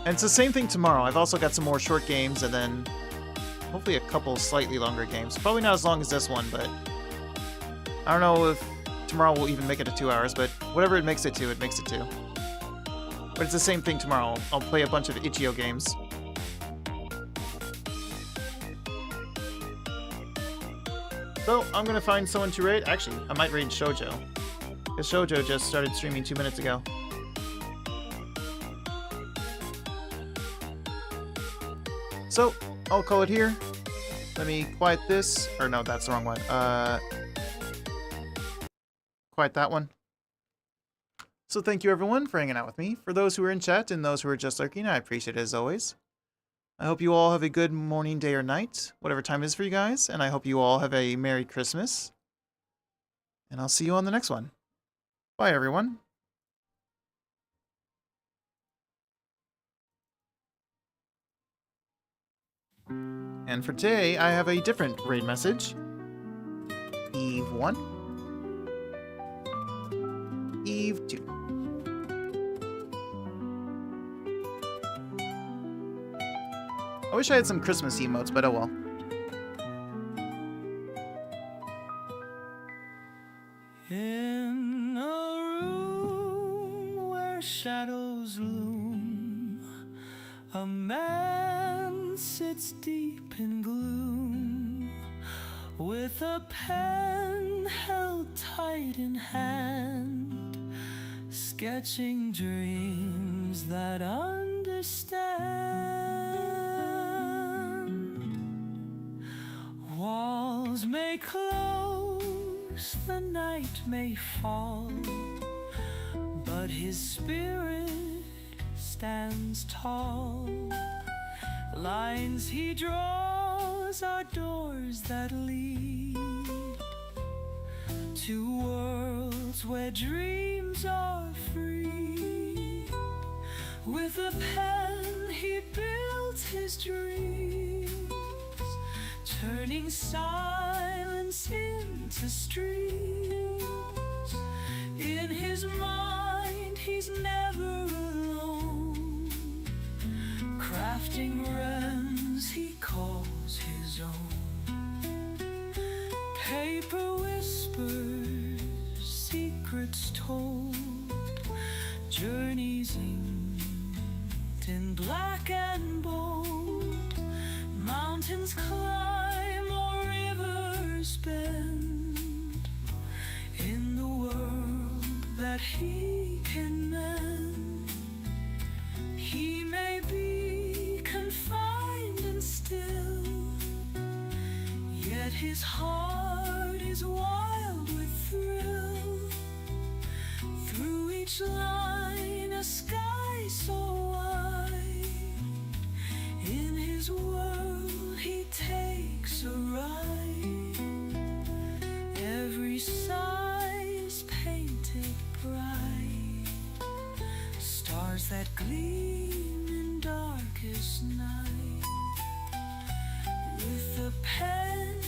And it's the same thing tomorrow. I've also got some more short games and then hopefully a couple slightly longer games. Probably not as long as this one, but I don't know if tomorrow will even make it to 2 hours, but whatever it makes it to, it makes it to. But it's the same thing tomorrow. I'll play a bunch of itch.io games. So, I'm gonna find someone to raid. Actually, I might raid Shoujo. Because Shoujo just started streaming 2 minutes ago. So, I'll call it here. Let me quiet this. Or no, that's the wrong one. Quiet that one. So thank you everyone for hanging out with me. For those who are in chat and those who are just lurking, I appreciate it as always. I hope you all have a good morning, day, or night, whatever time it is for you guys, and I hope you all have a Merry Christmas. And I'll see you on the next one. Bye everyone. And for today, I have a different raid message. Eve 1. Eve 2. I wish I had some Christmas emotes, but oh well. In a room where shadows loom, a man sits deep in gloom, with a pen held tight in hand, sketching dreams that understand. Walls may close, the night may fall, but his spirit stands tall. Lines he draws are doors that lead to worlds where dreams are free. With a pen he built his dreams, turning silence into streams. In his mind he's never alone, crafting realms he calls his own. Paper whispers, secrets told, journeys inked in black and bold. Mountains climb or rivers bend, in the world that he can mend. He may be confined and still, yet his heart is wild with thrill. Through each line a sky so wide, in his world he takes a ride. Every size painted bright, stars that gleam in darkest night. with a pen